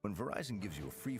When Verizon gives you a free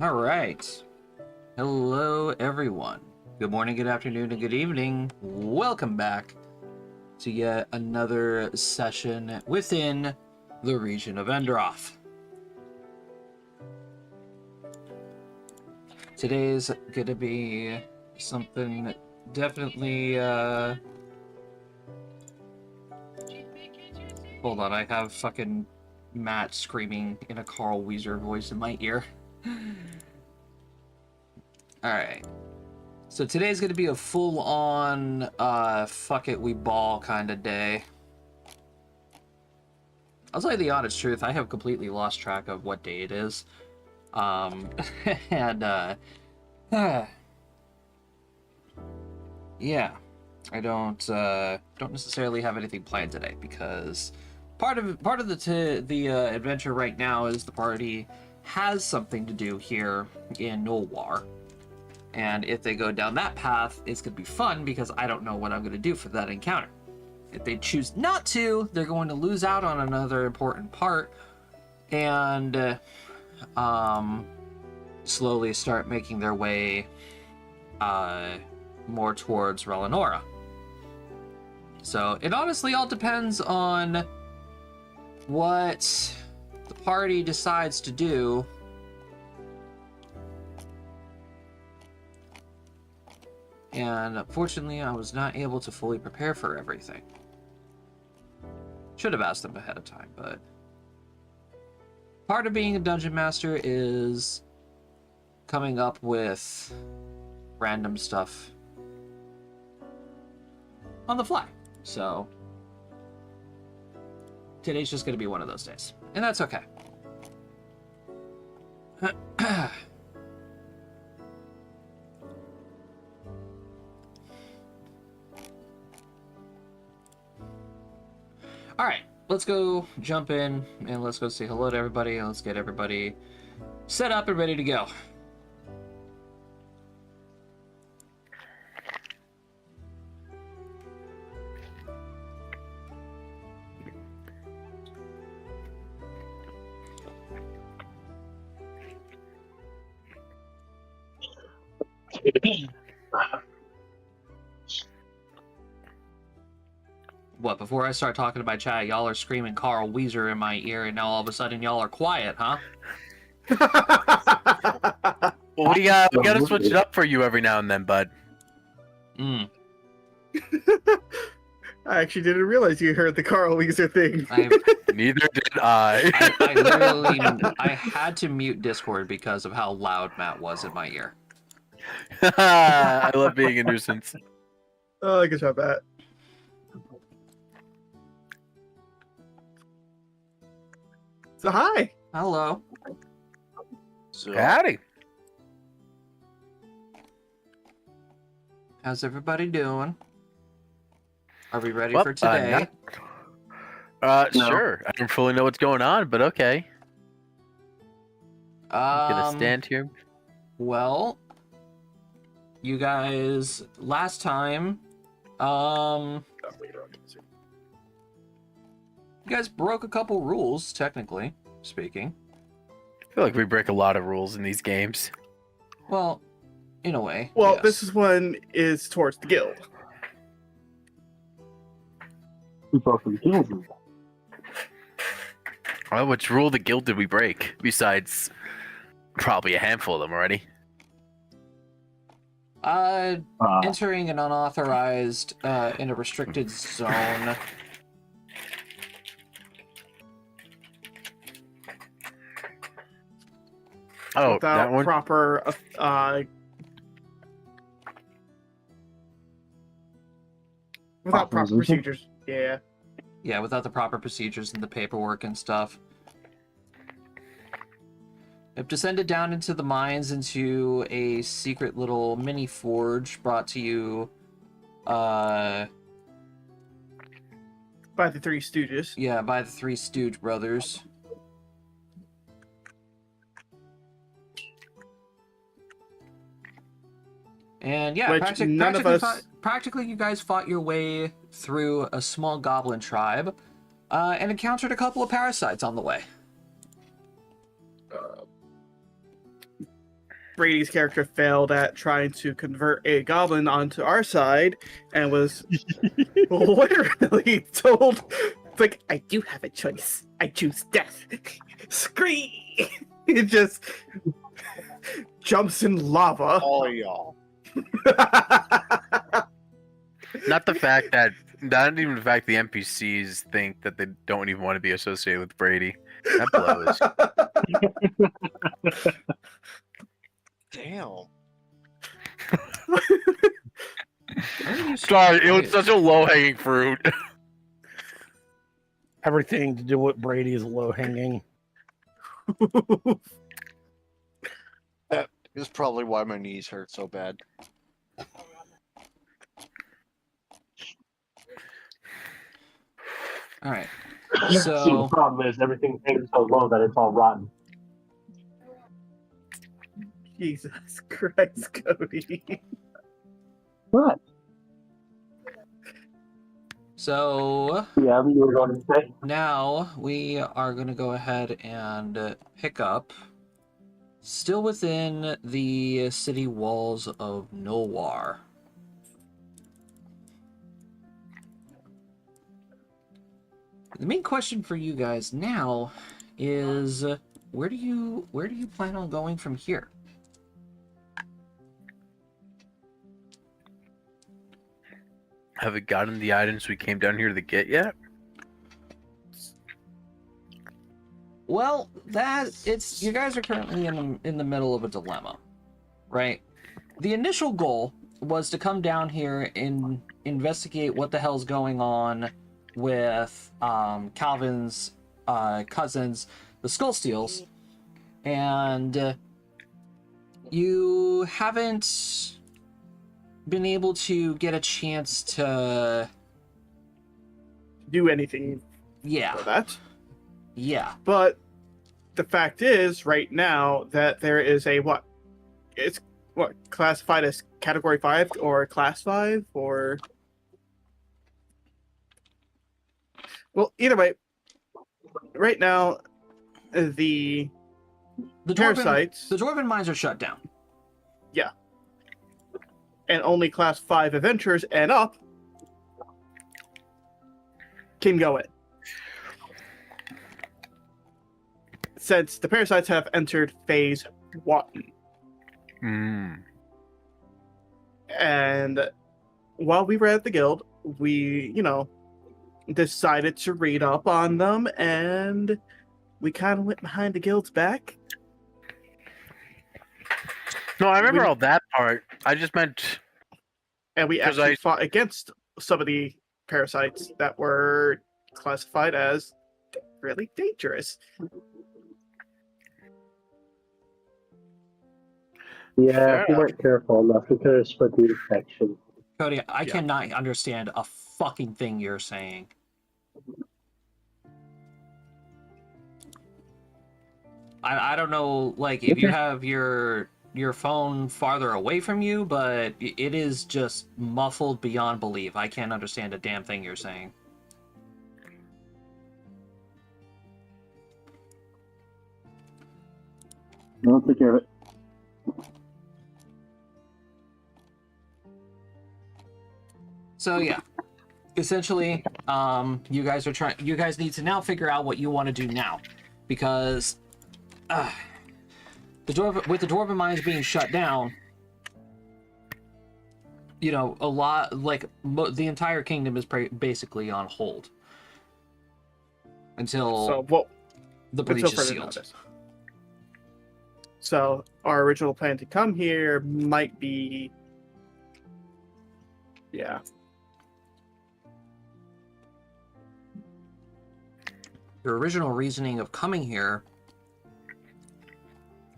All right. Hello, everyone. Good morning, good afternoon, and good evening. Welcome back to yet another session within the region of Endroth. Today's gonna be something definitely, Hold on, I have fucking Matt screaming in a Carl Weezer voice in my ear. Alright. So today's gonna be a full-on, fuck it, we ball kind of day. I'll tell you the honest truth, I have completely lost track of what day it is. And, yeah. I don't necessarily have anything planned today, because part of the adventure right now is the party has something to do here in Nulwar. And if they go down that path, it's going to be fun because I don't know what I'm going to do for that encounter. If they choose not to, they're going to lose out on another important part and slowly start making their way more towards Relinora. So it honestly all depends on what the party decides to do. And unfortunately, I was not able to fully prepare for everything. Should have asked them ahead of time, but part of being a dungeon master is coming up with random stuff on the fly. So today's just going to be one of those days, and that's okay. All right, let's go jump in and let's go say hello to everybody, and let's get everybody set up and ready to go. What, before I start talking to my chat, y'all are screaming Carl Weezer in my ear, and now all of a sudden y'all are quiet, huh? Well, we gotta switch it up for you every now and then, bud. I actually didn't realize you heard the Carl Weezer thing. Neither did I. I literally, I had to mute Discord because of how loud Matt was in my ear. I love being a nuisance. Oh, good job, Matt. So hi. Hello. So, Howdy. How's everybody doing? Are we ready Well, for today? No. No. Sure. I don't fully know what's going on, but okay. I'm gonna stand here. Well, you guys, last time, you guys broke a couple rules, technically speaking. I feel like we break a lot of rules in these games. Well, in a way. Well, yes. this one is towards the guild. Well, which rule of the guild did we break? Besides, probably a handful of them already. Entering an unauthorized, in a restricted zone. Oh, Without that one? proper without proper procedures. Yeah. Yeah, without the proper procedures and the paperwork and stuff. I've descended down into the mines into a secret little mini forge brought to you, By the Three Stooges. yeah, by the Three Stooge brothers. And yeah, Which none of us- practically you guys fought your way through a small goblin tribe, and encountered a couple of parasites on the way. Brady's character failed at trying to convert a goblin onto our side and was literally told, it's like, I do have a choice. I choose death. Scream! It just jumps in lava. all y'all. Not the fact that, not even the fact the NPCs think that they don't even want to be associated with Brady. That blows. Damn. Sorry, it was such a low-hanging fruit. Everything to do with Brady is low hanging. That is probably why my knees hurt so bad. All right. See, the So problem is everything's hanging so low that it's all rotten. Jesus Christ, Cody. What? So Yeah, you were going to say. now we are going to go ahead and pick up, still within the city walls of Nowar. The main question for you guys now is, where do you plan on going from here? Have we gotten the items we came down here to get yet? Well, you guys are currently in the middle of a dilemma. right? The initial goal was to come down here and investigate what the hell's going on with Calvin's cousins, the Skullsteels, and you haven't been able to get a chance to Do anything yeah for that. yeah But the fact is, right now, that there is a what? It's what classified as Category 5 or Class 5 or. Well, either way, right now, the the parasites dwarven mines are shut down. and only Class 5 adventurers and up can go in. Since the parasites have entered Phase 1. Hmm. And while we were at the guild, we, decided to read up on them, and we kind of went behind the guild's back. No, I remember We- all that part. I just meant. And we 'Cause actually I- fought against some of the parasites that were classified as really dangerous. Yeah, Fair if we weren't careful enough, we could have spread the infection. Cody, I Yeah. cannot understand a fucking thing you're saying. I don't know, like, if you have your phone farther away from you, but it is just muffled beyond belief. I can't understand a damn thing you're saying. I'll take care of it. So yeah, essentially, you guys need to now figure out what you want to do now, because with the dwarven mines being shut down, a lot, like, the entire kingdom is basically on hold until So, well, the until breach is further sealed. notice. So, our original plan to come here might be. Yeah. Your original reasoning of coming here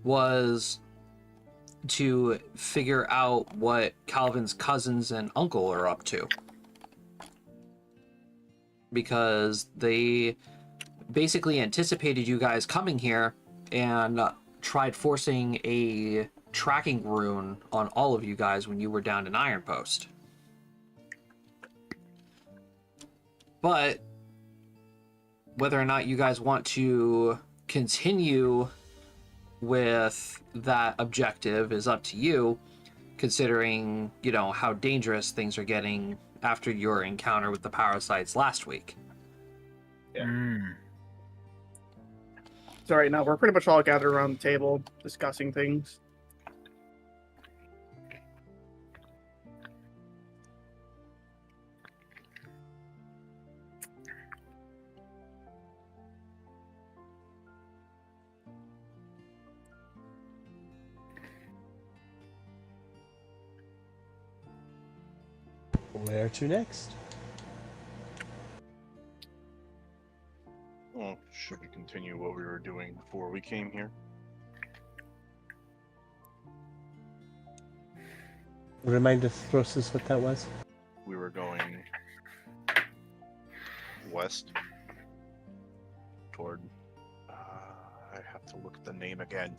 was to figure out what Calvin's cousins and uncle are up to, because they basically anticipated you guys coming here and tried forcing a tracking rune on all of you guys when you were down in Iron Post. But whether or not you guys want to continue with that objective is up to you, considering, how dangerous things are getting after your encounter with the parasites last week. Yeah. Mm. So, right now, we're pretty much all gathered around the table discussing things. Where to next? Well, should we continue what we were doing before we came here? Remind us, Rosas, what that was? We were going west toward. I have to look at the name again.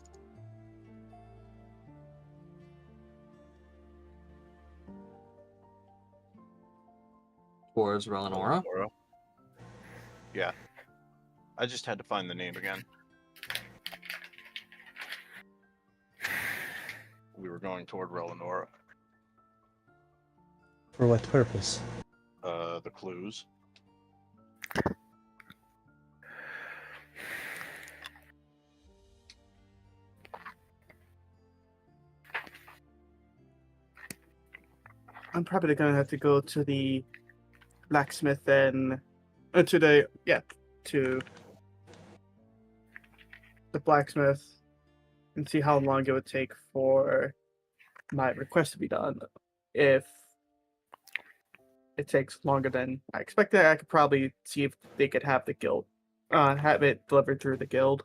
Towards Relenora. Yeah. I just had to find the name again. We were going toward Relenora. For what purpose? The clues. I'm probably gonna have to go to the blacksmith and to the blacksmith and see how long it would take for my request to be done. If it takes longer than I expected, I could probably see if they could have the guild, have it delivered through the guild.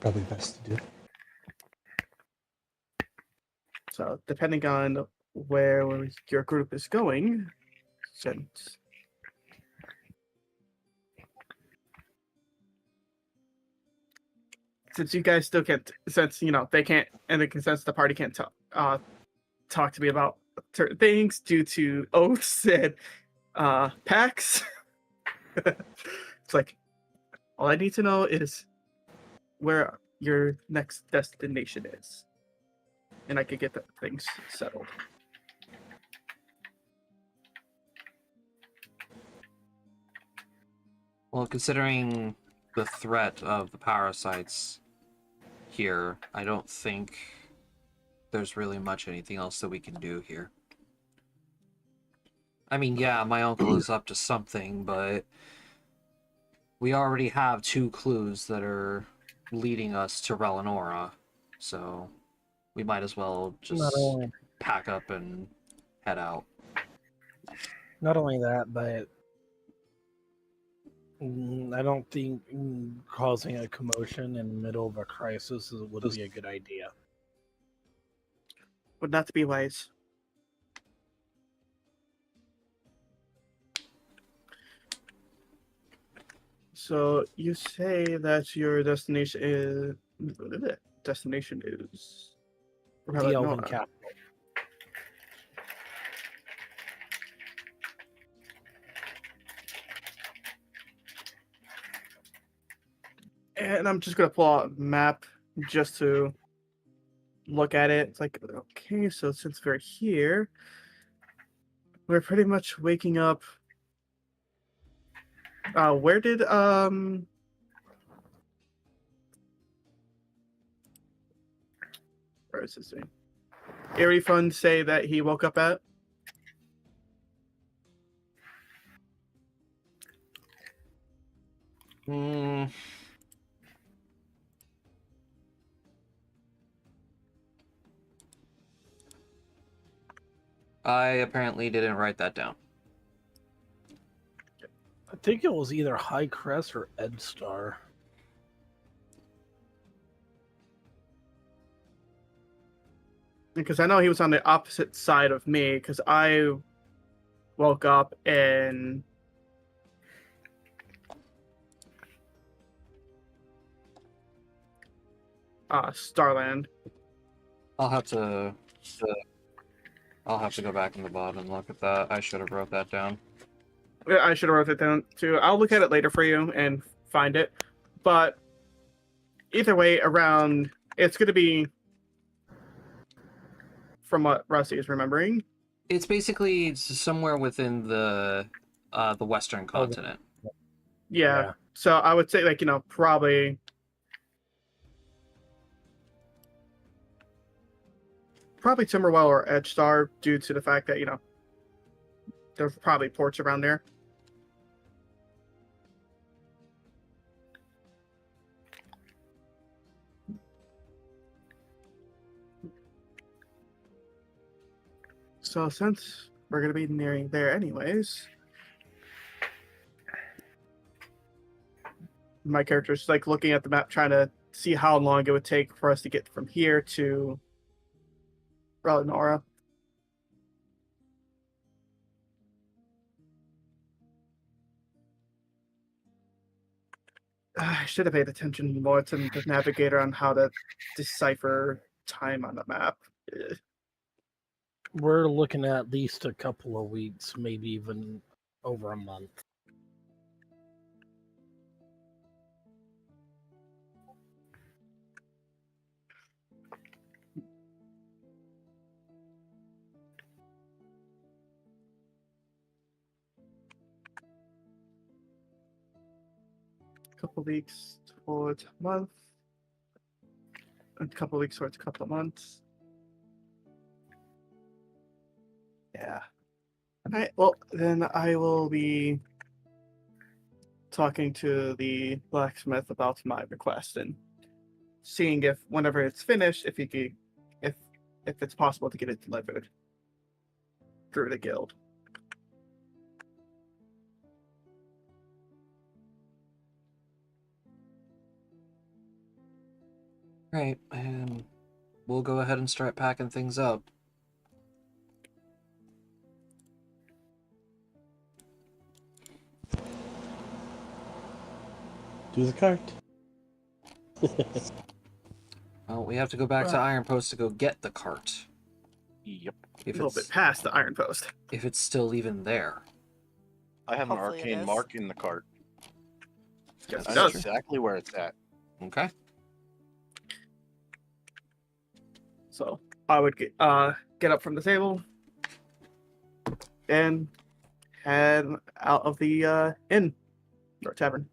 Probably best to do. So depending on where your group is going, since you guys still can't, since they can't, and the consensus the party can't talk to me about certain things due to oaths and pacts. It's like all I need to know is where your next destination is, and I could get the things settled. Well, considering the threat of the parasites here, I don't think there's really much anything else that we can do here. I mean, yeah, my uncle is up to something, but we already have 2 clues that are leading us to Relinora, so we might as well just pack up and head out. Not only that, but I don't think causing a commotion in the middle of a crisis would be a good idea. Would not be wise. So you say that your destination is The Elven Relinora. capital. And I'm just gonna pull out a map just to look at it. It's like, okay, so since we're here, we're pretty much waking up. Where did where is his name? Eerie Fun say that he woke up at? I apparently didn't write that down. I think it was either High Crest or Edstar. Because I know he was on the opposite side of me, because I woke up in Starland. I'll have to go back in the bottom and look at that. I should have wrote that down. I should have wrote it down too. I'll look at it later for you and find it. But either way, around it's going to be, from what Rusty is remembering. It's basically somewhere within the Western continent. Yeah. So I would say, like, probably Timberwell or Edgestar, due to the fact that there's probably ports around there. So since we're going to be nearing there anyways, my character's like looking at the map, trying to see how long it would take for us to get from here to Relinora. I should have paid attention more to the navigator on how to decipher time on the map. We're looking at least a couple of weeks, maybe even over a month. Couple weeks towards a month. A couple weeks towards a couple of months. Yeah. Alright, well, then I will be talking to the blacksmith about my request and seeing if whenever it's finished, if if it's possible to get it delivered through the guild. Right, and we'll go ahead and start packing things up. Do the cart. Well, we have to go back to Iron Post to go get the cart. Yep. A If little bit it's past the Iron Post. if it's still even there. I have an Hopefully it arcane is. mark in the cart. Yes, I it know does. exactly where it's at. Okay. So I would get up from the table and head out of the inn or tavern.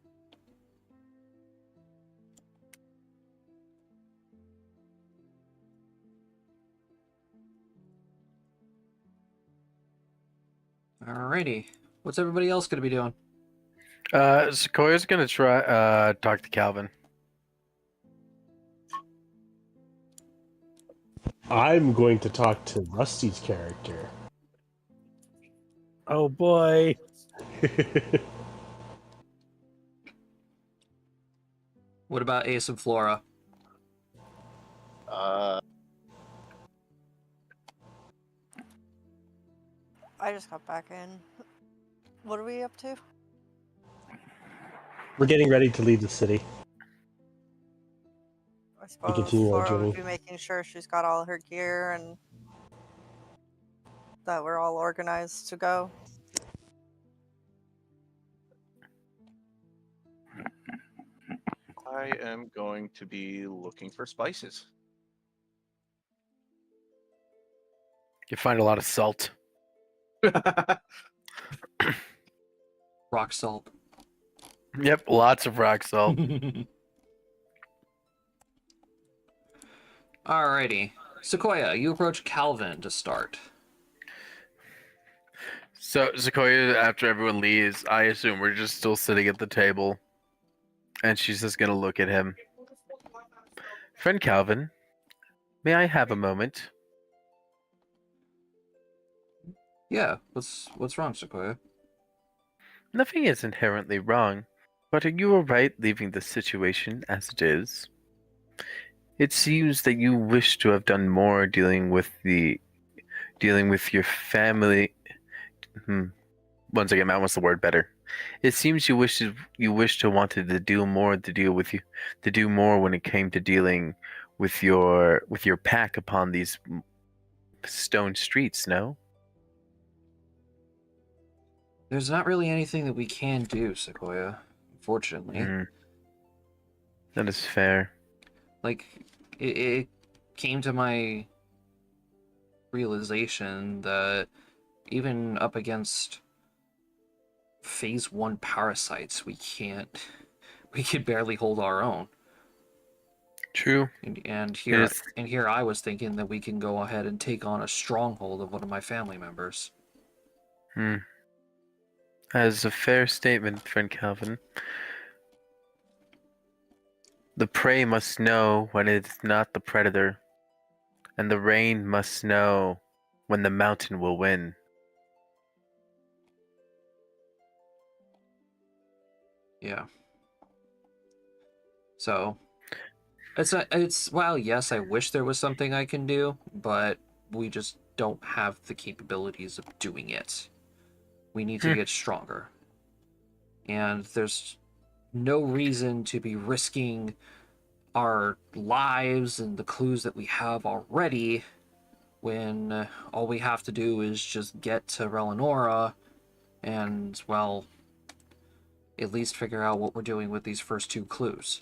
Alrighty. What's everybody else gonna be doing? Sequoia's gonna try talk to Calvin. I'm going to talk to Rusty's character. Oh boy. What about Ace and Flora? I just got back in. What are we up to? We're getting ready to leave the city. I suppose continue our Flora would journey. be making sure she's got all her gear and that we're all organized to go. I am going to be looking for spices. You find a lot of salt. Rock salt. Yep, lots of rock salt. Alrighty. Sequoia, you approach Calvin to start. So Sequoia, after everyone leaves, I assume we're just still sitting at the table, and she's just gonna look at him. Friend Calvin, may I have a moment? Yeah, what's wrong, Sequoia? Nothing is inherently wrong, but are you alright leaving the situation as it is? It seems that you wish to have done more dealing with your family. Once again, I want the word better. It seems you wish to wanted to do more to do more when it came to dealing with your pack upon these stone streets. No. There's not really anything that we can do, Sequoia. Unfortunately. That is fair. Like, it came to my realization that even up against phase 1 parasites, we can barely hold our own. True. And It here I was thinking that we can go ahead and take on a stronghold of one of my family members. That is a fair statement, friend Calvin. The prey must know when it is not the predator, and the rain must know when the mountain will win. Yeah. So, it's well, yes, I wish there was something I can do, but we just don't have the capabilities of doing it. We need to get stronger. And there's no reason to be risking our lives and the clues that we have already when all we have to do is just get to Relinora and, well, at least figure out what we're doing with these first 2 clues.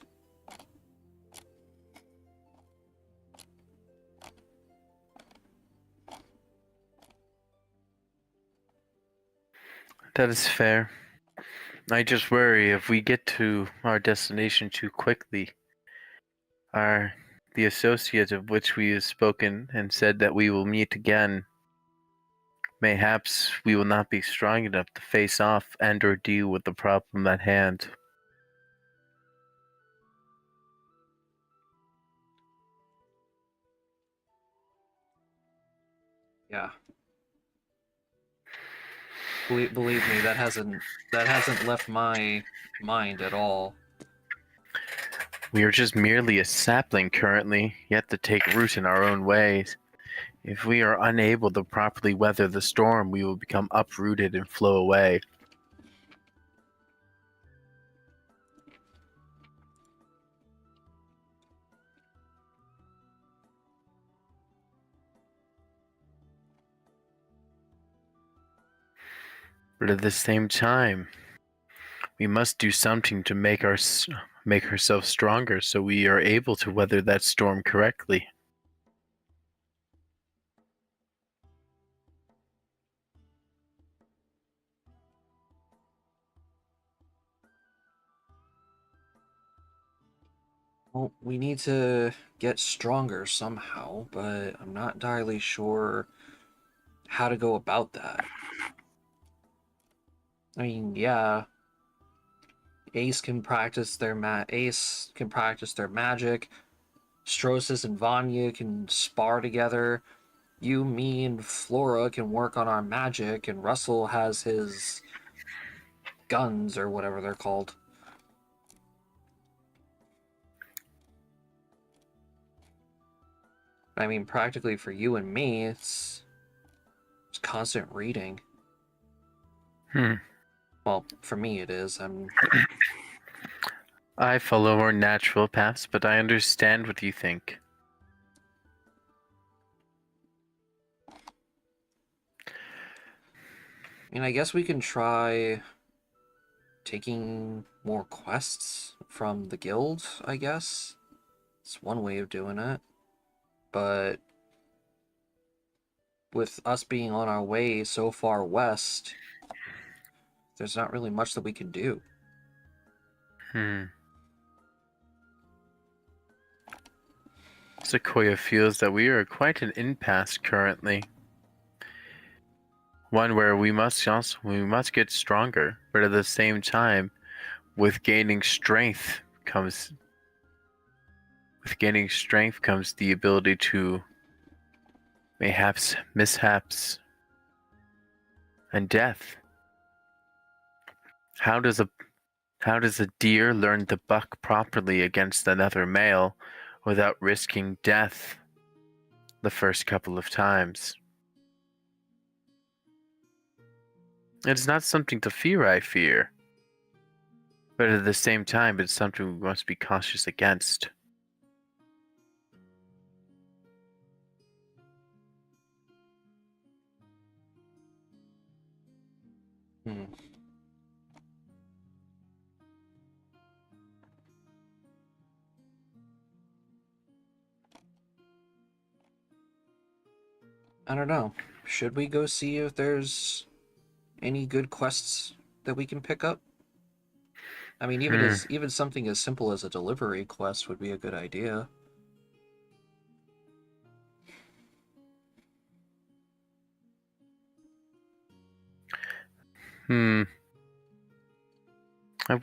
That is fair. I just worry if we get to our destination too quickly, the associate of which we have spoken and said that we will meet again, mayhaps we will not be strong enough to face off and or deal with the problem at hand. Believe me, that hasn't left my mind at all. We are just merely a sapling currently, yet to take root in our own ways. If we are unable to properly weather the storm, we will become uprooted and flow away. But at the same time, we must do something to make ourselves stronger so we are able to weather that storm correctly. Well, we need to get stronger somehow, but I'm not entirely sure how to go about that. I mean, yeah, Ace can practice their magic. Strosis and Vanya can spar together. You, me, and Flora can work on our magic, and Russell has his guns or whatever they're called. I mean, practically for you and me, it's constant reading. Well, for me it is. I follow more natural paths, but I understand what you think. I mean, I guess we can try taking more quests from the guild, I guess. It's one way of doing it. But with us being on our way so far west, there's not really much that we can do. Sequoia feels that we are at quite an impasse currently. One where we must get stronger, but at the same time, with gaining strength comes the ability to mishaps, and death. How does a deer learn to buck properly against another male without risking death the first couple of times? It's not something to fear, I fear. But at the same time, it's something we must be cautious against. Hmm. I don't know. Should we go see if there's any good quests that we can pick up? I mean, even something as simple as a delivery quest would be a good idea. I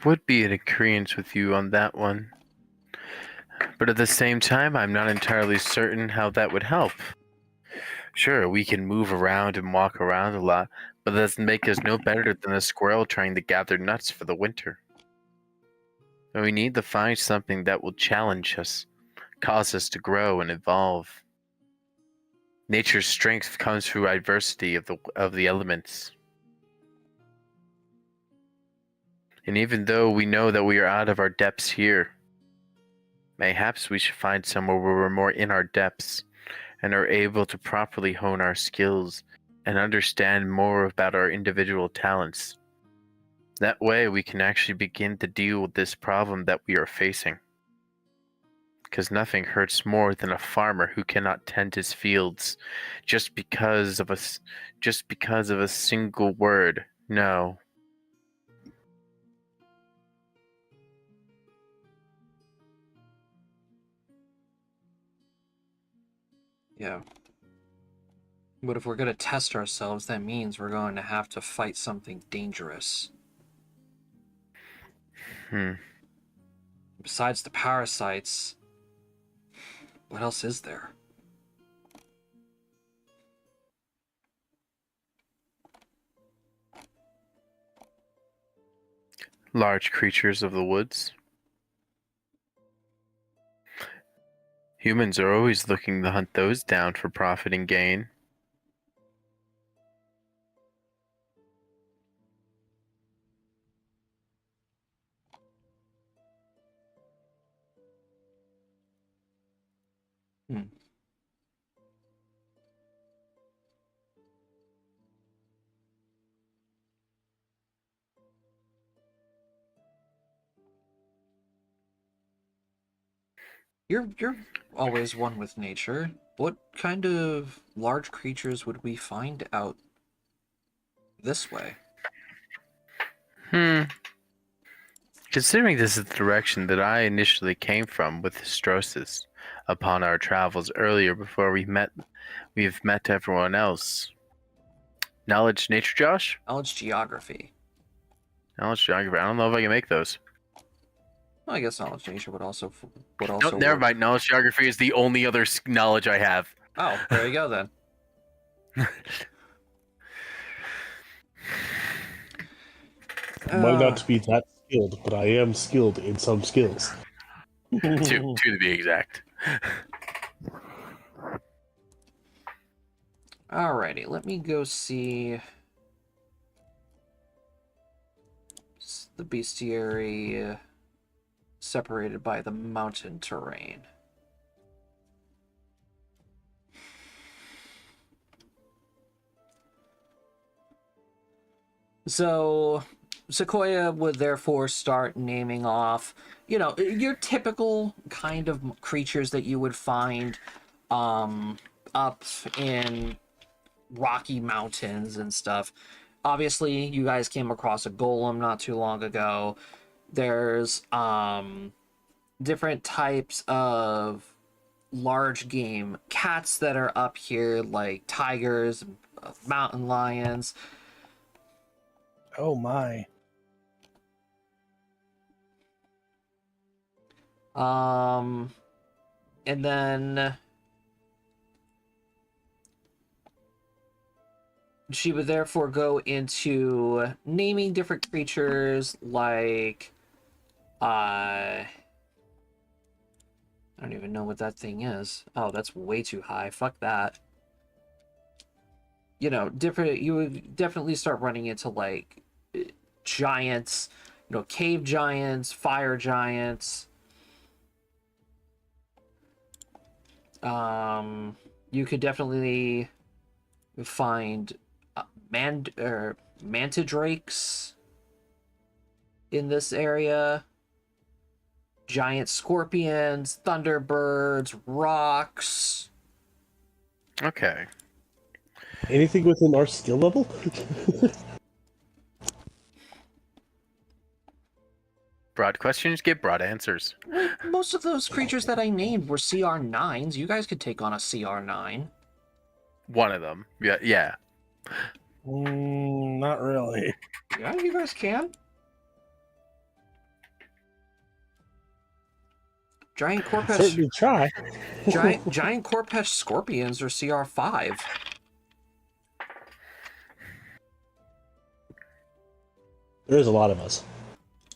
would be in agreement with you on that one. But at the same time, I'm not entirely certain how that would help. Sure, we can move around and walk around a lot, but that doesn't make us no better than a squirrel trying to gather nuts for the winter. And we need to find something that will challenge us, cause us to grow and evolve. Nature's strength comes through adversity of the elements. And even though we know that we are out of our depths here, mayhaps we should find somewhere where we're more in our depths and are able to properly hone our skills and understand more about our individual talents. That way we can actually begin to deal with this problem that we are facing. Because nothing hurts more than a farmer who cannot tend his fields just because of a single word. No. Yeah. But if we're going to test ourselves, that means we're going to have to fight something dangerous. Besides the parasites, what else is there? Large creatures of the woods. Humans are always looking to hunt those down for profit and gain. Hmm. You're always one with nature. What kind of large creatures would we find out this way? Considering this is the direction that I initially came from with Strosis upon our travels earlier before we've met everyone else. Knowledge nature, Josh? Knowledge geography. Knowledge geography. I don't know if I can make those. Well, I guess knowledge nature would also No, never work. mind. Knowledge geography is the only other knowledge I have. Oh, there you go then. Might not be that skilled, but I am skilled in some skills. Two to be exact. Alrighty, let me go see the bestiary separated by the mountain terrain. So Sequoia would therefore start naming off, your typical kind of creatures that you would find up in Rocky Mountains and stuff. Obviously, you guys came across a golem not too long ago. There's different types of large game cats that are up here, like tigers, mountain lions. Oh my. And then she would therefore go into naming different creatures like I don't even know what that thing is. Oh, that's way too high. Fuck that. You would definitely start running into like giants, cave giants, fire giants. You could definitely find mantidrakes in this area, giant scorpions, thunderbirds, rocks. Okay. Anything within our skill level? Broad questions get broad answers. Wait, most of those creatures that I named were CR9s. You guys could take on a CR9. One of them. Yeah. Not really. Yeah, you guys can. Giant Corpesh, Certainly try. giant Corpesh scorpions are CR5. There's a lot of us.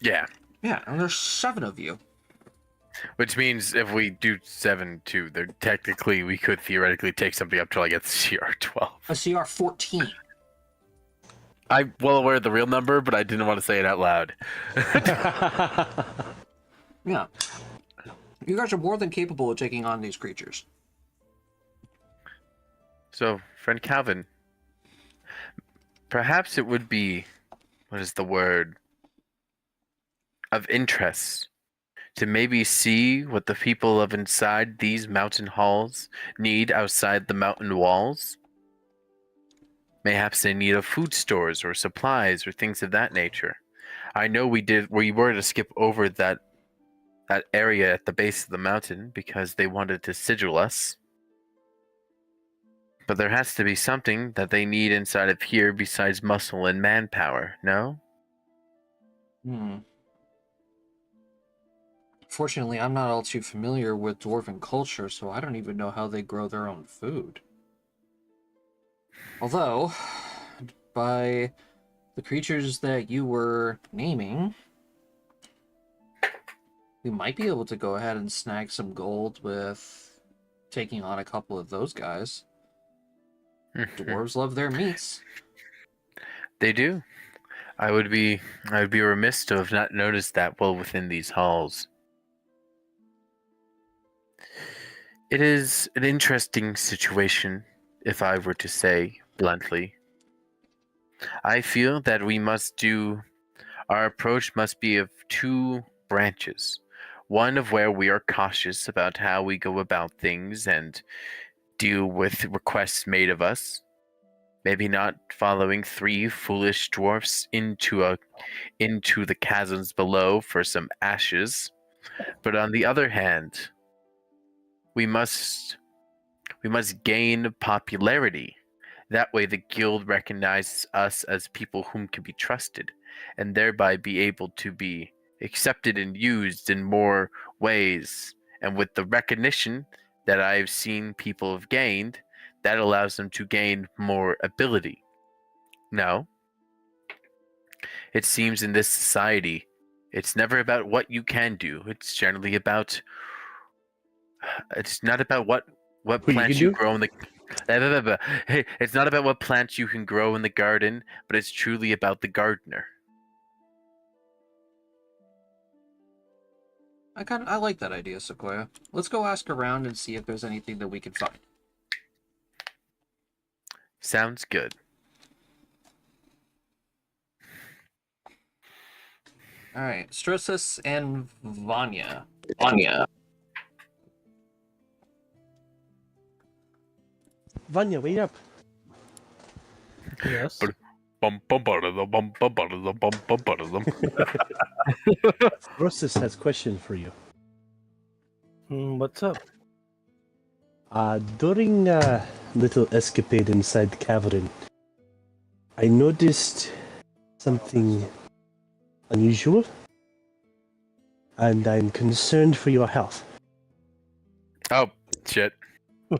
Yeah. Yeah, and there's 7 of you. Which means if we do 7 too, then technically we could theoretically take something up till I get CR12. A CR14. I'm well aware of the real number, but I didn't want to say it out loud. Yeah. You guys are more than capable of taking on these creatures. So, friend Calvin, perhaps it would be, what is the word, of interest to maybe see what the people of inside these mountain halls need outside the mountain walls. Mayhaps they need of food stores or supplies or things of that nature. I know we were to skip over that area at the base of the mountain because they wanted to sigil us. But there has to be something that they need inside of here besides muscle and manpower, no? Fortunately, I'm not all too familiar with dwarven culture, so I don't even know how they grow their own food. Although, by the creatures that you were naming, we might be able to go ahead and snag some gold with taking on a couple of those guys. Dwarves love their meats. They do. I would be remiss to have not noticed that well within these halls. It is an interesting situation, if I were to say bluntly. I feel that our approach must be of two branches. One of where we are cautious about how we go about things and deal with requests made of us. Maybe not following three foolish dwarfs into the chasms below for some ashes. But on the other hand, we must gain popularity. That way the guild recognizes us as people whom can be trusted, and thereby be able to be accepted and used in more ways. And with the recognition that I've seen people have gained, that allows them to gain more ability. No, it seems in this society, it's never about what you can do. It's not about what Who you plants can you do? grow in the. Hey, it's not about what plants you can grow in the garden, but it's truly about the gardener. I like that idea, Sequoia. Let's go ask around and see if there's anything that we can find. Sounds good. All right, Strossus and Vanya. Vanya, wait up. Yes. Rossis has a question for you. What's up? During a little escapade inside the cavern, I noticed something unusual, and I'm concerned for your health. Oh, shit.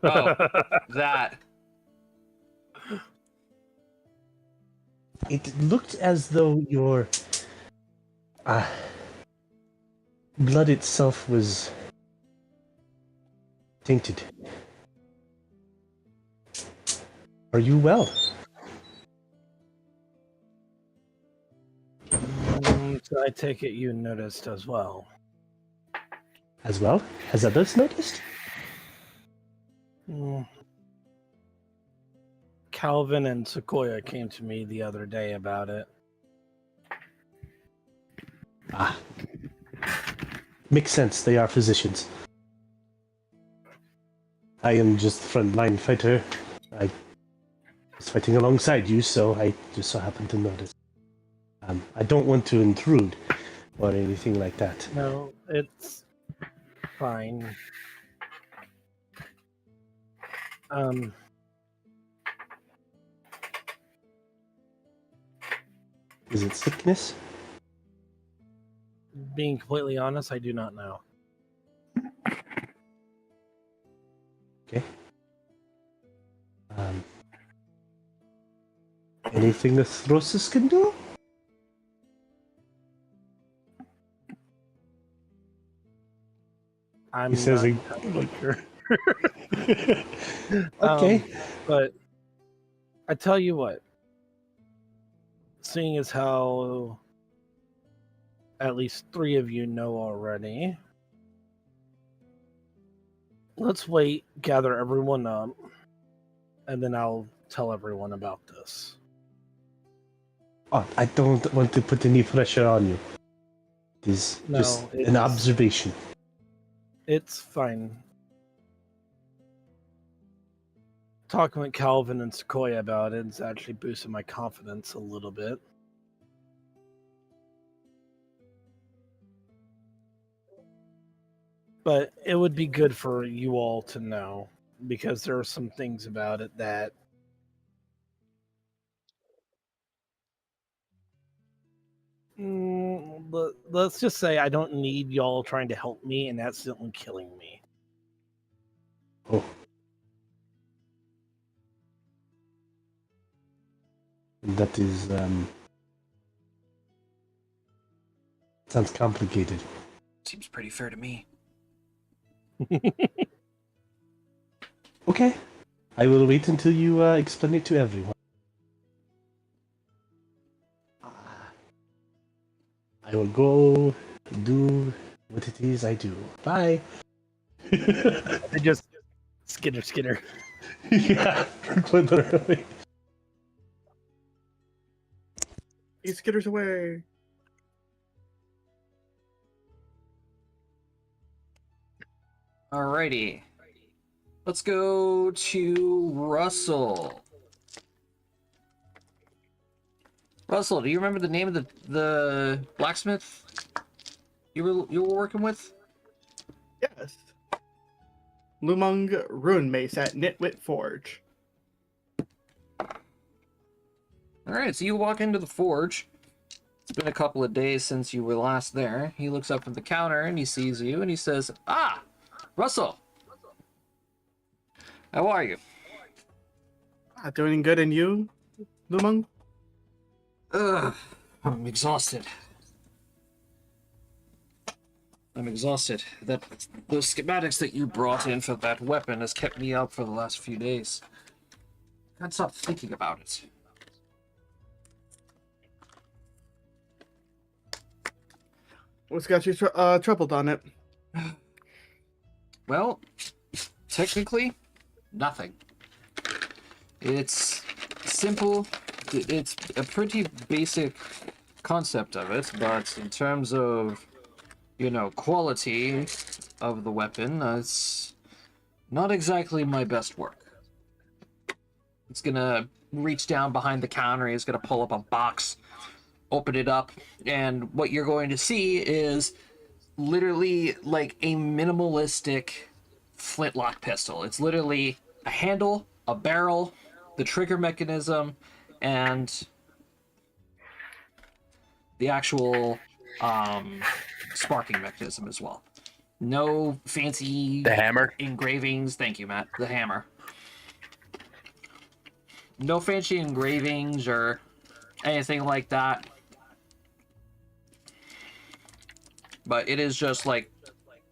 Oh, that. It looked as though your blood itself was tainted. Are you well? So I take it you noticed as well. As well? Has others noticed? Mm. Calvin and Sequoia came to me the other day about it. Makes sense, they are physicians. I am just the frontline fighter. I was fighting alongside you, so I just so happened to notice. I don't want to intrude or anything like that. No, it's fine. Is it sickness? Being completely honest, I do not know. Okay. Anything the Throsis can do? I'm He says not he- entirely sure. Okay. But I tell you what, seeing as how at least 3 of you know already, let's wait, gather everyone up, and then I'll tell everyone about this. Oh, I don't want to put any pressure on you. It is No, just it an is- observation. It's fine. Talking with Calvin and Sequoia about it has actually boosted my confidence a little bit. But it would be good for you all to know, because there are some things about it that let's just say I don't need y'all trying to help me and accidentally killing me. Oh. That is, sounds complicated. Seems pretty fair to me. Okay. I will wait until you explain it to everyone. I will go do what it is I do. Bye. I just skitter. Yeah, literally. He skitters away. Alrighty. Let's go to Russell. Russell, do you remember the name of the blacksmith you were working with? Yes. Lumung Ruin Mace at Nitwit Forge. Alright, so you walk into the forge. It's been a couple of days since you were last there. He looks up from the counter and he sees you and he says, "Ah, Russell! How are you?" Doing good, and you, Lumung? Ugh, I'm exhausted. Those schematics that you brought in for that weapon has kept me up for the last few days. Can't stop thinking about it. What's got you troubled on it? Well, technically, nothing. It's simple. It's a pretty basic concept of it, but in terms of, quality of the weapon, it's not exactly my best work. It's gonna reach down behind the counter, he's gonna pull up a box, open it up, and what you're going to see is literally like a minimalistic flintlock pistol. It's literally a handle, a barrel, the trigger mechanism, and the actual sparking mechanism as well. No fancy The hammer. engravings. Thank you, Matt. The hammer. No fancy engravings or anything like that. But it is just like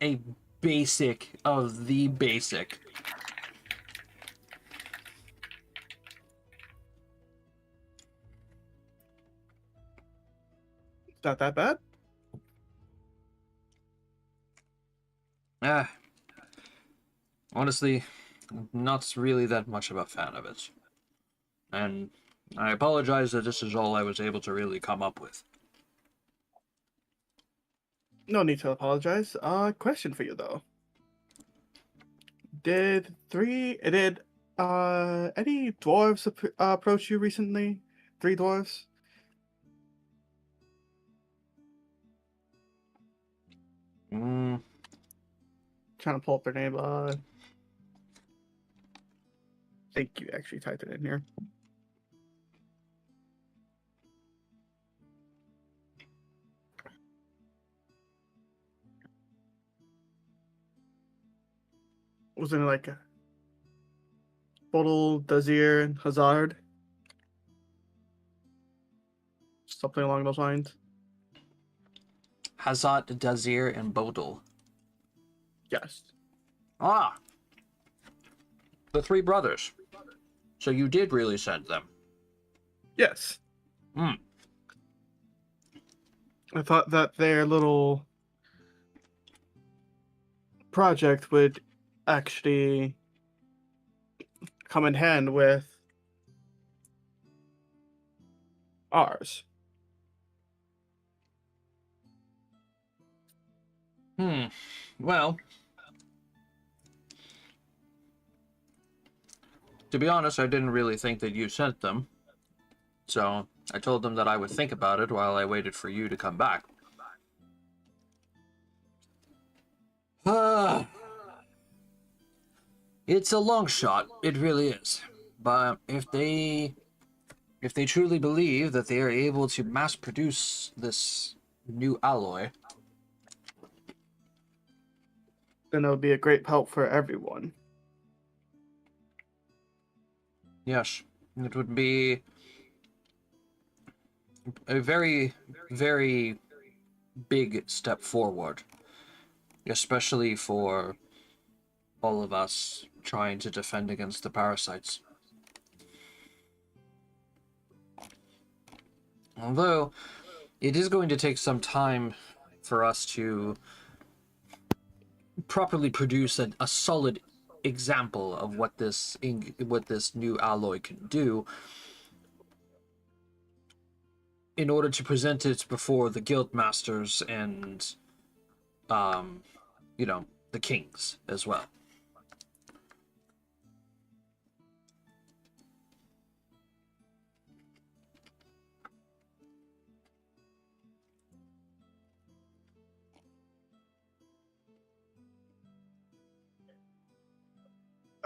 a basic of the basic. It's not that bad. Honestly, not really that much of a fan of it. And I apologize that this is all I was able to really come up with. No need to apologize. Question for you though. Did any dwarves approach you recently? 3 dwarves? Trying to pull up their name. I think you actually typed it in here. Wasn't it like Boulder, Dazir, and Hazard? Something along those lines. Hazat, Dazir, and Bodil. Yes. Ah! The 3 brothers. So you did really send them. Yes. Hmm. I thought that their little project would actually come in hand with ours. Well, to be honest, I didn't really think that you sent them. So I told them that I would think about it while I waited for you to come back. It's a long shot, it really is. But if they truly believe that they are able to mass produce this new alloy, Then it would be a great help for everyone. yes, it would be a very, very big step forward. especially for all of us trying to defend against the parasites. Although, it is going to take some time for us to properly produce a solid example of what this new alloy can do in order to present it before the guild masters and the kings as well.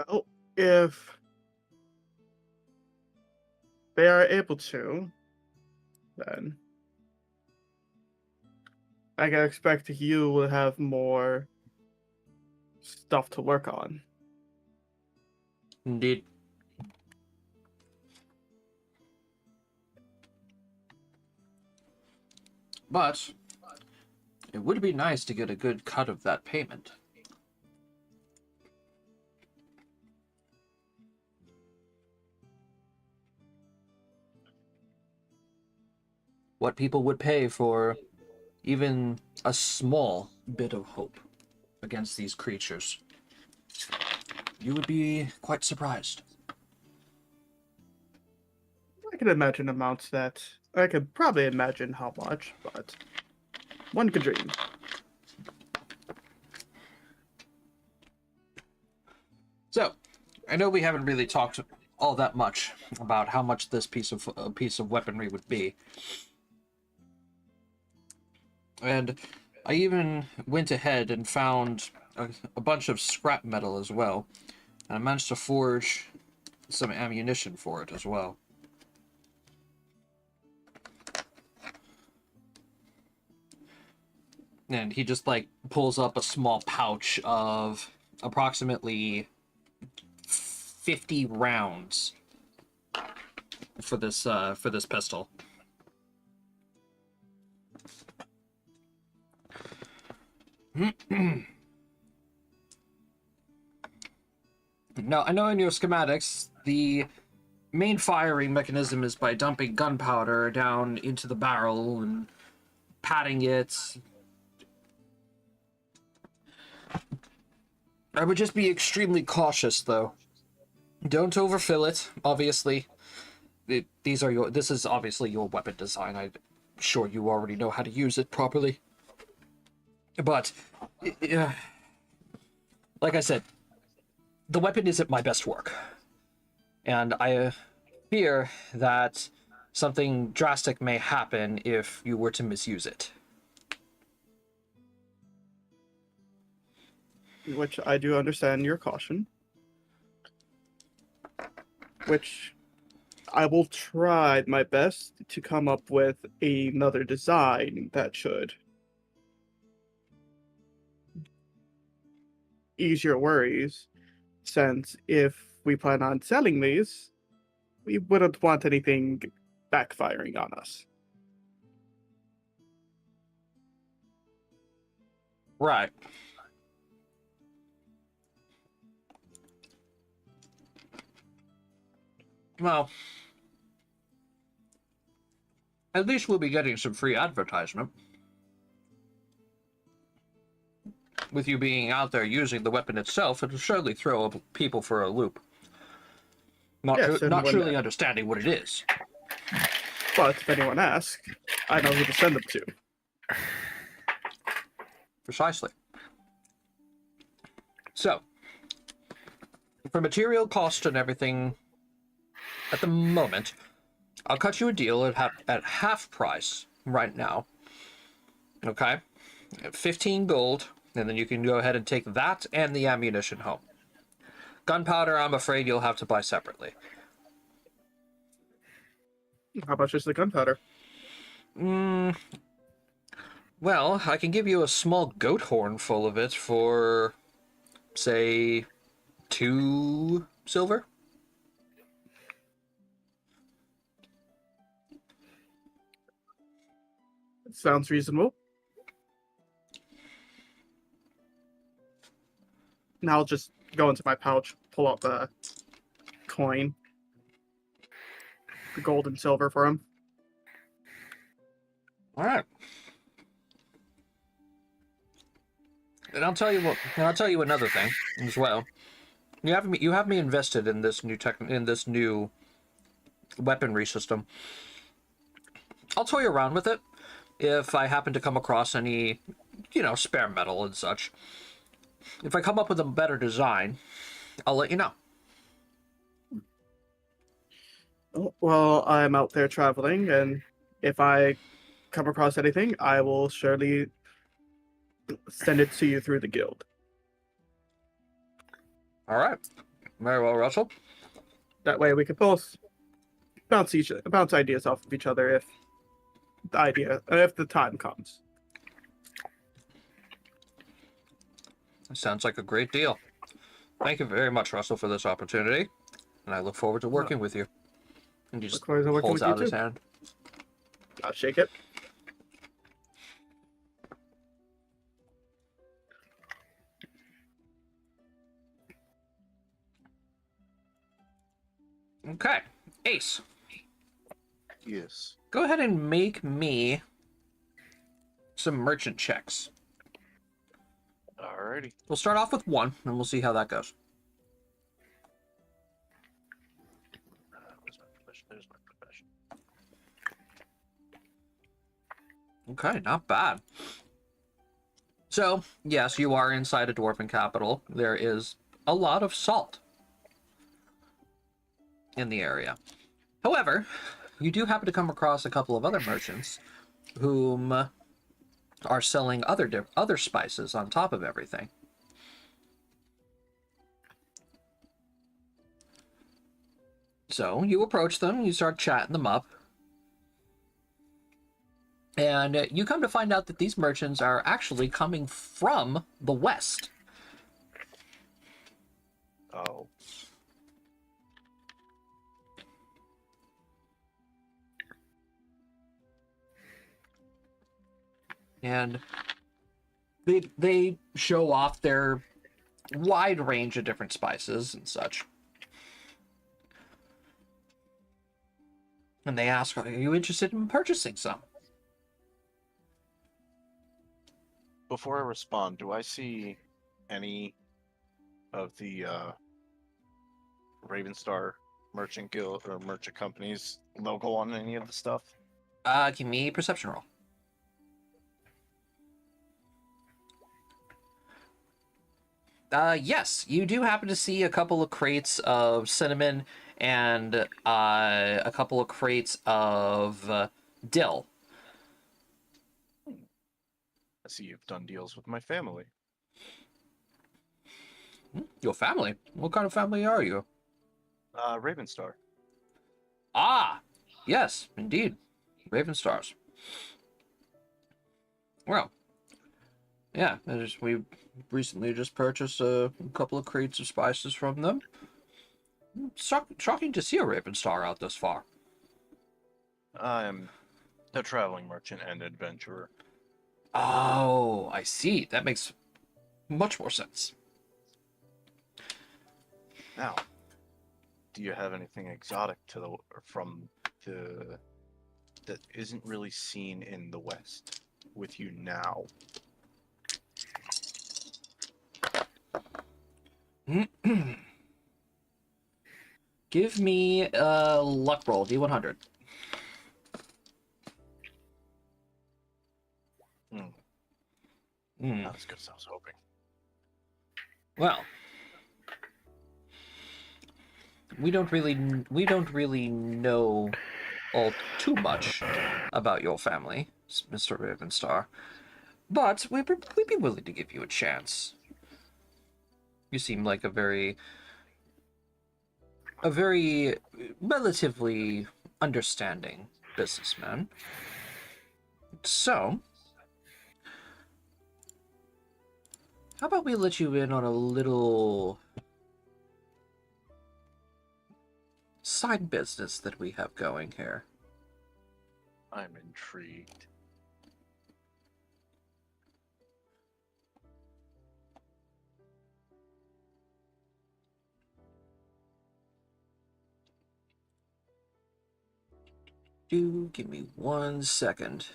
Well, if they are able to, then I can expect you will have more stuff to work on. Indeed. But it would be nice to get a good cut of that payment. What people would pay for even a small bit of hope against these creatures. You would be quite surprised. I can imagine amounts that I could probably imagine how much, but one could dream. So, I know we haven't really talked all that much about how much this piece of weaponry would be. And I even went ahead and found a bunch of scrap metal as well. And I managed to forge some ammunition for it as well. And he just like pulls up a small pouch of approximately 50 rounds for this pistol. Now, I know in your schematics, the main firing mechanism is by dumping gunpowder down into the barrel and patting it. I would just be extremely cautious, though. Don't overfill it, obviously. This is obviously your weapon design. I'm sure you already know how to use it properly. But, like I said, the weapon isn't my best work. And I fear that something drastic may happen if you were to misuse it. Which I do understand your caution. Which I will try my best to come up with another design that should ease your worries, since if we plan on selling these, we wouldn't want anything backfiring on us. Right. Well, at least we'll be getting some free advertisement. With you being out there using the weapon itself, it'll surely throw people for a loop. Yes, and Not when truly understanding what it is. But if anyone asks, I know who to send them to. Precisely. So, for material cost and everything, at the moment, I'll cut you a deal at half price right now. Okay? At 15 gold, and then you can go ahead and take that and the ammunition home. Gunpowder, I'm afraid you'll have to buy separately. How much is the gunpowder? Well, I can give you a small goat horn full of it for, say, 2 silver. Sounds reasonable. And I'll just go into my pouch, pull out the coin, the gold and silver for him. All right. And I'll tell you what. And I'll tell you another thing as well. You have me invested in this new weaponry system. I'll toy around with it if I happen to come across any, spare metal and such. If I come up with a better design, I'll let you know. Well, I'm out there traveling, and if I come across anything, I will surely send it to you through the guild. All right. Very well, Russell. That way we could both bounce ideas off of each other if the time comes. Sounds like a great deal. Thank you very much, Russell, for this opportunity, and I look forward to working with you. And he just Look forward to working holds with you out his too. hand. I'll shake it. Okay. Ace, Yes. go ahead and make me some merchant checks. Alrighty. We'll start off with one, and we'll see how that goes. Where's my profession? There's my profession. Okay, not bad. So, yes, you are inside a dwarven capital. There is a lot of salt in the area. However, you do happen to come across a couple of other merchants whom are selling other spices on top of everything. So you approach them, you start chatting them up, and you come to find out that these merchants are actually coming from the west. Oh. And they show off their wide range of different spices and such. And they ask, are you interested in purchasing some? Before I respond, do I see any of the Ravenstar Merchant Guild or Merchant Company's logo on any of the stuff? Give me a perception roll. Yes, you do happen to see a couple of crates of cinnamon and a couple of crates of dill. I see you've done deals with my family. Your family? What kind of family are you? Ravenstar. Ah, yes, indeed. Raven Stars. Well, yeah, we recently just purchased a couple of crates of spices from them. Shocking to see a Raven Star out this far. I'm a traveling merchant and adventurer. Oh, I see. That makes much more sense. Now, do you have anything exotic that isn't really seen in the West with you now? Give me a luck roll, D100. Not as good as I was hoping. Well, we don't really know all too much about your family, Mr. Ravenstar, but we'd be willing to give you a chance. You seem like a very relatively understanding businessman. So, how about we let you in on a little side business that we have going here? I'm intrigued. Give me 1 second.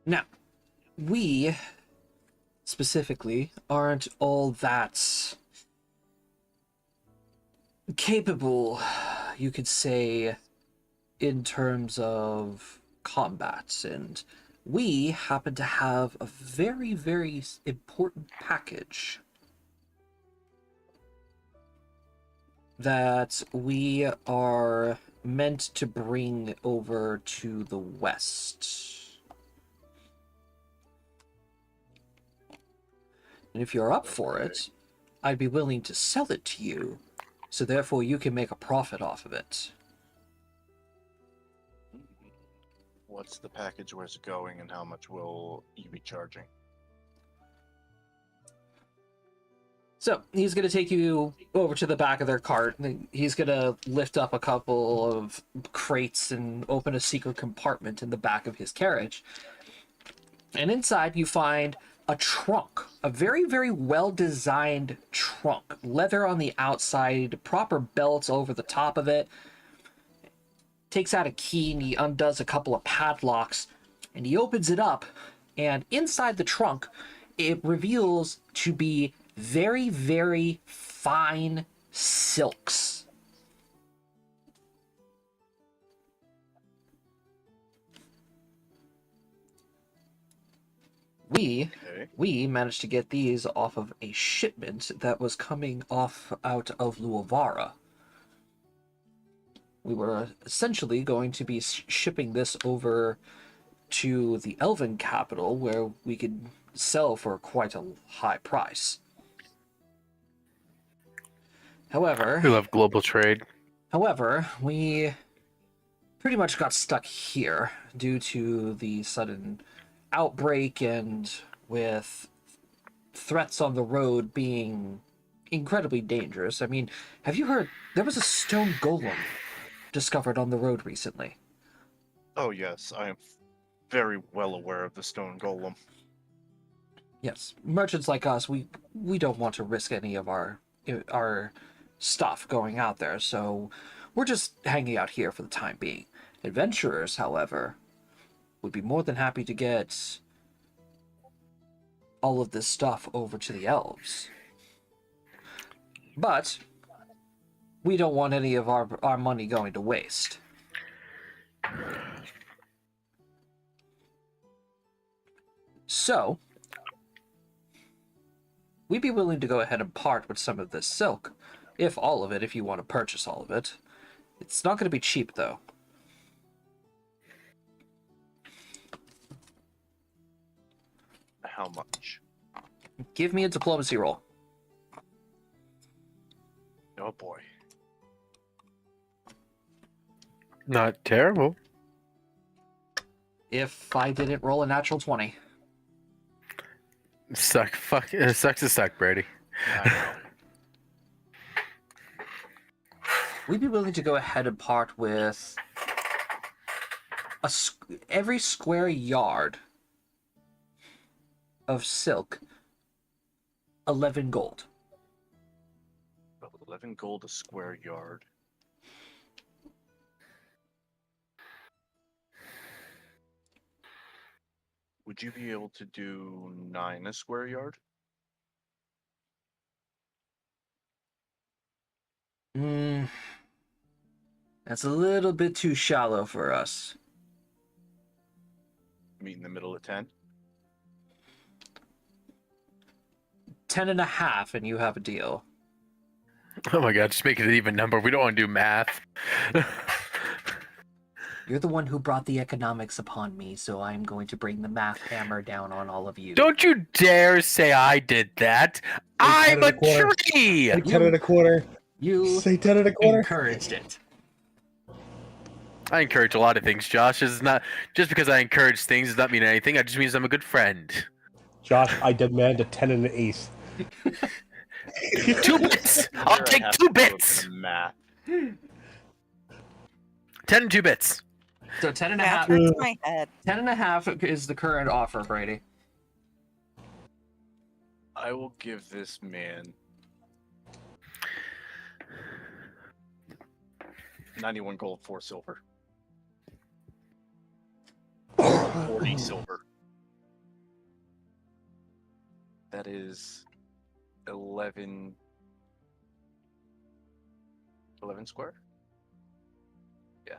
Now, we specifically aren't all that capable, you could say, in terms of combat, and we happen to have a very, very important package that we are meant to bring over to the west. And if you're up for it, I'd be willing to sell it to you, so therefore you can make a profit off of it. What's the package, where's it going, and how much will you be charging? So he's going to take you over to the back of their cart. He's going to lift up a couple of crates and open a secret compartment in the back of his carriage. And inside you find a trunk, a very, very well-designed trunk. Leather on the outside, proper belts over the top of it. Takes out a key and he undoes a couple of padlocks. And he opens it up. And inside the trunk, it reveals to be very, very fine silks. We managed to get these off of a shipment that was coming out of Luavara. We were essentially going to be shipping this over to the Elven capital, where we could sell for quite a high price. However, We love global trade. we pretty much got stuck here due to the sudden outbreak and with threats on the road being incredibly dangerous. I mean, have you heard there was a stone golem discovered on the road recently? Oh yes, I am very well aware of the stone golem. Yes, merchants like us, we don't want to risk any of our stuff going out there, so we're just hanging out here for the time being. Adventurers, however, would be more than happy to get all of this stuff over to the elves. But we don't want any of our money going to waste. So, we'd be willing to go ahead and part with some of this silk, if all of it, if you want to purchase all of it. It's not going to be cheap, though. How much? Give me a diplomacy roll. Oh boy. Not terrible. If I didn't roll a natural 20. It sucks to suck, Brady. I know. We'd be willing to go ahead and part with every square yard of silk, 11 gold. 11 gold a square yard. Would you be able to do 9 a square yard? That's a little bit too shallow for us. Meet in the middle of 10? 10 and a half, and you have a deal. Oh my god, just make it an even number. We don't want to do math. You're the one who brought the economics upon me, so I'm going to bring the math hammer down on all of you. Don't you dare say I did that. I'm a tree. Say 10 and a quarter. You Say 10 and a quarter. encouraged it. I encourage a lot of things, Josh. It's not just because I encourage things does not mean anything. It just means I'm a good friend. Josh, I demand a 10 and an eighth. 2 bits. I'll take 2 bits. Math. 10 and 2 bits. So 10 and a Math half. hurts my head. 10 and a half is the current offer, Brady. I will give this man 91 gold, 4 silver. 40 silver. That is 11 square? Yeah.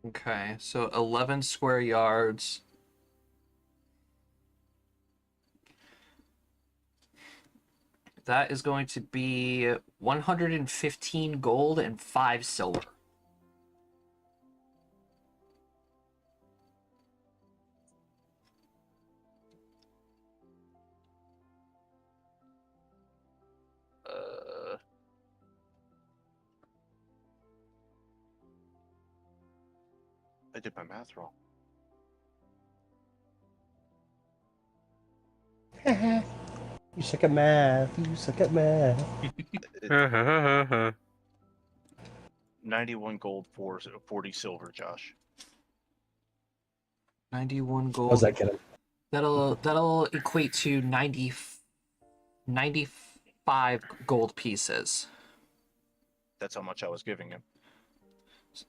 Okay, so 11 square yards. That is going to be 115 gold and 5 silver. I did my math wrong. You suck at math. You suck at math. 91 gold, 40 silver, Josh. 91 How's gold. that get him? That'll equate to 95 gold pieces. That's how much I was giving him.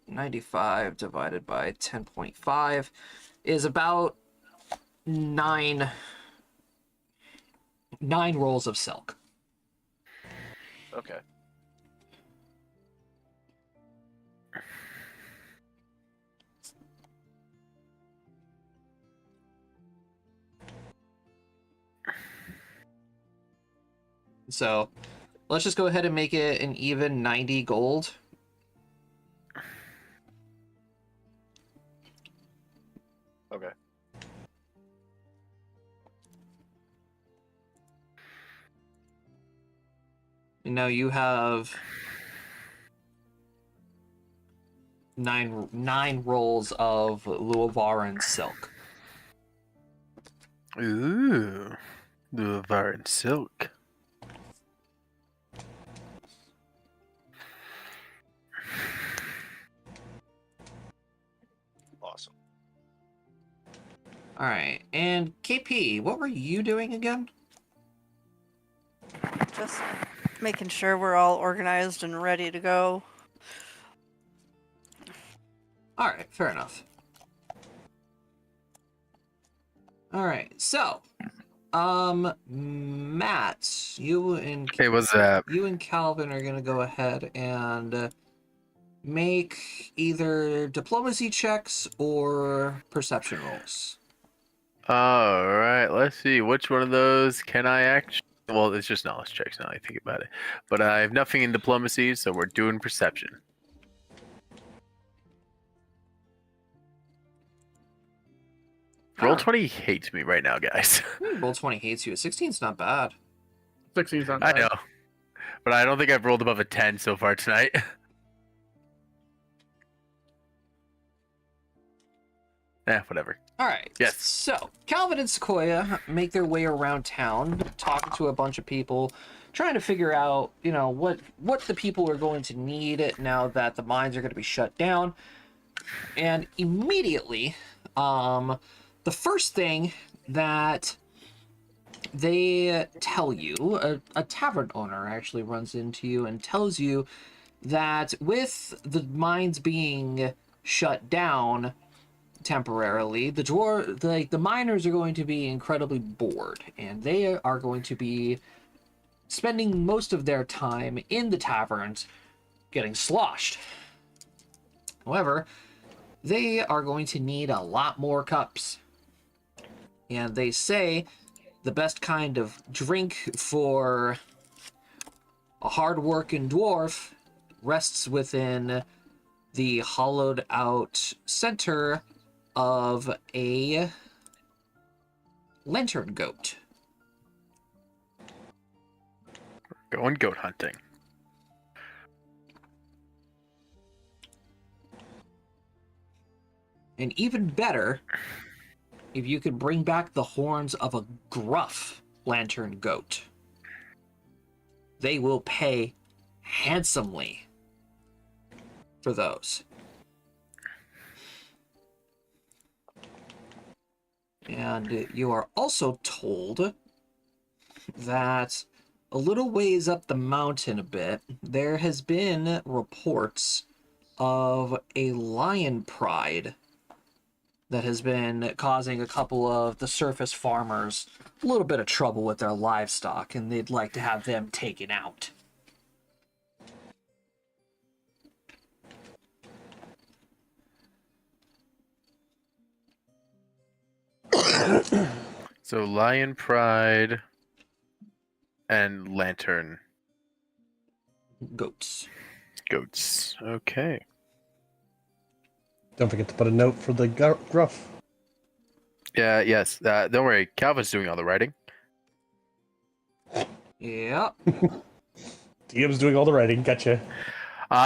95 divided by 10.5 is about 9 rolls of silk. Okay. So let's just go ahead and make it an even 90 gold. Okay. Now you have nine rolls of Luavaran silk. Ooh, Luavaran silk. Awesome. All right, and KP, what were you doing again? Just making sure we're all organized and ready to go. All right, fair enough. All right, so, Matt, you and Hey, what's that? you and Calvin are gonna go ahead and make either diplomacy checks or perception rolls. All right, let's see. Which one of those can I actually? Well, it's just knowledge checks now I think about it. But I have nothing in diplomacy, so we're doing perception. Roll 20 hates me right now, guys. Roll 20 hates you. 16's not bad. 16's not I bad. know. But I don't think I've rolled above a 10 so far tonight. Whatever. All right. Yes. So Calvin and Sequoia make their way around town, talking to a bunch of people, trying to figure out, what the people are going to need now that the mines are going to be shut down. And immediately, the first thing that they tell you, a tavern owner actually runs into you and tells you that with the mines being shut down temporarily, the miners are going to be incredibly bored, and they are going to be spending most of their time in the taverns getting sloshed. However, they are going to need a lot more cups. And they say the best kind of drink for a hard-working dwarf rests within the hollowed-out center of a lantern goat. Going goat hunting. And even better, if you could bring back the horns of a gruff lantern goat. They will pay handsomely. for those. And you are also told that a little ways up the mountain a bit, there has been reports of a lion pride that has been causing a couple of the surface farmers a little bit of trouble with their livestock, and they'd like to have them taken out. So Lion Pride and Lantern Goats. Goats. Okay. Don't forget to put a note for the gruff. Yeah, yes. Don't worry. Calvin's doing all the writing. Yeah. DM's doing all the writing. Gotcha.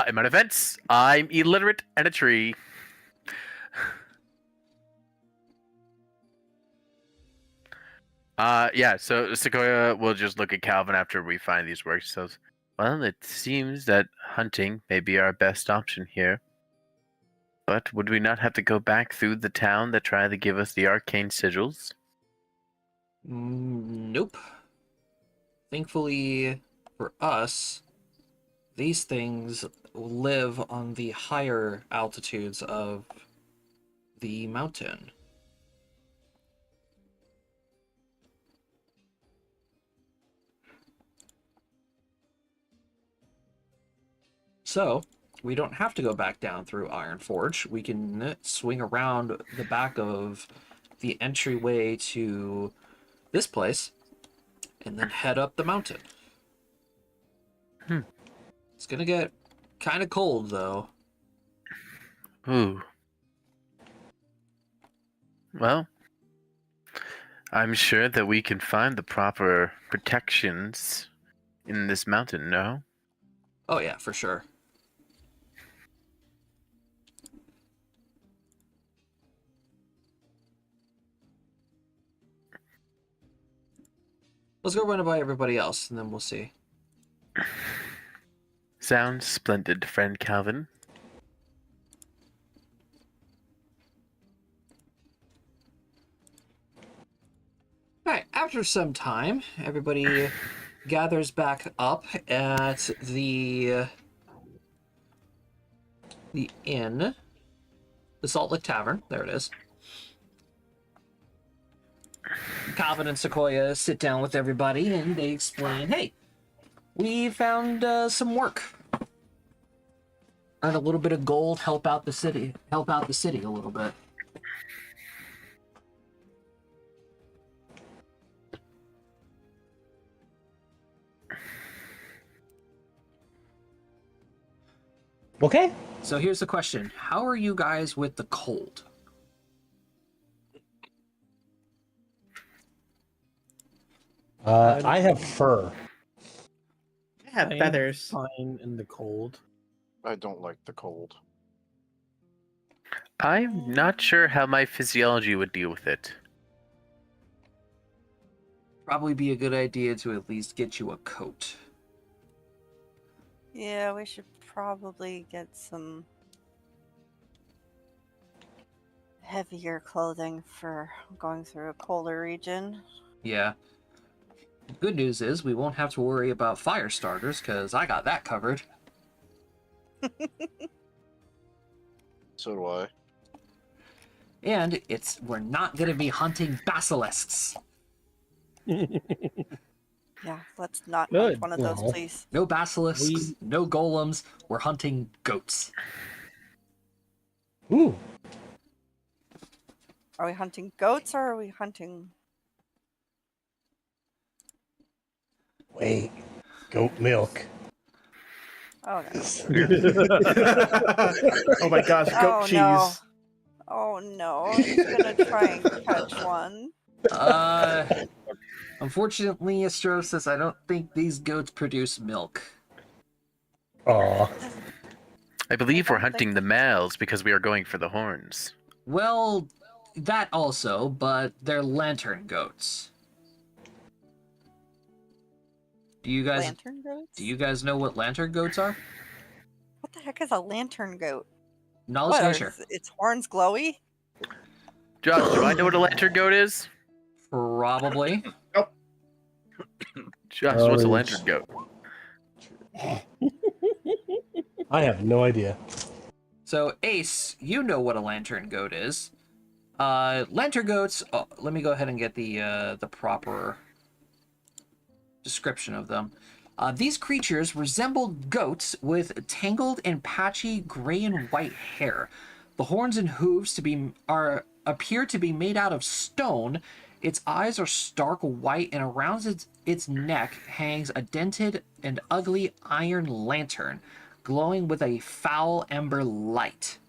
In my defense, I'm illiterate and a tree. Yeah, so Sequoia will just look at Calvin after we find these works. So, well, it seems that hunting may be our best option here. But would we not have to go back through the town that tried to give us the arcane sigils? Nope. Thankfully for us, these things live on the higher altitudes of the mountain. So, we don't have to go back down through Iron Forge. We can swing around the back of the entryway to this place and then head up the mountain. It's gonna get kind of cold, though. Ooh. Well, I'm sure that we can find the proper protections in this mountain, no? Oh yeah, for sure. Let's go run it by everybody else, and then we'll see. Sounds splendid, friend Calvin. Alright, after some time, everybody gathers back up at the inn. The Salt Lick Tavern. There it is. Calvin and Sequoia sit down with everybody, and they explain, hey, we found some work. Earn a little bit of gold, help out the city a little bit. Okay. So here's the question. How are you guys with the cold? I have fur. I have I'm feathers. Fine in the cold. I don't like the cold. I'm not sure how my physiology would deal with it. Probably be a good idea to at least get you a coat. Yeah, we should probably get some heavier clothing for going through a colder region. Yeah. Good news is we won't have to worry about fire starters, because I got that covered. So do I. And we're not going to be hunting basilisks. Yeah, let's not Good. hunt one of those, Well. please. No basilisks, no golems. We're hunting goats. Ooh. Are we hunting goats or are we hunting... Wait. Goat milk. Oh, no. Oh my gosh, goat Oh, cheese. no. Oh, no. I was gonna try and catch one. Unfortunately, Astrosis, I don't think these goats produce milk. Aw. I believe we're don't think- hunting the males because we are going for the horns. Well, that also, but they're lantern goats. Do you guys Lantern goats? know what lantern goats are? What the heck is a lantern goat? Knowledge What are nature. its horns glowy? Josh, do I know what a lantern goat is? Probably. Josh, what's a lantern Knowledge. goat? I have no idea. So, Ace, you know what a lantern goat is. Lantern goats. Oh, let me go ahead and get the proper description of them. These creatures resemble goats with tangled and patchy gray and white hair. The horns and hooves appear to be made out of stone. Its eyes are stark white, and around its neck hangs a dented and ugly iron lantern, glowing with a foul ember light.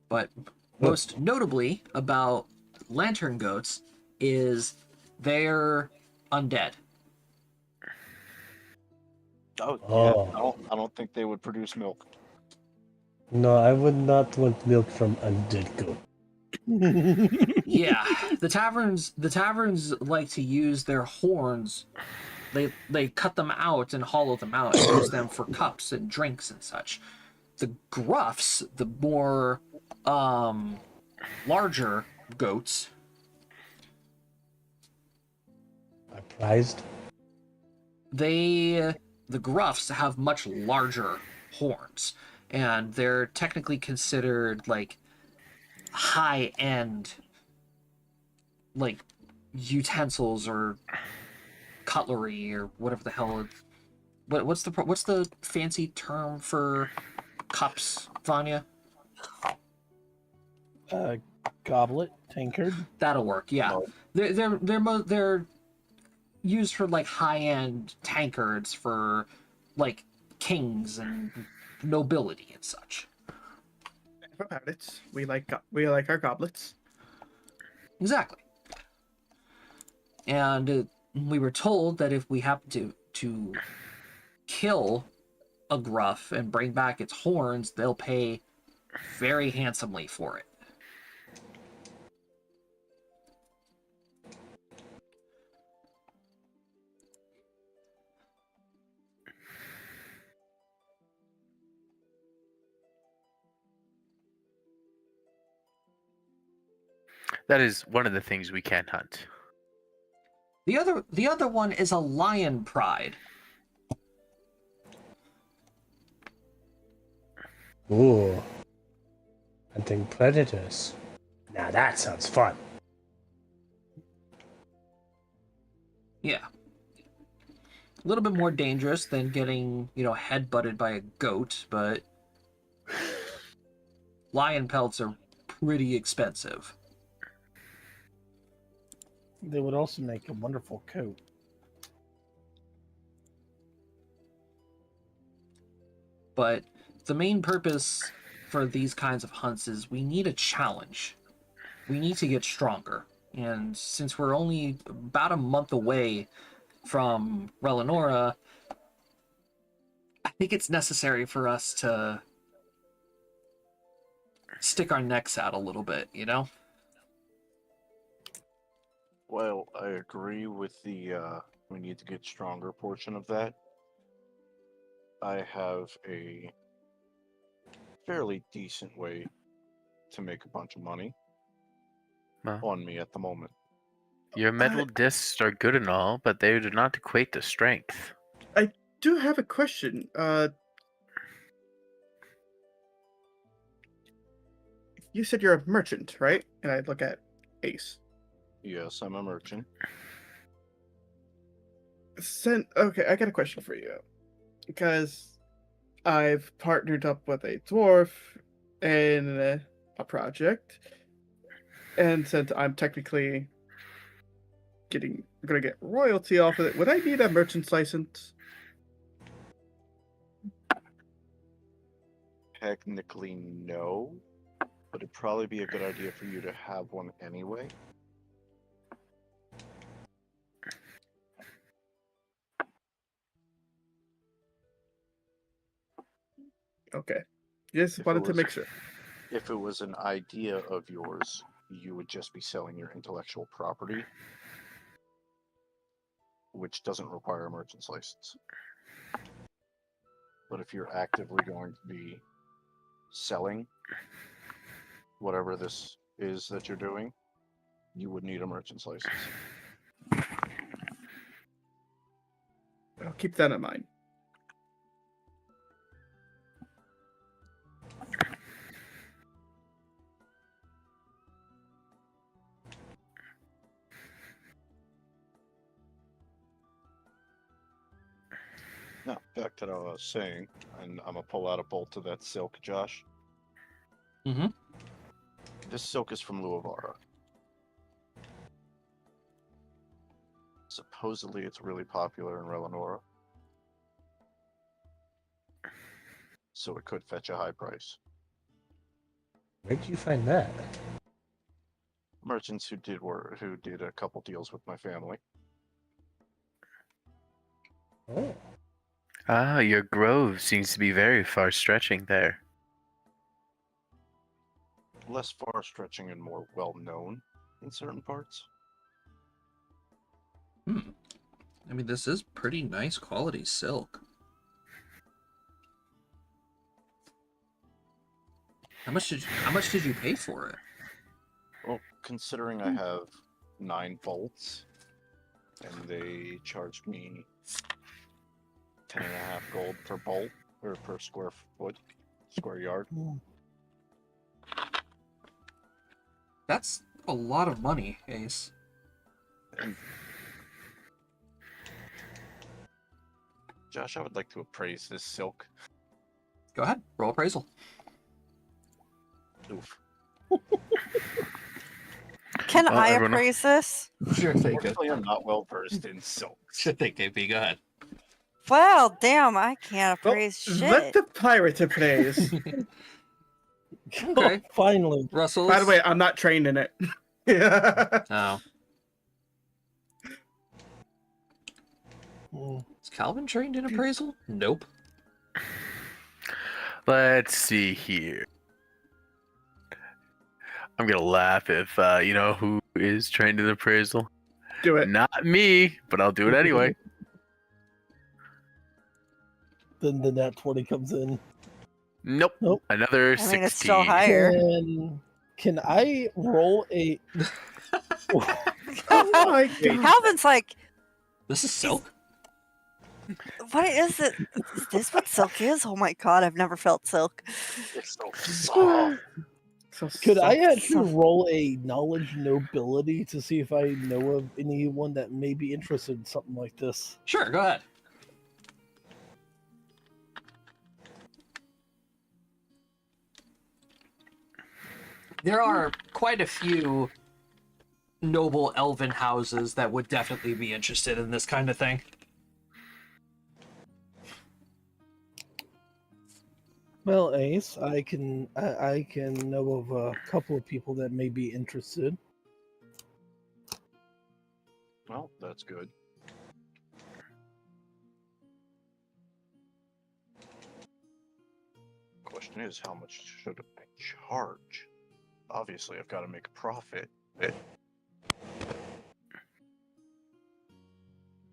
But most notably about lantern goats is they're undead. Oh, Oh. yeah. I don't think they would produce milk. No, I would not want milk from undead goat. Yeah, the taverns like to use their horns. They cut them out and hollow them out and use them for cups and drinks and such. The gruffs, the more larger goats, Are prized. the gruffs have much larger horns, and they're technically considered like high end, like utensils or cutlery or whatever the hell. What's the fancy term for cups, Vanya? Goblet, tankard. That'll work. Yeah, No. they're used for like high end tankards for like kings and nobility and such. About it, we like our goblets. Exactly. And we were told that if we happen to kill a gruff and bring back its horns, they'll pay very handsomely for it. That is one of the things we can hunt. The other one is a lion pride. Ooh. Hunting predators. Now that sounds fun. Yeah. A little bit more dangerous than getting, head-butted by a goat, but lion pelts are pretty expensive. They would also make a wonderful coat. But the main purpose for these kinds of hunts is we need a challenge. We need to get stronger. And since we're only about a month away from Relinora, I think it's necessary for us to stick our necks out a little bit, Well, I agree with the we need to get stronger portion of that. I have a fairly decent way to make a bunch of money Well, on me at the moment. your metal discs are good and all, but they do not equate to strength. Do have a question. You said you're a merchant, right? And I look at Ace. Yes, I'm a merchant. Okay, I got a question for you. Because I've partnered up with a dwarf in a project, and since I'm technically gonna get royalty off of it, would I need a merchant's license? Technically, no, but it'd probably be a good idea for you to have one anyway. Okay. Just If it wanted to was- make sure. If it was an idea of yours, you would just be selling your intellectual property, which doesn't require a merchant's license. But if you're actively going to be selling whatever this is that you're doing, you would need a merchant's license. I'll keep that in mind. Now, back to what I was saying, and I'm gonna pull out a bolt of that silk, Josh. Mm-hmm. This silk is from Luavara. Supposedly, it's really popular in Relinora, so it could fetch a high price. Where'd you find that? Merchants who did a couple deals with my family. Oh. Ah, your grove seems to be very far stretching there. Less far-stretching and more well-known in certain parts. I mean, this is pretty nice quality silk. How much did you pay for it? Well, considering I have 9 bolts, and they charged me 10.5 gold per bolt, or per square yard. That's a lot of money, Ace. And Josh, I would like to appraise this silk. Go ahead, roll appraisal. Oof. Can Well, I everyone- appraise this? Sure thing, Unfortunately, I'm not well versed in silk. Sure thing, KP. Go ahead. Well, damn, I can't Well, appraise let shit. the pirate appraise. Okay. Finally. Russell. By the way, I'm not trained in it. Yeah. Oh, Hmm. is Calvin trained in appraisal? Nope. Let's see here. I'm gonna laugh if you know who is trained in appraisal. Do it. Not me, but I'll do it anyway. Then the nat 20 comes in. Nope. Nope. Another I 16. mean, it's still higher. Can I roll a? Oh my god. Calvin's like, This is silk. what is it? Is this what silk is? Oh my god, I've never felt silk. It's so soft. So Could I soft. actually roll a knowledge nobility to see if I know of anyone that may be interested in something like this? Sure, go ahead. There are quite a few noble elven houses that would definitely be interested in this kind of thing. Well, Ace, I can know of a couple of people that may be interested. Well, that's good. Question is, how much should I charge? Obviously, I've got to make a profit.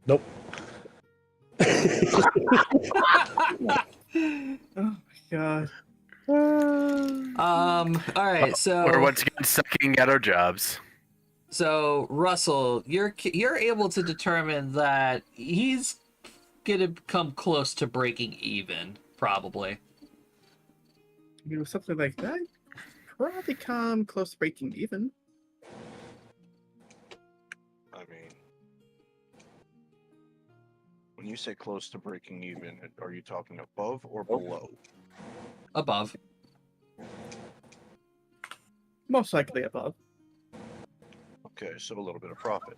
Nope. Oh my god. All right, so We're once again sucking at our jobs. So Russell, you're able to determine that he's gonna come close to breaking even, probably. You know, something like that. Probably come close to breaking even. I mean, when you say close to breaking even, are you talking above or below? Above. Most likely above. Okay, so a little bit of profit.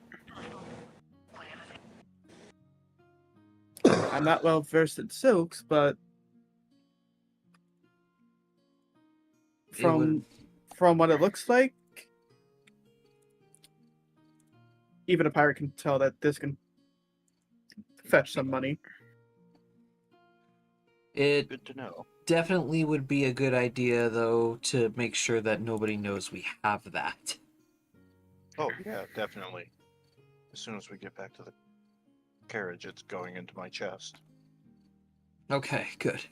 I'm not well versed in silks, but from what it looks like, even a pirate can tell that this can fetch some money. It Good to know. definitely would be a good idea, though, to make sure that nobody knows we have that. Oh, yeah, definitely. As soon as we get back to the carriage, it's going into my chest. Okay, good.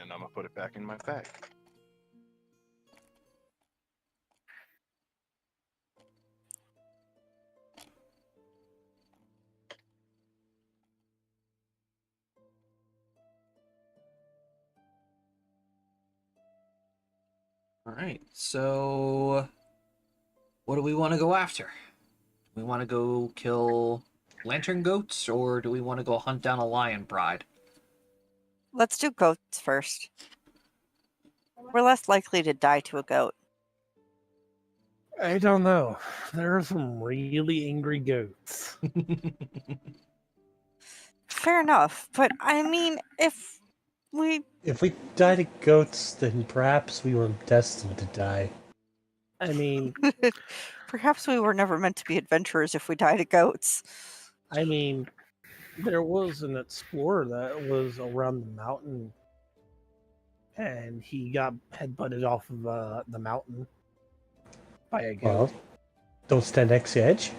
And I'm gonna put it back in my bag. All right. So, what do we want to go after? Do we want to go kill lantern goats, or do we want to go hunt down a lion bride? Let's do goats first. We're less likely to die to a goat. I don't know. There are some really angry goats. Fair enough, but I mean, if we If we die to goats, then perhaps we were destined to die. I mean, perhaps we were never meant to be adventurers if we died to goats. there was an explorer that was around the mountain, and he got headbutted off of the mountain by a goat. Well, don't stand next to the edge.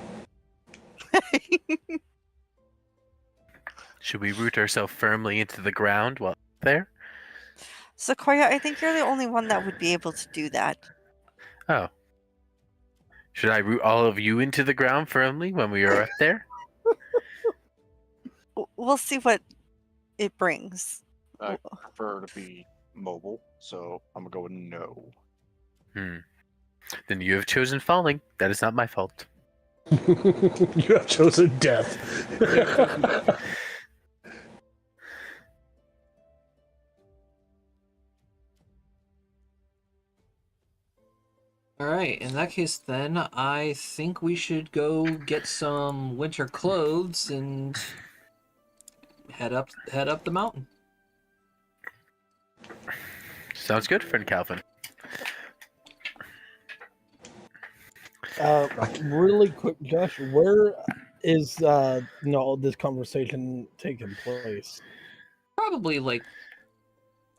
Should we root ourselves firmly into the ground while there? Sequoia, I think you're the only one that would be able to do that. Oh. Should I root all of you into the ground firmly when we are up there? We'll see what it brings. I prefer to be mobile, so I'm gonna go with no. Then you have chosen falling. That is not my fault. You have chosen death. All right. In that case, then I think we should go get some winter clothes and head up the mountain. Sounds good, friend Calvin. Really quick, Josh, where is this conversation taking place? Probably like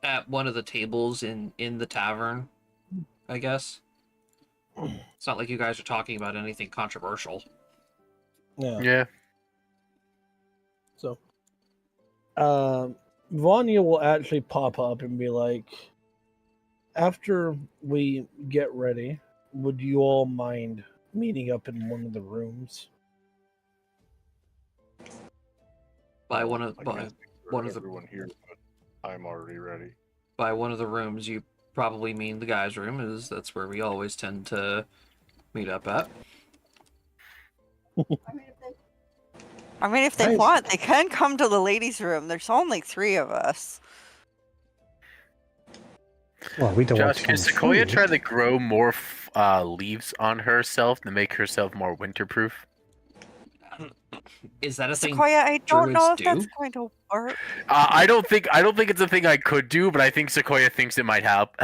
at one of the tables in the tavern, I guess. It's not like you guys are talking about anything controversial. Yeah. Yeah. So, Vanya will actually pop up and be like, after we get ready, would you all mind meeting up in one of the rooms? By I one of can't speak for one of the everyone here, but I'm already ready. by one of the rooms, you probably mean the guys' room, as that's where we always tend to meet up at. I mean, if they Nice. want, they can come to the ladies' room. There's only 3 of us. Well, we don't want Josh, to can come Sequoia free. try to grow more leaves on herself to make herself more winterproof? Is that a thing? Sequoia, I don't know if druids that's going to work. I don't think it's a thing I could do, but I think Sequoia thinks it might help.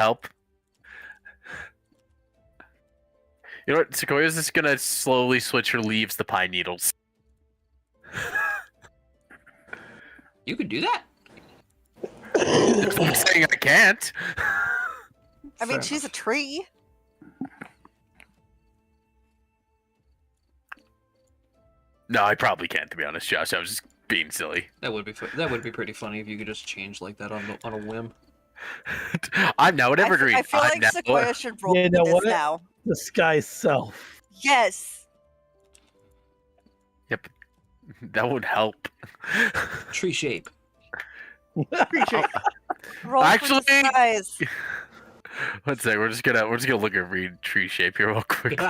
You know what? Sequoia's just gonna slowly switch her leaves to pine needles. You could do that. I'm saying I can't. I mean, Fair she's a enough. tree. No, I probably can't, to be honest, Josh. I was just being silly. That would be pretty funny if you could just change like that on a whim. I'm now an evergreen. I feel I'm like now- Sequoia should roll You with know this what? now. Disguise self. Yes. Yep. That would help. Tree shape. Roll Actually- for disguise. One sec, we're just gonna look at read tree shape here real quick.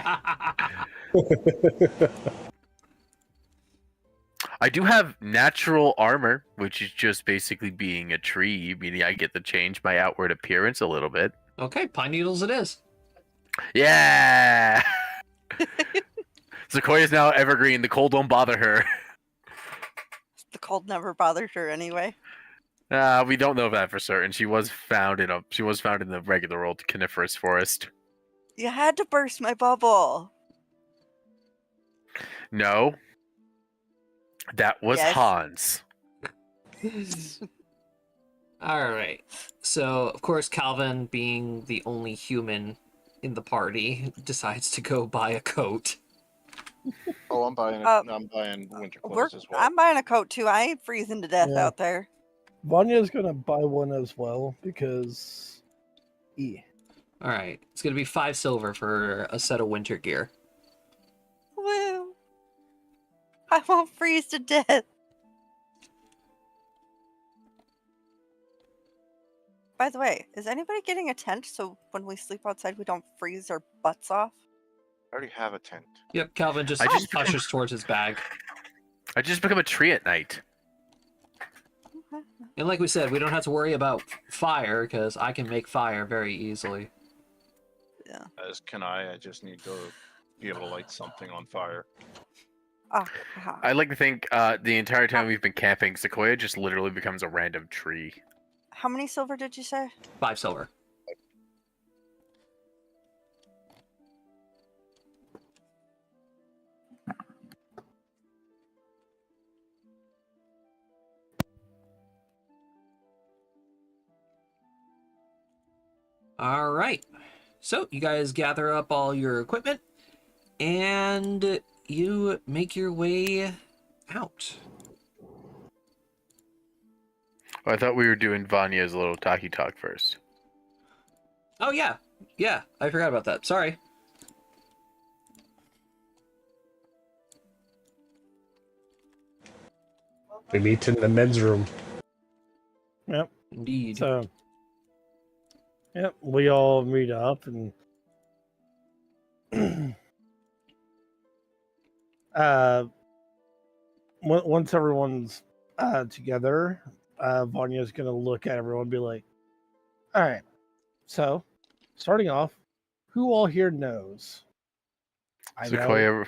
I do have natural armor, which is just basically being a tree, meaning I get to change my outward appearance a little bit. Okay, pine needles it is. Yeah. Sequoia's now evergreen. The cold won't bother her. The cold never bothered her anyway. We don't know that for certain. She was found in the regular old coniferous forest. You had to burst my bubble. No. That was Yes. Hans. All right. So, of course, Calvin, being the only human in the party, decides to go buy a coat. Oh, I'm buying it. I'm buying winter clothes as well. I'm buying a coat too. I ain't freezing to death Yeah. out there. Vanya's gonna buy one as well because. All right, it's gonna be 5 silver for a set of winter gear. Woo! I won't freeze to death. By the way, is anybody getting a tent so when we sleep outside we don't freeze our butts off? I already have a tent. Yep, Calvin just I just- ushers towards his bag. I just become a tree at night. Okay. And like we said, we don't have to worry about fire because I can make fire very easily. Yeah. As can I. I just need to be able to light something on fire. Haha. I like to think the entire time we've been camping, Sequoia just literally becomes a random tree. How many silver did you say? 5 silver. All right. So you guys gather up all your equipment and you make your way out. I thought we were doing Vanya's little talkie talk first. Oh yeah. Yeah, I forgot about that. Sorry. We meet in the men's room. Yep. Indeed. So, yep, we all meet up and once everyone's together, Vanya's gonna look at everyone and be like, "All right, so starting off, who all here knows?" I know. Sequoia,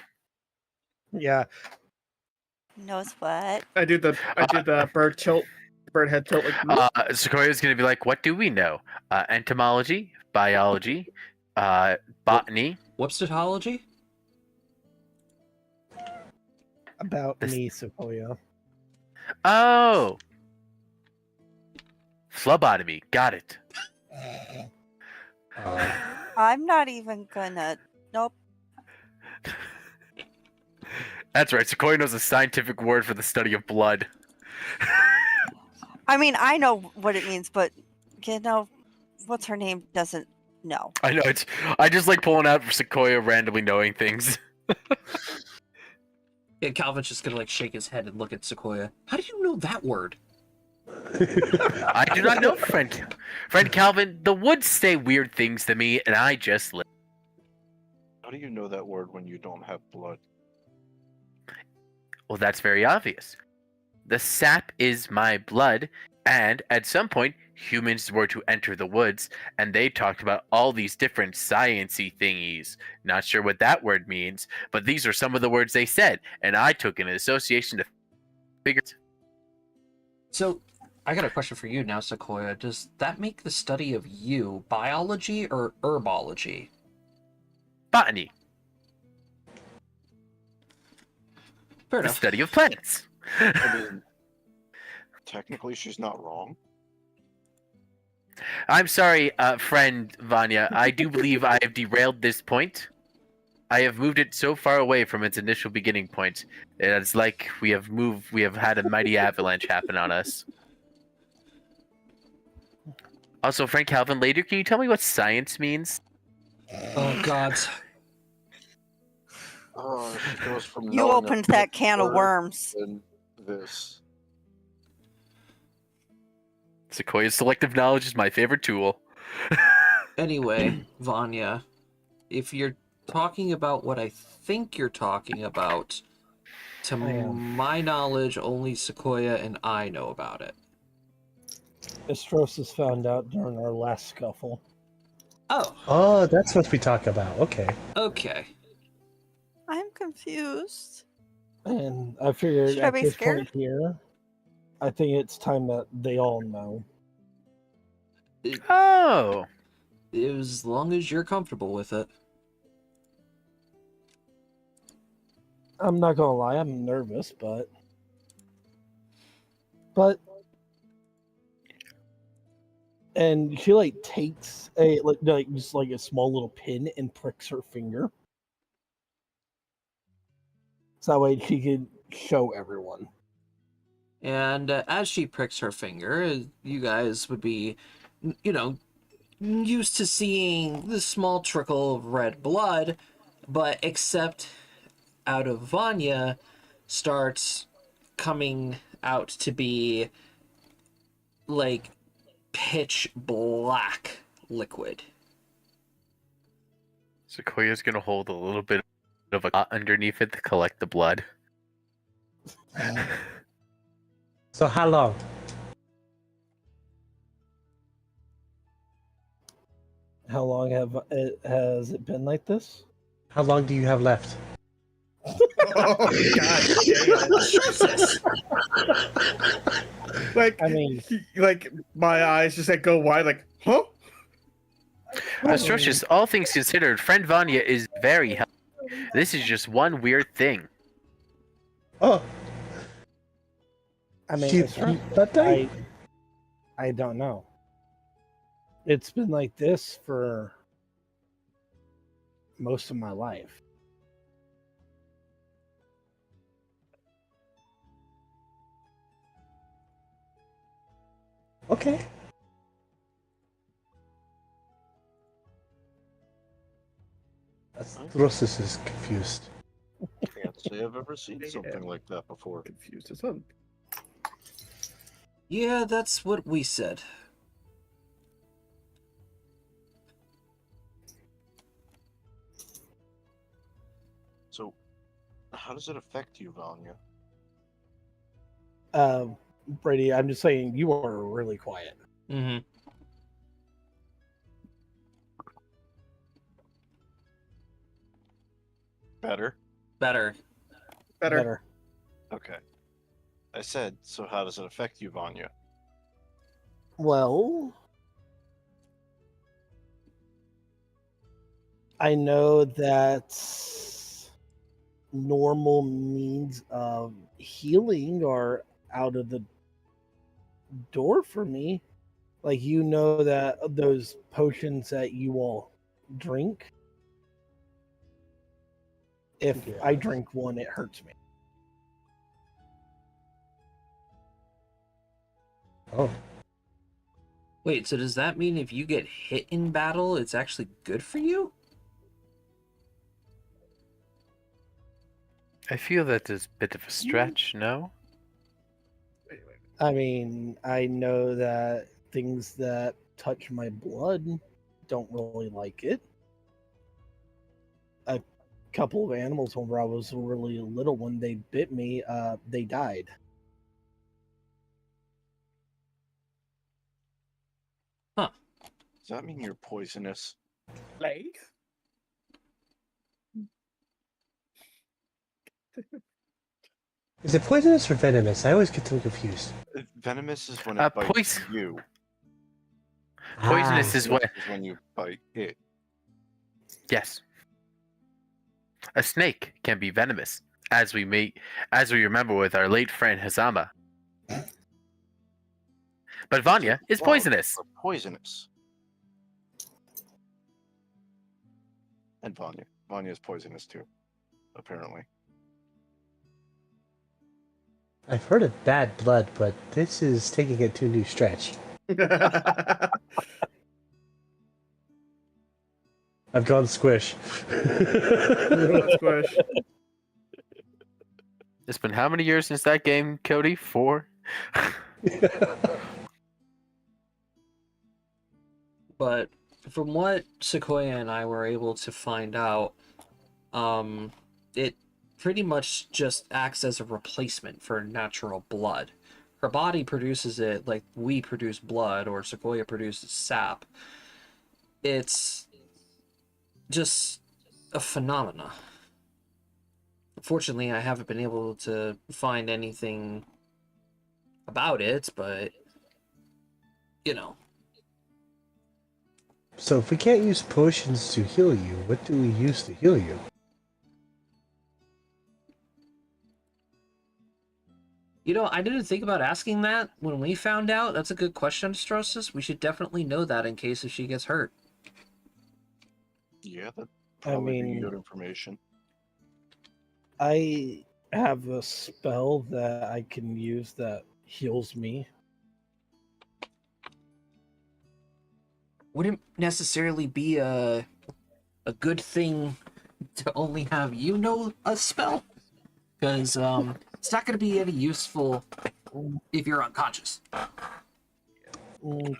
Yeah, Knows what? I do the bird head tilt. Like, Sequoia's gonna be like, "What do we know? Entomology, biology, botany." Whoopsitology? about This- me, Sequoia. Oh, phlebotomy. Got it. I'm not even gonna. Nope. That's right. Sequoia knows a scientific word for the study of blood. I mean, I know what it means, but you know, what's her name doesn't know. I know it's. I just like pulling out Sequoia randomly knowing things. Yeah, Calvin's just gonna like shake his head and look at Sequoia. How do you know that word? I do not know, friend Calvin. The woods say weird things to me, and I just live. How do you know that word when you don't have blood? Well, that's very obvious. The sap is my blood, and at some point, humans were to enter the woods, and they talked about all these different science-y thingies. Not sure what that word means, but these are some of the words they said, and I took an association to figure. So, I got a question for you now, Sequoia. Does that make the study of you biology or herbology? Botany, Fair the enough. study of plants. I mean, technically, she's not wrong. I'm sorry, friend Vanya. I do believe I have derailed this point. I have moved it so far away from its initial beginning point. It's like we have had a mighty avalanche happen on us. Also, Frank Calvin, later, can you tell me what science means? Oh God. It goes from You knowing opened a that can of word worms. and this. Sequoia's selective knowledge is my favorite tool. Anyway, Vanya, if you're talking about what I think you're talking about, to I am. my knowledge, only Sequoia and I know about it. Estrosis found out during our last scuffle. Oh, Oh, that's what we talk about. Okay. okay. I'm confused. And I figured Should I at be this scared? point here, I think it's time that they all know. Oh, As long as you're comfortable with it. I'm not gonna lie, I'm nervous, but and she like takes a like just like a small little pin and pricks her finger. So that way she could show everyone. And as she pricks her finger, you guys would be, you know, used to seeing the small trickle of red blood, but except out of Vanya starts coming out to be like pitch black liquid. Sequoia's gonna hold a little bit of a clot underneath it to collect the blood. So how long? How long has it been like this? How long do you have left? Oh god damn Jesus. it. Like, I mean, like my eyes just like go wide, like, huh? Astrocious, all things considered, friend Vanya is very healthy. This is just one weird thing. Oh, I mean, she it's not- that day? I don't know. It's been like this for most of my life. Okay. Rossus is confused. Can't say I've ever seen something like that before. Confused as hell. Yeah, that's what we said. So, how does it affect you, Vanya? Brady, I'm just saying you are really quiet. Mm-hmm. Better? Better. Better. Okay. I said, so how does it affect you, Vanya? Well, I know that normal means of healing are out of the door for me. Like, you know that those potions that you all drink, if Yeah. I drink one, it hurts me. Oh, Wait, so does that mean if you get hit in battle, it's actually good for you? I feel that is a bit of a stretch, no? I mean, I know that things that touch my blood don't really like it. A couple of animals whenever I was really little, when they bit me, they died. Does that mean you're poisonous? Like, is it poisonous or venomous? I always get them confused. Venomous is when it bites Poison. you. Poisonous is what? Is when you bite it. Yes. A snake can be venomous, as we remember with our late friend Hazama. But Vanya is Well, poisonous. they're poisonous. And Vanya. Vanya is poisonous too, apparently. I've heard of bad blood, but this is taking it to a new stretch. I've gone squish. Squish. It's been how many years since that game, Cody? 4? But from what Sequoia and I were able to find out, it pretty much just acts as a replacement for natural blood. Her body produces it like we produce blood, or Sequoia produces sap. It's just a phenomena. Fortunately, I haven't been able to find anything about it, but you know. So if we can't use potions to heal you, what do we use to heal you? You know, I didn't think about asking that when we found out. That's a good question, Strosis. We should definitely know that in case if she gets hurt. Yeah, that I probably be mean, good information. I have a spell that I can use that heals me? Wouldn't necessarily be a good thing to only have you know a spell, because it's not going to be any useful if you're unconscious.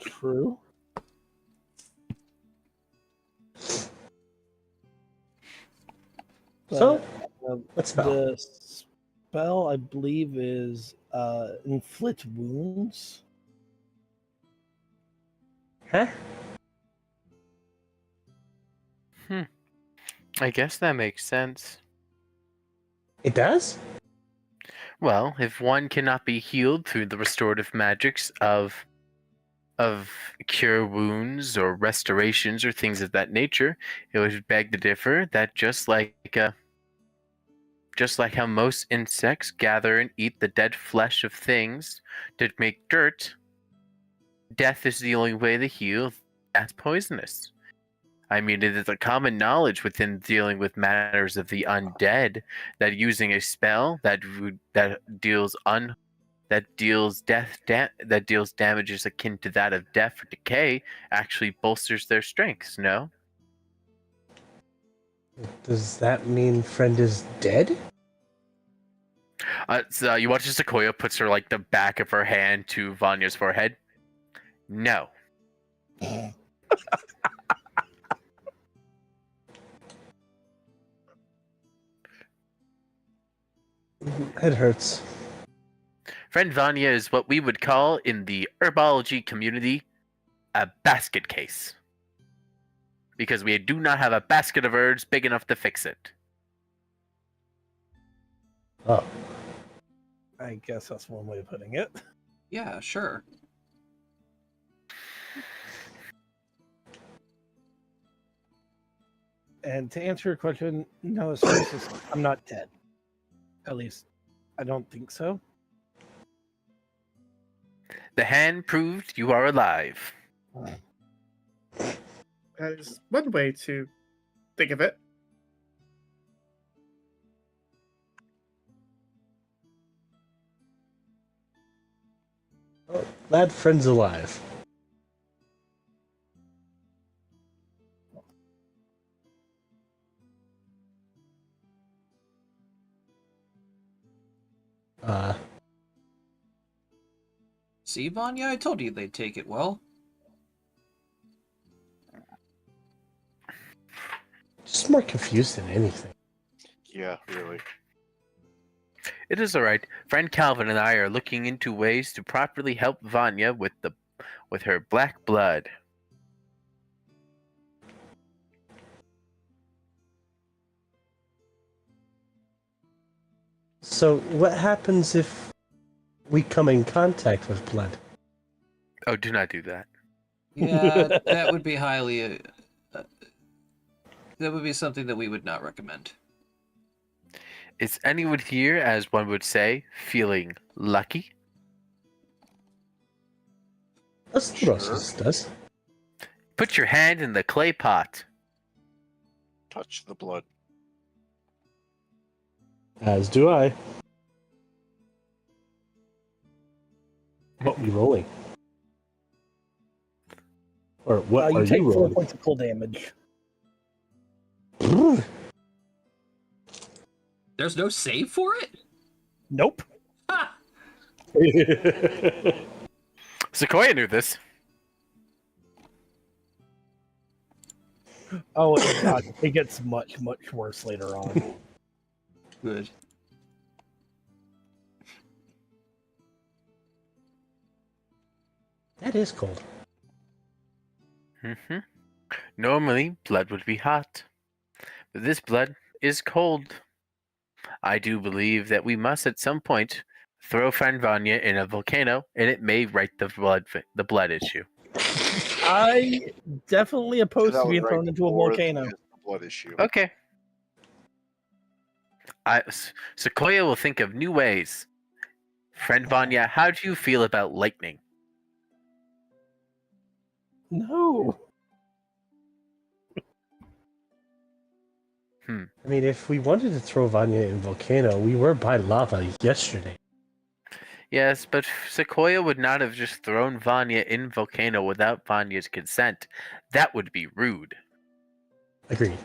True. So, uh, what spell? the spell I believe is inflict wounds. Huh? I guess that makes sense. It does? Well, if one cannot be healed through the restorative magics of cure wounds or restorations or things of that nature, it would beg to differ that just like how most insects gather and eat the dead flesh of things to make dirt, death is the only way to heal. That's poisonous. I mean, it is a common knowledge within dealing with matters of the undead that using a spell that deals that deals damages akin to that of death or decay actually bolsters their strengths. No, Does that mean friend is dead? so you watch as Sequoia puts her the back of her hand to Vanya's forehead. No, It hurts. friend Vanya is what we would call in the herbology community a basket case. Because we do not have a basket of herbs big enough to fix it. Oh. I guess that's one way of putting it. Yeah, sure. And to answer your question, no, it's racist. I'm not dead. At least, I don't think so. The hand proved you are alive. That is one way to think of it. Oh, glad friend's alive. See, Vanya, I told you they'd take it well. Just more confused than anything. Yeah, really. It is alright. Friend Calvin and I are looking into ways to properly help Vanya with her black blood. So, what happens if we come in contact with blood? Oh, do not do that. Yeah, that would be highly. That would be something that we would not recommend. Is anyone here, as one would say, feeling lucky? Astrosis does. Put your hand in the clay pot. Touch the blood. As do I. What are you rolling? Or what You are take you 4 rolling? points of pull damage. There's no save for it? Nope. Ha! Sequoia knew this. Oh, God, it gets much, much worse later on. Good. That is cold. Normally, blood would be hot. But this blood is cold. I do believe that we must at some point throw friend Vanya in a volcano, and it may right the blood issue. I definitely opposed That to would being right thrown into a more than volcano. just the blood issue. Okay. Sequoia will think of new ways. Friend Vanya, how do you feel about lightning? No. Hmm. I mean, if we wanted to throw Vanya in volcano, we were by lava yesterday. Yes, but Sequoia would not have just thrown Vanya in volcano without Vanya's consent. That would be rude. Agreed.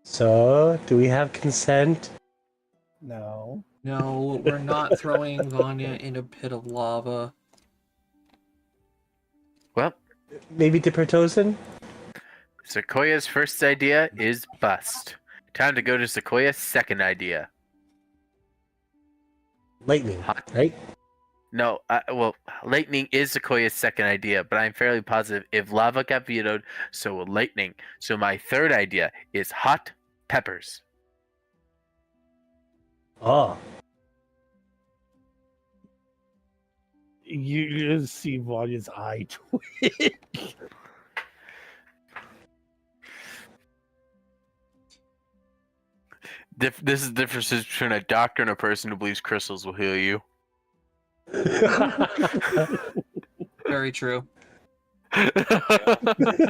So, do we have consent? No. No, we're not throwing Vanya in a pit of lava. Well, Maybe dip her toes in? Sequoia's first idea is bust. Time to go to Sequoia's second idea. Lightning, Hot. right? No, well, lightning is Sequoia's second idea, but I'm fairly positive if lava got vetoed, so will lightning. So my third idea is hot peppers. Oh. You just see Vanya's eye twitch. This is the difference between a doctor and a person who believes crystals will heal you. Very true.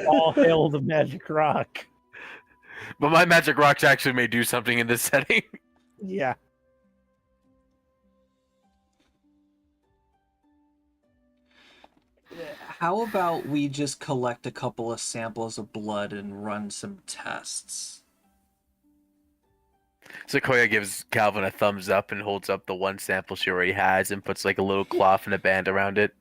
All hail the magic rock. But my magic rocks actually may do something in this setting. Yeah. How about we just collect a couple of samples of blood and run some tests? Sequoia gives Calvin a thumbs up and holds up the one sample she already has and puts like a little cloth and a band around it.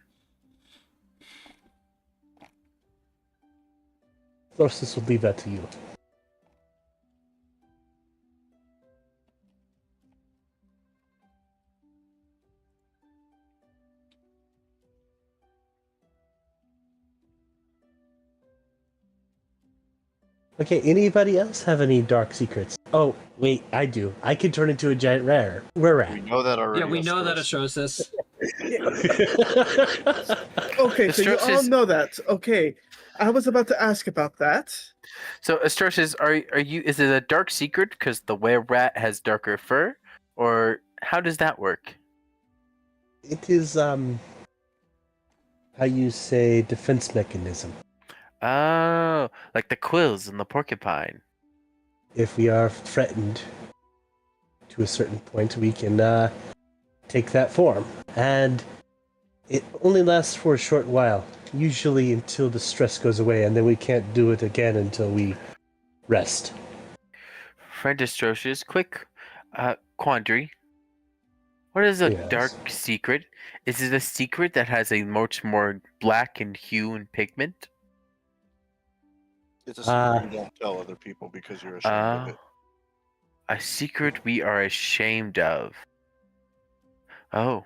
Thorsis will leave that to you. Okay, anybody else have any dark secrets? Oh, wait, I do. I can turn into a giant rare. Where We at? know that already. Yeah, we know that Astros. Atrocious. Okay, so you all Atrocious- know that. Okay, I was about to ask about that. So Astrocious, are you? Is it a dark secret because the were rat has darker fur, or how does that work? It is, how you say, defense mechanism. Oh, like the quills and the porcupine. If we are threatened to a certain point, we can take that form. And it only lasts for a short while, usually until the stress goes away, and then we can't do it again until we rest. Friend Astrocious, quick quandary. What is a Yes. dark secret? Is it a secret that has a much more black in hue and pigment? It's a secret you don't tell other people because you're ashamed of it. A secret we are ashamed of. Oh,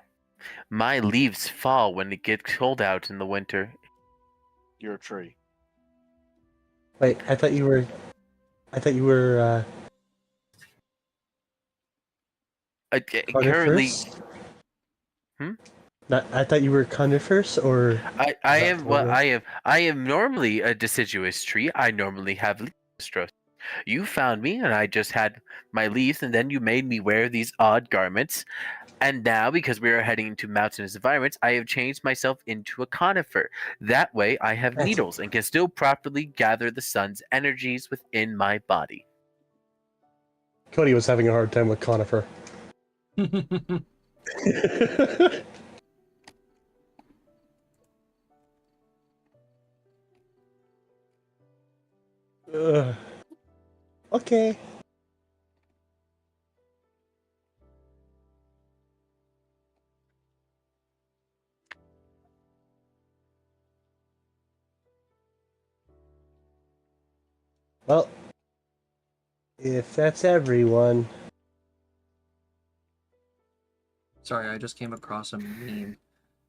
my leaves fall when it gets cold out in the winter. You're a tree. Wait, I thought you were Currently, conifers? Hmm? I thought you were conifers, or I that am well. totally- I am normally a deciduous tree. I normally have leaf stress. You found me, and I just had my leaves, and then you made me wear these odd garments. And now, because we are heading into mountainous environments, I have changed myself into a conifer. That way, I have That's- needles and can still properly gather the sun's energies within my body. Cody was having a hard time with conifer. Okay. Well, if that's everyone, Sorry, I just came across a meme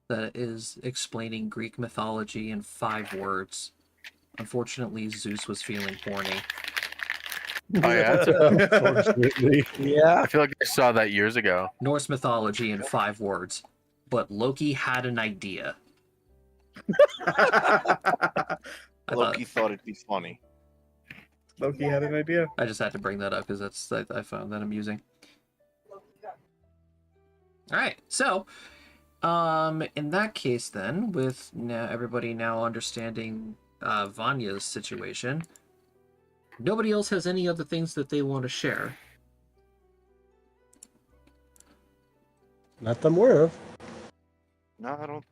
that is explaining Greek mythology in 5 words. Unfortunately, Zeus was feeling horny. Oh, yeah? Unfortunately. Yeah. I feel like I saw that years ago. Norse mythology in 5 words. But Loki had an idea. Loki thought it'd be funny. Loki had an idea. I just had to bring that up because I found that amusing. All right. So, in that case, then, with everybody now understanding Vanya's situation, nobody else has any other things that they want to share. Not that I'm aware of. No, I don't.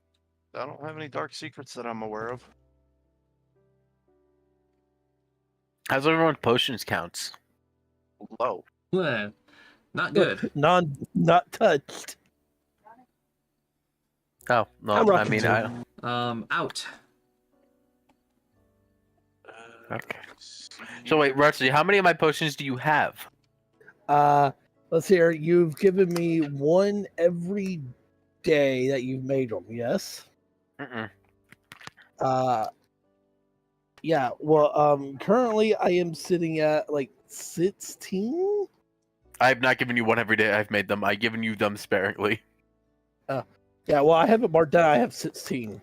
I don't have any dark secrets that I'm aware of. How's everyone's potions counts? Low. Eh, not good. Not touched. Oh, no, I'm I rocking mean, two. Out. Okay. So wait, Rusty, how many of my potions do you have? Let's hear. You've given me one every day that you've made them. Yes. Mm-mm. Yeah. Well, currently I am sitting at like 16. I've not given you one every day I've made them. I've given you them sparingly. Yeah. Well, I haven't marked down. I have 16.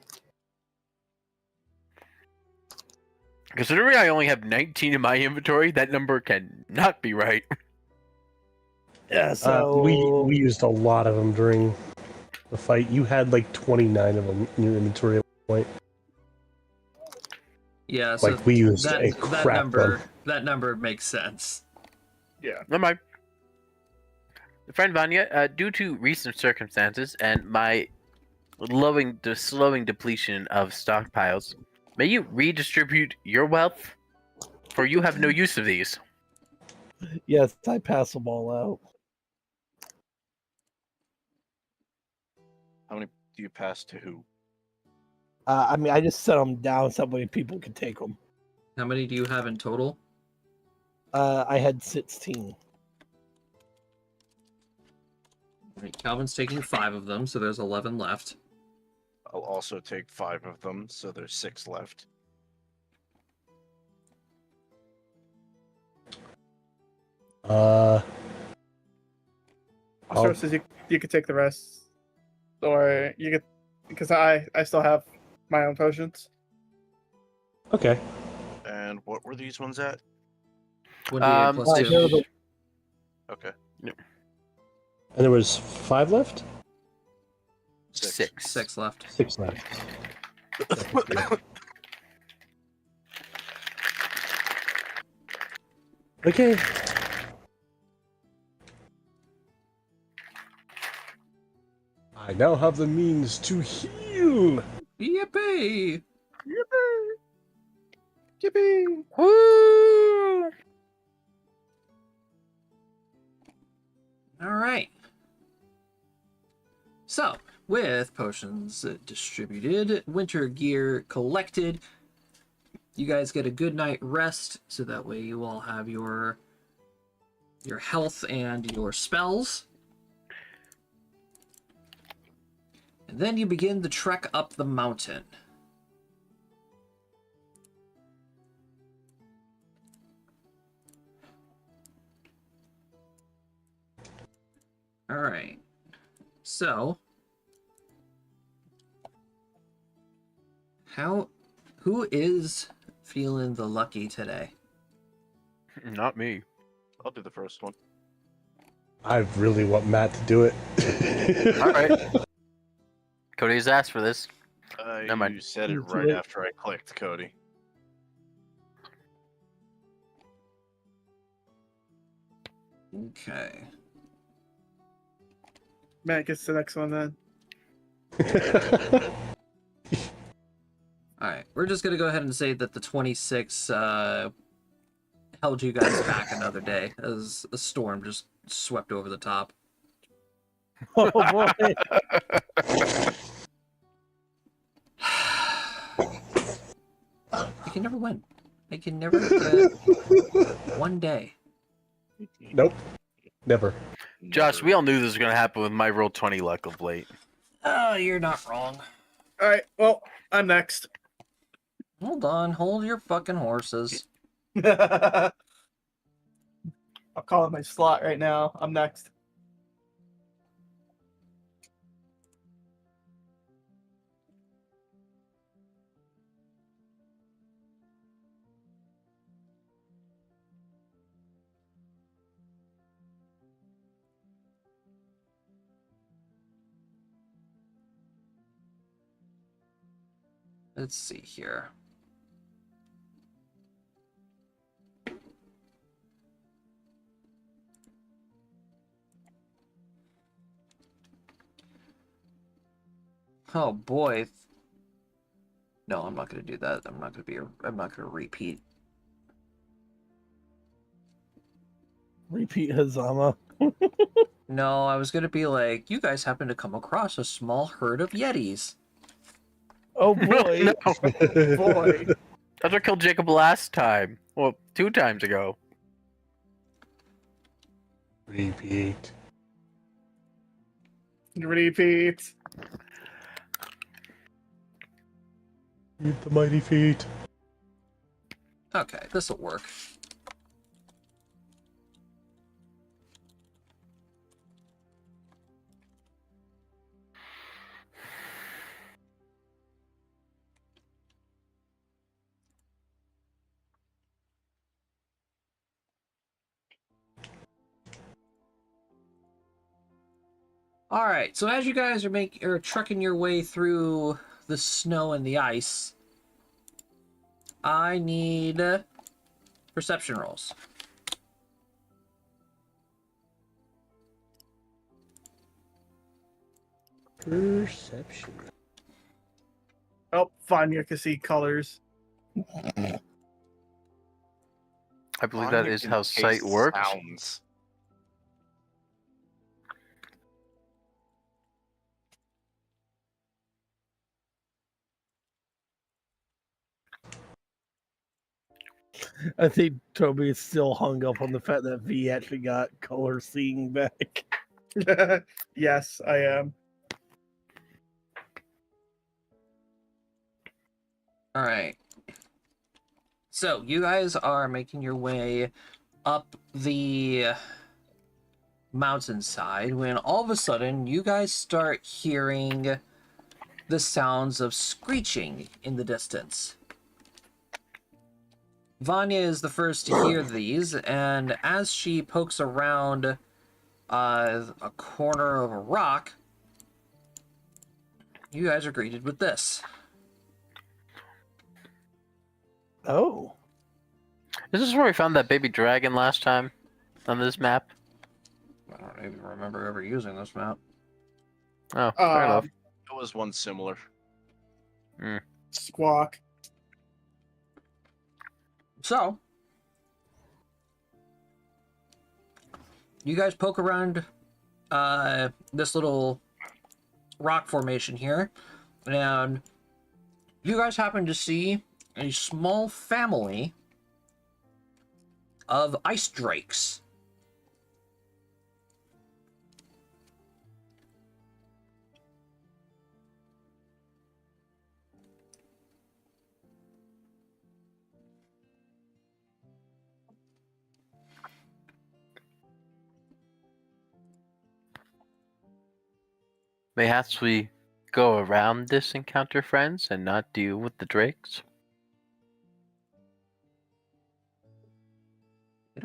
Considering I only have 19 in my inventory, that number cannot be right. Yeah. So We used a lot of them during the fight. You had like 29 of them in your inventory at one point. Yeah. So Like we used that a crap ton. that number makes sense. Never mind. Friend Vanya, due to recent circumstances and my slowing depletion of stockpiles, may you redistribute your wealth, for you have no use of these. yes, I pass them all out. How many do you pass to who? I mean, I just set them down so that way people can take them. How many do you have in total? I had 16. Right, Calvin's taking 5 of them, so there's 11 left. I'll also take 5 of them, so there's 6 left. I'll- Sure says you could take the rest, or you could, because I still have my own potions. Okay. And what were these ones at? 1d8 plus Right, 2. they're the- Okay. And there was 5 left? 6. 6 left. 6 left. Okay. I now have the means to heal. Yippee! Yippee! Woo! Alright. So, with potions distributed, winter gear collected, you guys get a good night rest, so that way you all have your health and your spells. And then you begin the trek up the mountain. Alright. So, who is feeling the lucky today? Not me. I'll do the first one. I really want Matt to do it. All right. Cody's asked for this. Never mind. You said it Too right late. after I clicked, Cody. Okay. Matt gets the next one then. Alright, we're just gonna go ahead and say that the 26 held you guys back another day as a storm just swept over the top. Oh boy. I can never win. I can never get one day. Nope. Never. Josh, we all knew this was going to happen with my roll 20 luck of late. Oh, you're not wrong. All right, well, I'm next. Hold on, hold your fucking horses. I'll call it my slot right now. I'm next. Let's see here. Oh boy. No, I'm not going to do that. I'm not going to repeat. Repeat Hazama. No, I was going to be like, you guys happen to come across a small herd of yetis. Oh boy. No. Boy. That's what killed Jacob last time. Well, 2 times ago. Repeat. Repeat. Eat the mighty feet. Okay, this'll work. All right, so as you guys are trucking your way through the snow and the ice, I need perception rolls. Perception. Oh, Vanya can see colors. I believe Anya that is can how taste sight works. Sounds. I think Toby is still hung up on the fact that V actually got color seeing back. Yes, I am. All right. So you guys are making your way up the mountainside when all of a sudden you guys start hearing the sounds of screeching in the distance. Vanya is the first to hear these, and as she pokes around a corner of a rock, you guys are greeted with this. Oh. Is this where we found that baby dragon last time on this map? I don't even remember ever using this map. Oh, fair enough. It was one similar. Squawk. So, you guys poke around this little rock formation here, and you guys happen to see a small family of ice drakes. Perhaps we go around this encounter, friends, and not deal with the drakes? They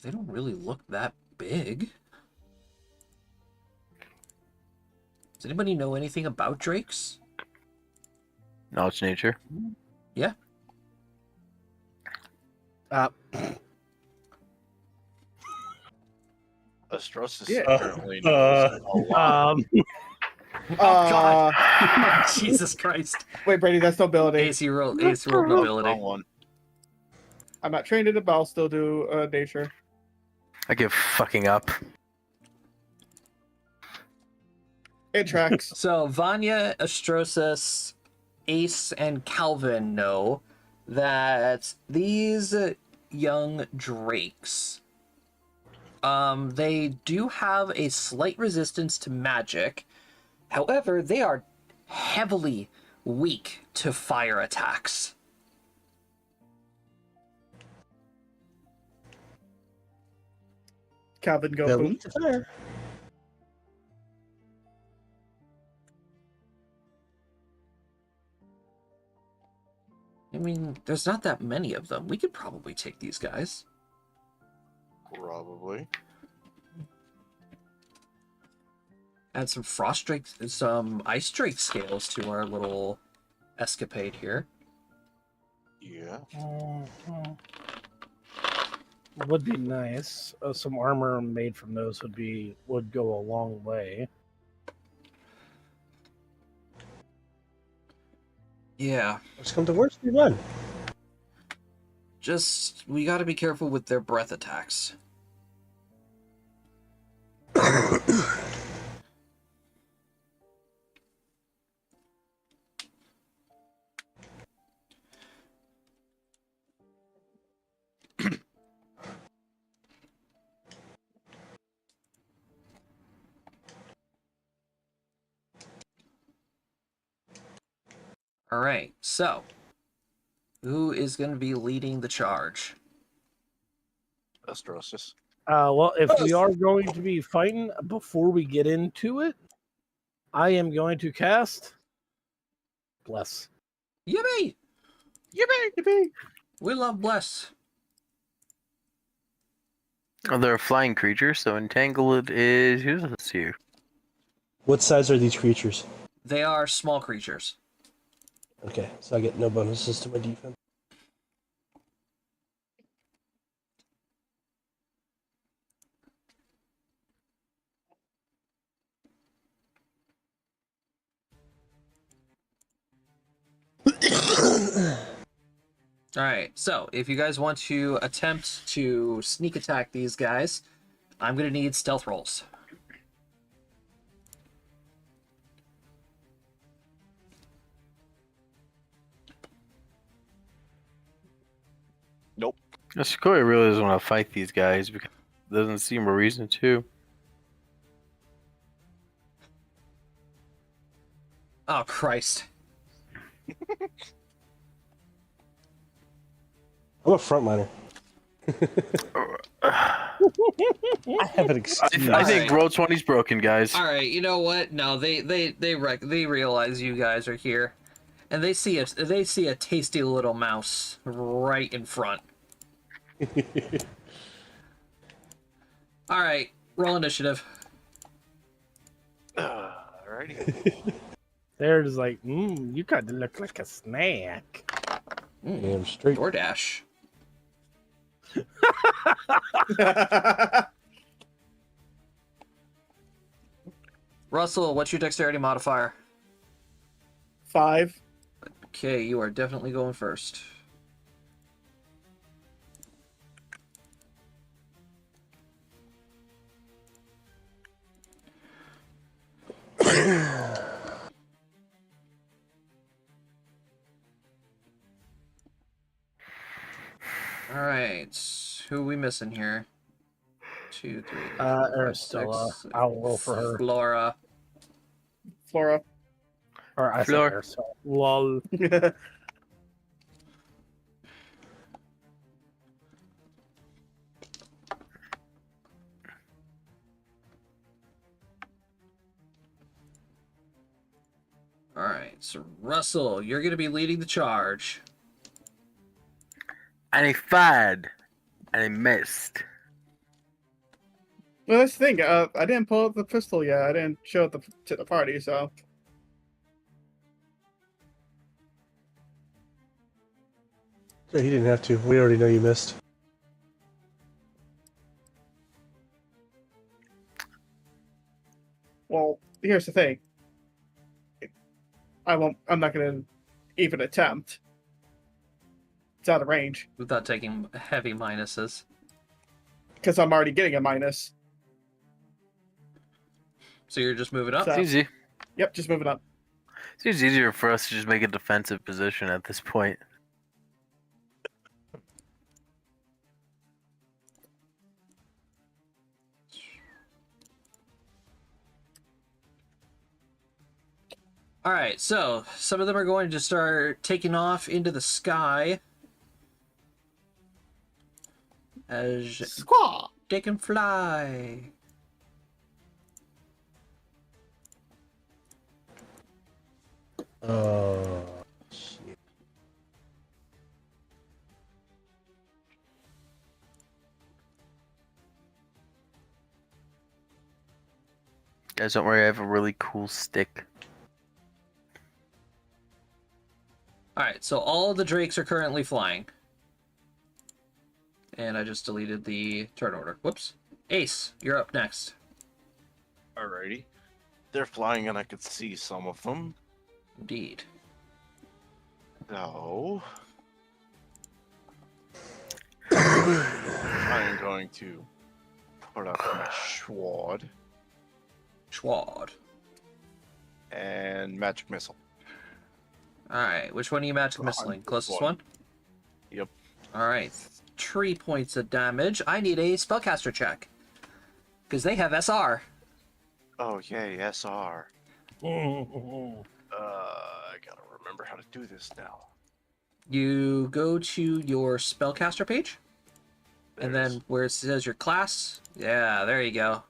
don't really look that big. Does anybody know anything about drakes? Knowledge nature. Yeah. Astrosis Yeah. apparently knows a lot. Oh God! Uh, Jesus Christ! wait, Brady, that's nobility. Ace rolled nobility. Wrong one. I'm not trained in it, but I'll still do nature. I give fucking up. It tracks. So Vanya, Astrosis, Ace, and Calvin know that these young drakes, they do have a slight resistance to magic. However, they are heavily weak to fire attacks. Calvin, go They'll boom. eat the fire. I mean, there's not that many of them. We could probably take these guys. Probably. Add some frost drake, some ice drake scales to our little escapade here. Yeah. Mhm. Would be nice. Some armor made from those would go a long way. Yeah, Worst come to worst, we run. just we got to be careful with their breath attacks. All right, so who is going to be leading the charge? Astrosis. Well, if we are going to be fighting, before we get into it, I am going to cast Bless. Yippee! Yippee! We love bless. Oh, they're a flying creature, so entangle it is useless here. What size are these creatures? They are small creatures. Okay, so I get no bonuses to my defense. All right, so if you guys want to attempt to sneak attack these guys, I'm going to need stealth rolls. Nope. Sequoia really doesn't want to fight these guys because it doesn't seem a reason to. Oh, Christ. I'm a frontliner. I have an excuse. I think Alright. roll 20's broken, guys. All right, you know what? No, they realize you guys are here, and they see a tasty little mouse right in front. All right, roll initiative. Alrighty. They're just like, you kind of look like a snack. Damn straight. DoorDash. Russell, what's your dexterity modifier? 5. Okay, you are definitely going first. All right, who are we missing here? 2, 3, 4, 5, Aristella. 6. I'll roll for her. Flora. Flora. Or I Floor. said Aristella. Lol. All right, so Russell, you're going to be leading the charge. And he fired. And he missed. Well, that's the thing. I didn't pull out the pistol yet. I didn't show it to the party, so. He didn't have to. We already know you missed. Well, here's the thing. I'm not gonna even attempt. It's out of range Without taking heavy minuses. because I'm already getting a minus. So you're just moving up? So- It's easy. Yep, just moving up. Seems easier for us to just make a defensive position at this point. All right, so some of them are going to start taking off into the sky as Squaw! they can fly. Oh, shit. Guys, don't worry, I have a really cool stick. Alright, so all the drakes are currently flying. And I just deleted the turn order. Whoops. Ace, you're up next. Alrighty. They're flying and I could see some of them. Indeed. So... I'm going to put up my Schwad Schwad. and Magic Missile. Alright, which one are you magic missiling? Closest one? Yep. Alright, 3 points of damage. I need a spellcaster check. Because they have SR. Oh, yay, SR. I gotta remember how to do this now. You go to your spellcaster page. And There's- then where it says your class, yeah, there you go.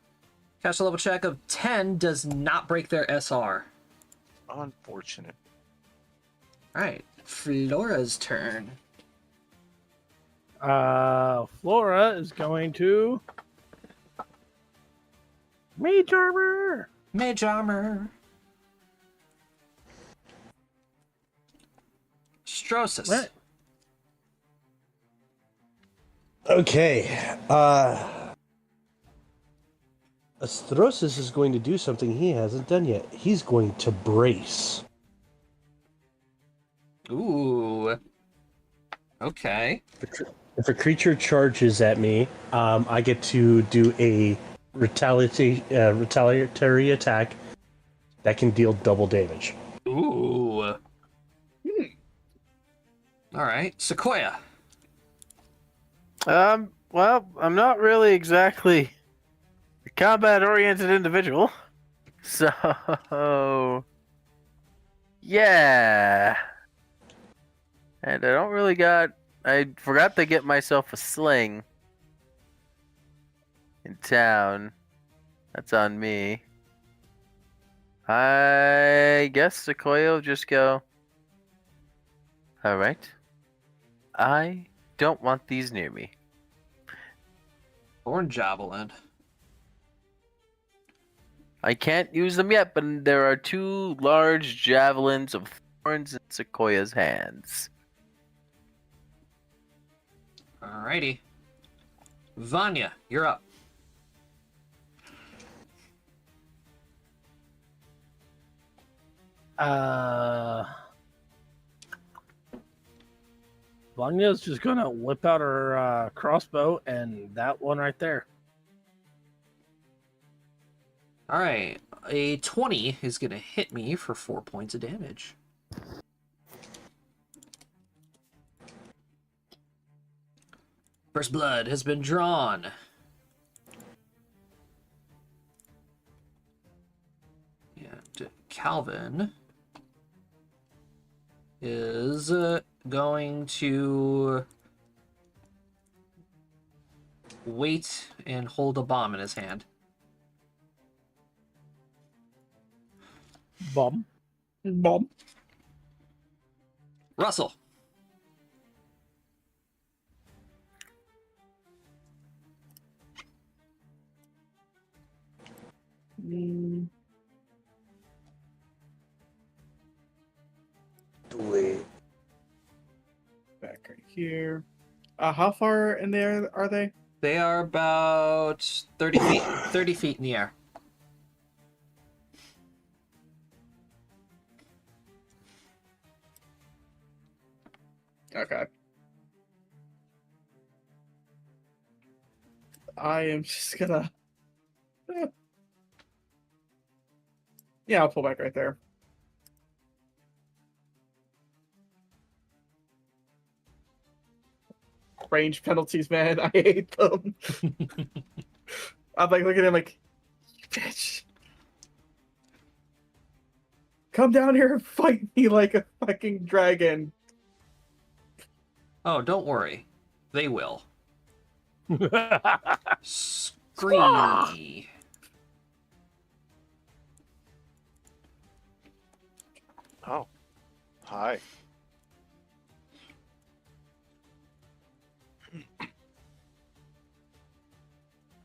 Caster level check of 10 does not break their SR. Unfortunate. Alright, Flora's turn. Flora is going to Mage Armor. Mage armor. Strosis. Right. Okay. Astrosis is going to do something he hasn't done yet. He's going to brace. Ooh. Okay. If a creature charges at me, I get to do a retaliatory attack that can deal double damage. Ooh. Alright, Sequoia. Well, I'm not really exactly a combat-oriented individual. So, yeah. And I don't really I forgot to get myself a sling in town. That's on me. I guess Sequoia will just go, alright. I don't want these near me. Thorn Javelin. I can't use them yet, but there are 2 large javelins of thorns in Sequoia's hands. Alrighty. Vanya, you're up. Vanya's just gonna whip out her crossbow and that one right there. Alright, a 20 is going to hit me for 4 points of damage. First blood has been drawn. And Calvin is going to wait and hold a bomb in his hand. Bomb. Bomb. Russell. Do it. Back right here. How far in there are they? They are about 30 feet, 30 feet in the air. Okay. I am just gonna. Yeah, I'll pull back right there. Range penalties, man. I hate them. I'm like looking at him like, you bitch. Come down here and fight me like a fucking dragon. Oh, don't worry. They will. Screamy. Oh. Hi.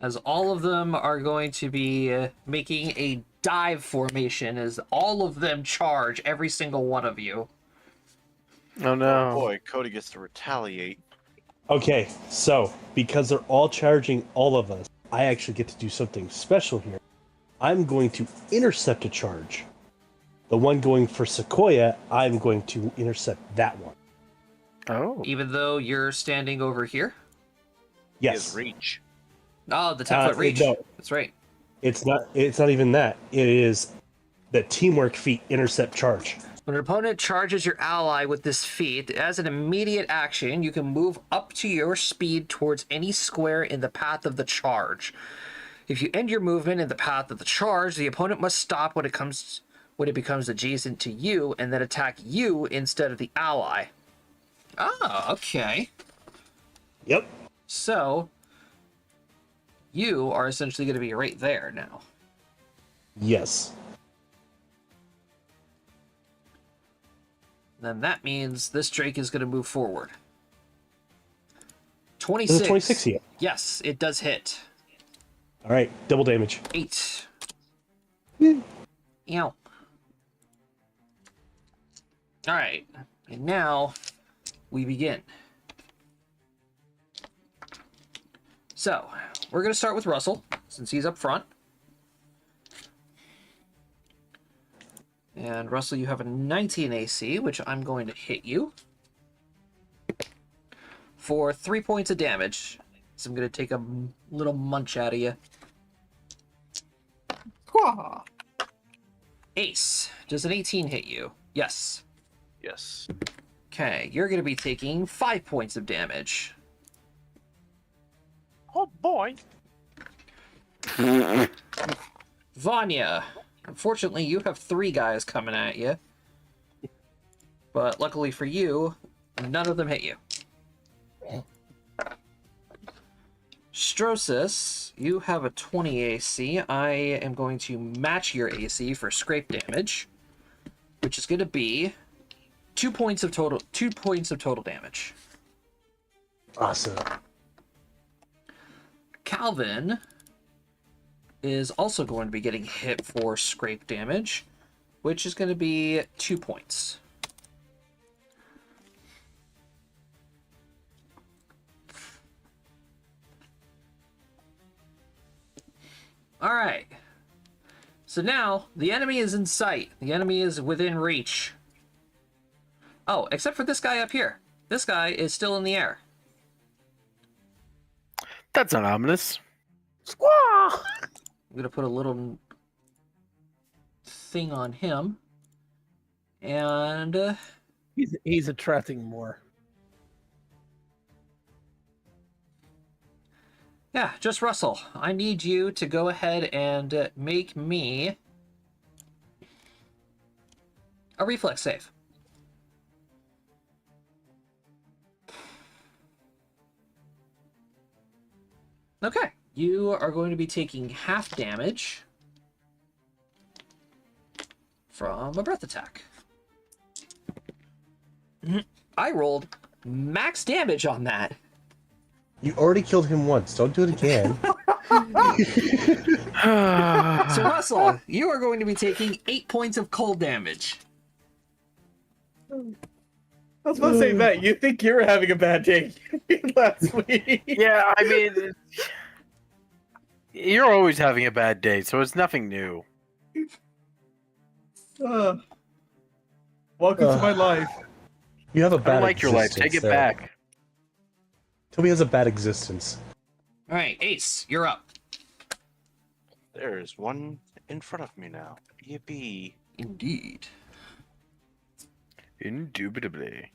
As all of them are going to be making a dive formation as all of them charge every single one of you. Oh Oh no. boy, Cody gets to retaliate. Okay, so because they're all charging all of us, I actually get to do something special here. I'm going to intercept a charge. The one going for Sequoia, I'm going to intercept that one. Oh. Even though you're standing over here? He has Yes. reach. Oh, the 10-foot reach. No, That's right. it's not. It's not even that. It is the teamwork feat intercept charge. When an opponent charges your ally with this feat, as an immediate action, you can move up to your speed towards any square in the path of the charge. If you end your movement in the path of the charge, the opponent must stop when it becomes adjacent to you, and then attack you instead of the ally. Oh, okay. Yep. So you are essentially going to be right there now. Yes. Then that means this Drake is going to move forward. 26. This is 26 here. Yes, it does hit. All right, double damage. 8. Hmm. Ow. Alright, and now we begin. So, we're going to start with Russell, since he's up front. And Russell, you have a 19 AC, which I'm going to hit you for 3 points of damage. So I'm going to take a little munch out of you. Ace, does an 18 hit you? Yes. Yes. Okay, you're going to be taking 5 points of damage. Oh boy. Vanya, unfortunately, you have 3 guys coming at you. But luckily for you, none of them hit you. Strosis, you have a 20 AC. I am going to match your AC for scrape damage, which is going to be 2 points of total damage. Awesome. Calvin is also going to be getting hit for scrape damage, which is going to be 2 points. All right. So now the enemy is in sight. The enemy is within reach. Oh, except for this guy up here. This guy is still in the air. That's not ominous. Squaw! I'm going to put a little thing on him. And He's attracting more. yeah, just Russell. I need you to go ahead and make me a reflex save. Okay, you are going to be taking half damage from a breath attack. I rolled max damage on that. You already killed him once. Don't do it again. So Russell, you are going to be taking 8 points of cold damage. I was about to say, Matt, you think you were having a bad day last week. Yeah, I mean, you're always having a bad day, so it's nothing new. Welcome to my life. You have a I bad don't like your life. existence Take it there. back. Toby has a bad existence. All right, Ace, you're up. There's one in front of me now. Yippee. Indeed. Indubitably.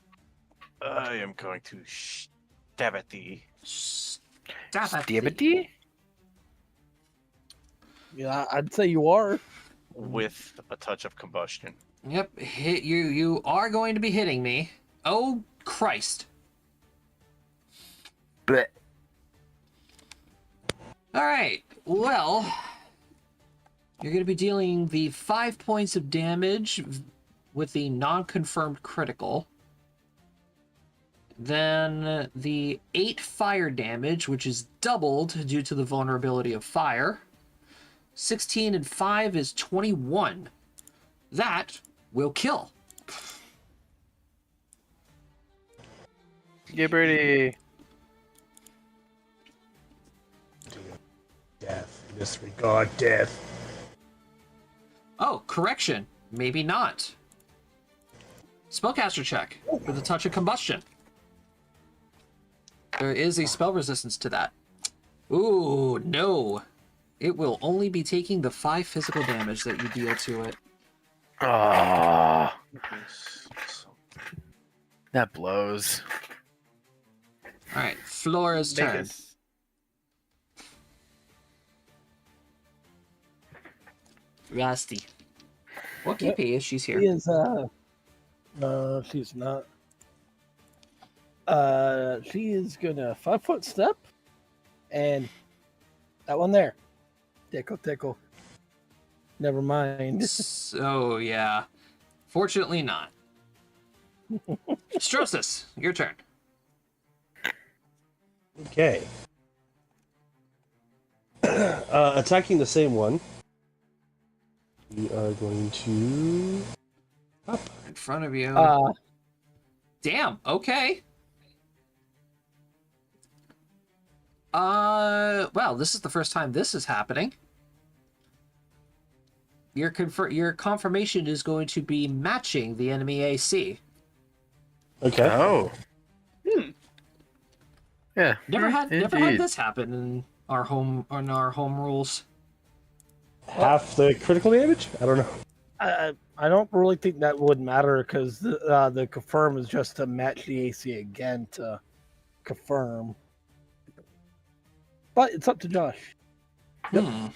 I am going to stab at thee. Stabity? Yeah, I'd say you are. With a touch of combustion. Yep, hit you. You are going to be hitting me. Oh Christ! Blech. All right. Well, you're going to be dealing the 5 points of damage with the non-confirmed critical. Then the 8 fire damage, which is doubled due to the vulnerability of fire. 16 and 5 is 21. That will kill. Gibberty. Death. Disregard death. Oh, correction. Maybe not. Spellcaster check with a touch of combustion. There is a spell resistance to that. Ooh, no. It will only be taking the 5 physical damage that you deal to it. Ah, that blows. Alright, Flora's turn. Vegas. Rusty. What KP is she's She here? is, no, she's not. She is gonna 5-foot step, and that one there. Tickle, tickle. Never mind. So, yeah. Fortunately not. Strosis, your turn. Okay. Attacking the same one. We are going to. Up. In front of you. Uh, Damn, okay. Well, this is the first time this is happening. Your confirmation is going to be matching the enemy AC. Okay. Oh. Yeah. Never had indeed. this happen in our home rules. Half the critical damage? I don't know. I don't really think that would matter because the confirm is just to match the AC again to confirm. But it's up to Josh. Hmm.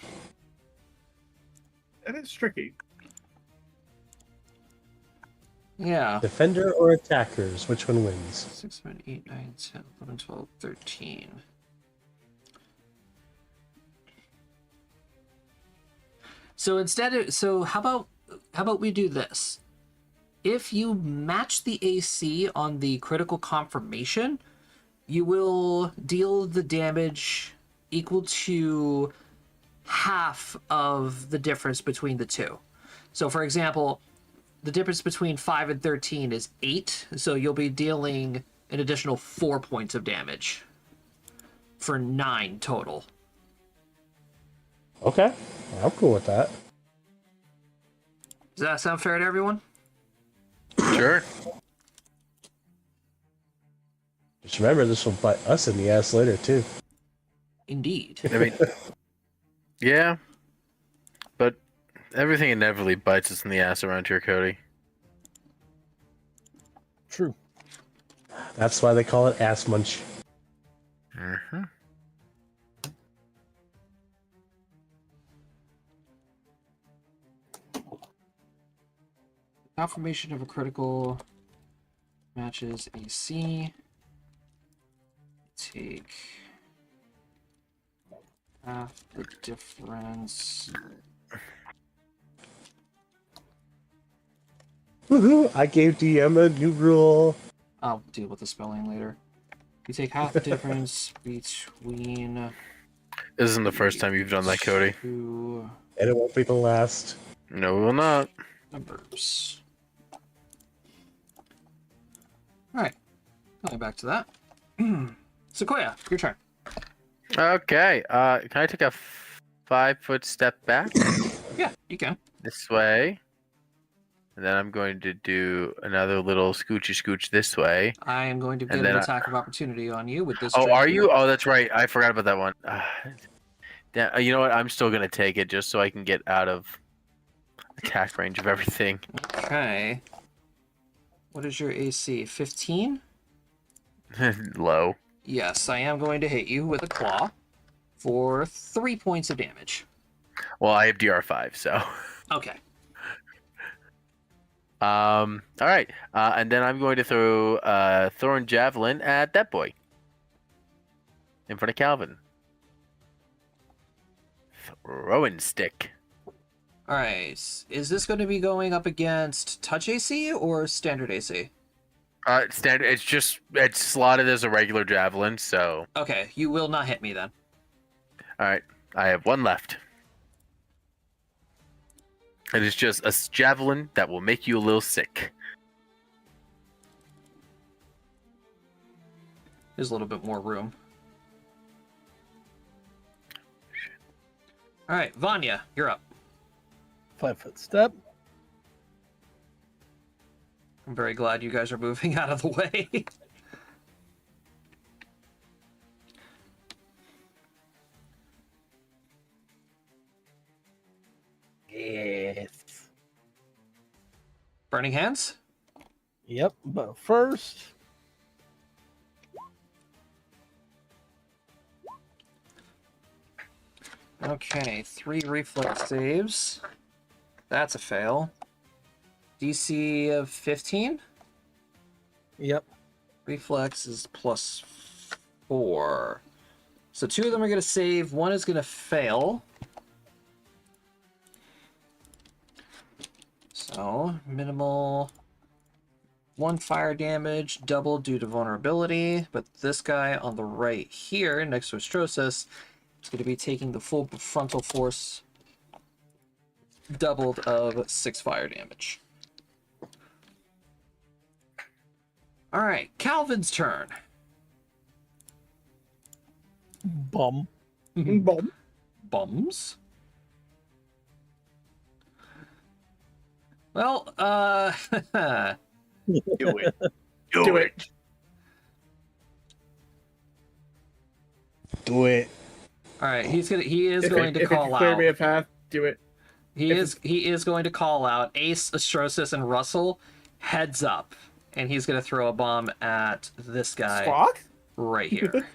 That is tricky. Yeah. Defender or attackers? Which one wins? 6, 7, 8, 9, 10, 11, 12, 13. So how about we do this? If you match the AC on the critical confirmation, you will deal the damage equal to half of the difference between the two. So for example, the difference between 5 and 13 is 8, so you'll be dealing an additional 4 points of damage for 9 total. Okay. I'm cool with that. Does that sound fair to everyone? Sure. Just remember, this will bite us in the ass later, too. Indeed. I mean, yeah. But everything inevitably bites us in the ass around here, Cody. True. That's why they call it ass munch. Mm-hmm. Confirmation of a critical matches AC. Take half the difference. Woohoo! I gave DM a new rule. I'll deal with the spelling later. You take half the difference between This isn't the first time you've done that, Cody. two And it won't be the last. No, we will not. numbers. Alright. Going back to that. Sequoia, your turn. Okay. Can I take a 5-foot step back Yeah, you can. this way? And then I'm going to do another little scoochy scooch this way. I am going to get And an then attack of opportunity on you with this. Oh, trick are here. you? Oh, that's right. I forgot about that one. You know what? I'm still going to take it just so I can get out of attack range of everything. Okay. What is your AC? 15? Low. Yes, I am going to hit you with a claw for 3 points of damage. Well, I have DR5, so. Okay. All right. And then I'm going to throw Thorn Javelin at that boy. In front of Calvin. Throwing stick. Alright. Is this going to be going up against touch AC or standard AC? Standard. It's slotted as a regular javelin, so. Okay, you will not hit me then. All right. I have one left. It is just a javelin that will make you a little sick. There's a little bit more room. All right, Vanya, you're up. 5-foot step. I'm very glad you guys are moving out of the way. Yes. Burning hands? Yep, but first, Okay, 3 reflex saves. That's a fail. DC of 15? yep. Reflex is +4. So 2 of them are going to save, 1 is going to fail. So, minimal 1 fire damage, double due to vulnerability. But this guy on the right here, next to Astrosis, is going to be taking the full frontal force, doubled of 6 fire damage. Alright, Calvin's turn. Bum. Boom. Bums? Well, Do it. Do it. Do it. Alright, he is If going to it call can clear out. me a path, do it. He is going to call out Ace, Astrosis, and Russell, heads up. And he's going to throw a bomb at this guy Squawk? right here.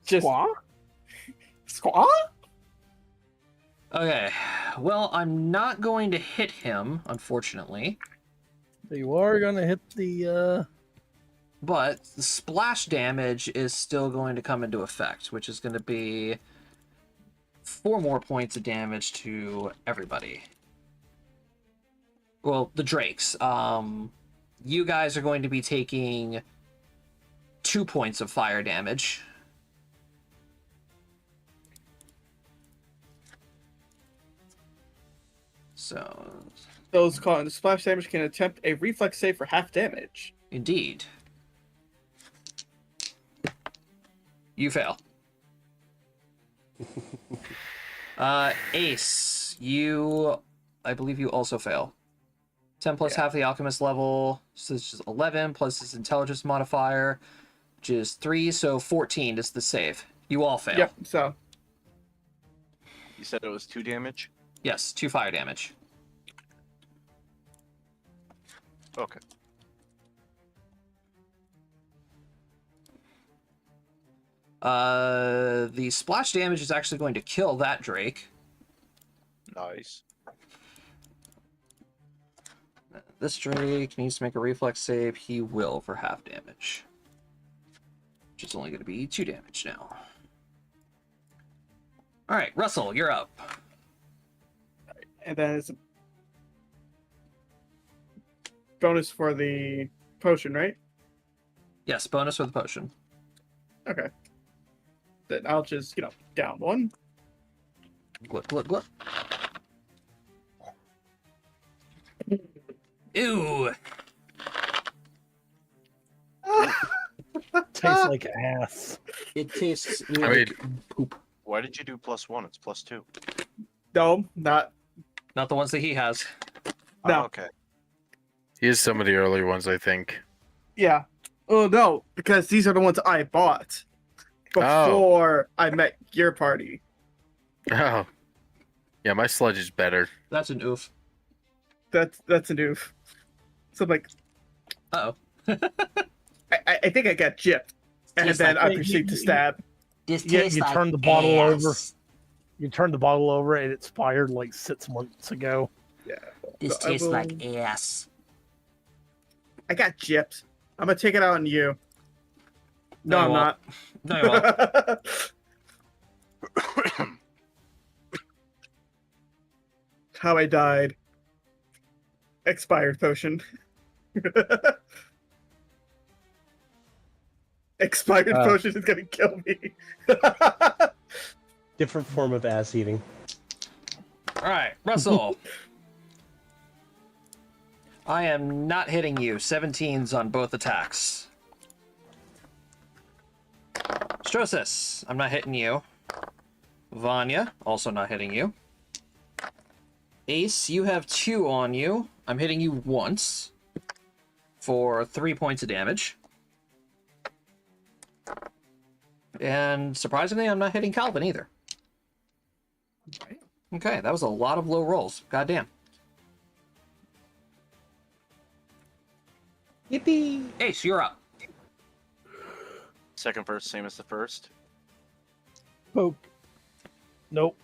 Just Squawk? squawk? Okay, well, I'm not going to hit him, unfortunately. You are gonna hit the But the splash damage is still going to come into effect, which is going to be 4 more points of damage to everybody. Well, the Drakes. You guys are going to be taking 2 points of fire damage. So, Those caught in the splash damage can attempt a reflex save for half damage. indeed. You fail. Ace, I believe you also fail. 10 plus half the alchemist level, so this is 11 plus his intelligence modifier, which is 3, so 14 is the save. You all fail. Yep, so You said it was 2 damage? Yes, 2 fire damage. Okay. The splash damage is actually going to kill that Drake. Nice. This Drake needs to make a reflex save. He will for half damage. Which is only going to be 2 damage now. Alright, Russell, you're up. and then it's a bonus for the potion, right? Yes, bonus for the potion. Okay. Then I'll just, down 1. Gluck, gluck, gluck. Ew! tastes like ass. It tastes I like mean, poop. Why did you do +1? It's +2. No, not. Not the ones that he has. No. Oh, okay. he is some of the earlier ones, I think. Yeah. Oh, no, because these are the ones I bought before I met your party. Oh. Yeah, my sludge is better. That's an oof. That's a noof. So I'm like, Uh-oh. I think I got gypped. And Tastes then like- I proceed to stab. This Yeah, tastes you like turn the bottle over. ass. You turned the bottle over and it expired like 6 months ago. Yeah. This So I tastes like will- ass. I got gypped. I'm gonna take it out on you. No, No, you I'm won't. not. No, you won't. How I died. Expired potion. Expired potion is gonna kill me. Different form of ass eating. Alright, Russell. I am not hitting you. 17s on both attacks. Strosis, I'm not hitting you. Vanya, also not hitting you. Ace, you have 2 on you. I'm hitting you once for 3 points of damage. And surprisingly, I'm not hitting Calvin either. Okay, that was a lot of low rolls. Goddamn. Yippee! Ace, you're up. Second verse, same as the first. Poke. Nope.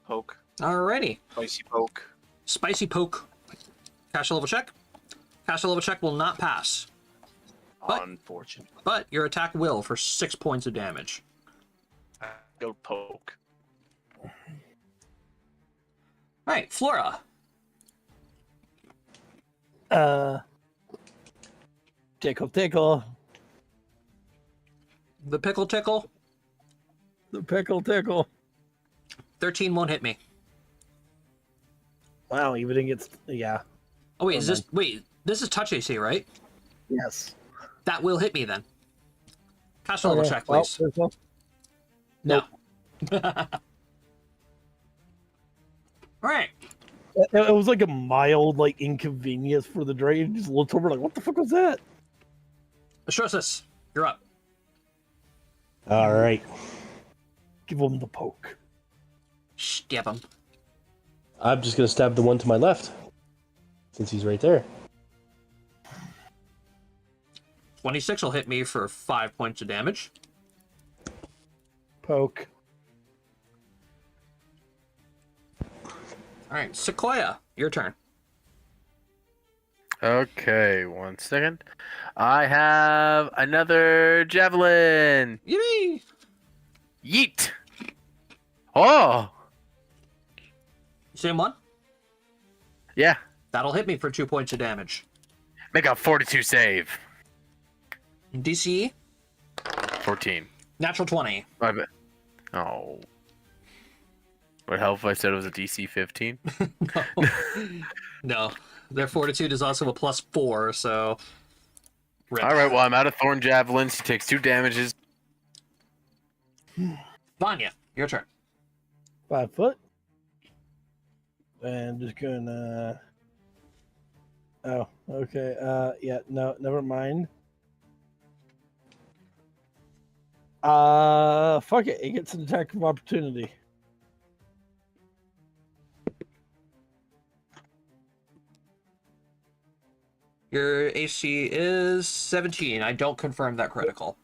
Poke. Alrighty. Spicy poke. Spicy poke. Caster level check. Caster level check will not pass. But- Unfortunate. But your attack will for 6 points of damage. Go poke. Alright, Flora. Tickle. The pickle tickle. The tickle. 13 won't hit me. Wow, even against yeah. Oh wait, Oh, this is touch AC, right? Yes. That will hit me then. Caster level check, well, please. there's no- No. Alright. It was like a mild like inconvenience for the dragon. Just looked over like, what the fuck was that? Astrosis, you're up. All right. Give him the poke. Stab him. I'm just gonna stab the one to my left, since he's right there. 26 will hit me for 5 points of damage. Poke. Alright, Sequoia, your turn. Okay, 1 second. I have another javelin. Yippee! Yeet. Oh, Same one? yeah. That'll hit me for 2 points of damage. Make a 42 save. DC, 14. natural 20. My bad. Oh. Would help if I said it was a DC 15. No. No. Their fortitude is also a +4, so. Rip. All right, well, I'm out of thorn javelins. He takes 2 damages. Vanya, your turn. 5 foot. And just gonna. Oh, okay. Yeah, no, never mind. Fuck it. He gets an attack of opportunity. Your AC is 17. I don't confirm that critical.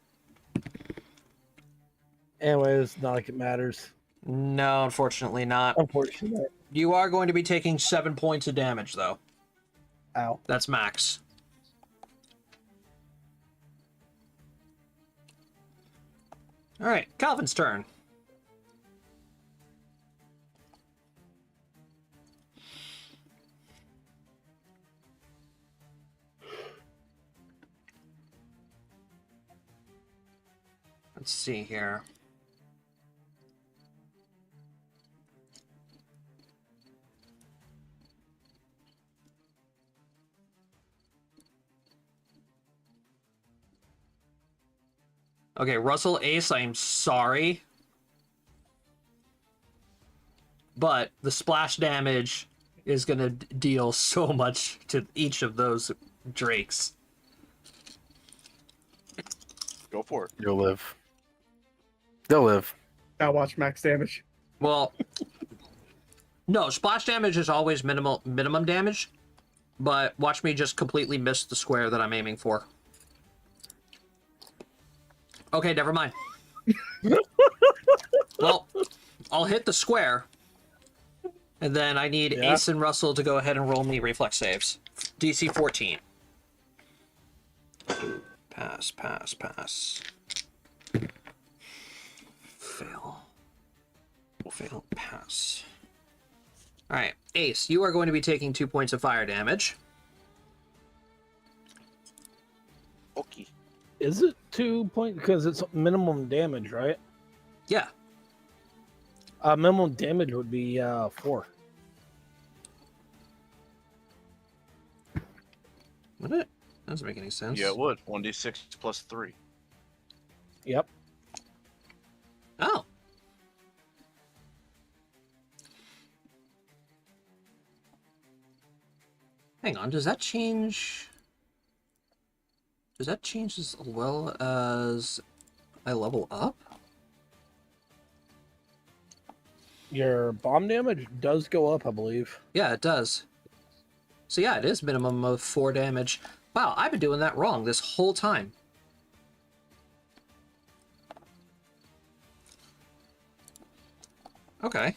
Anyways, not like it matters. No, unfortunately not. Unfortunately. You are going to be taking 7 points of damage, though. Ow. That's max. Alright, Calvin's turn. Let's see here. Okay, Russell Ace, I'm sorry. But the splash damage is going to deal so much to each of those drakes. Go for it. You'll live. They'll live. Now watch max damage. Well, no, splash damage is always minimum damage, but watch me just completely miss the square that I'm aiming for. Okay, never mind. Well, I'll hit the square, and then I need Ace and Russell to go ahead and roll me reflex saves. DC 14. Pass, pass, pass. Fail. Fail, pass. Alright, Ace, you are going to be taking 2 points of fire damage. Okay. Is it 2 point? Because it's minimum damage, right? Yeah. Minimum damage would be 4. Would it? Doesn't make any sense. Yeah, it would. 1d6 plus 3. Yep. Oh. Hang on, does that change? Does that change as well as I level up? Your bomb damage does go up, I believe. Yeah, it does. So yeah, it is minimum of 4 damage. Wow, I've been doing that wrong this whole time. Okay.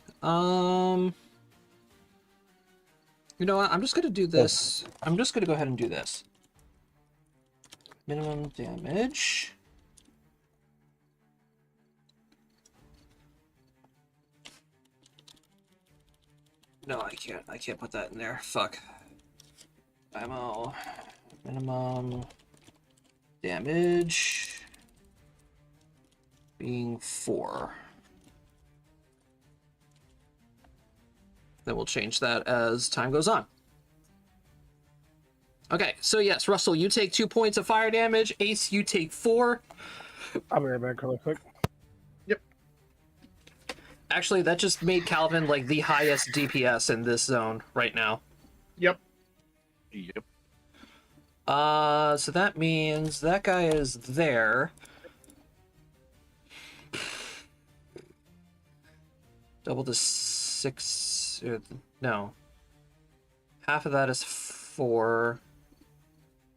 You know what? I'm just gonna do this. I'm just gonna go ahead and do this. Minimum damage. No, I can't. I can't put that in there. Fuck. Ammo. Minimum damage being 4. Then we'll change that as time goes on. Okay, so yes, Russell, you take 2 points of fire damage. Ace, you take 4. I'll be right back really quick. Actually, that just made Calvin like the highest DPS in this zone right now. Yep. Yep. So that means that guy is there. Double to 6. No. Half of that is 4.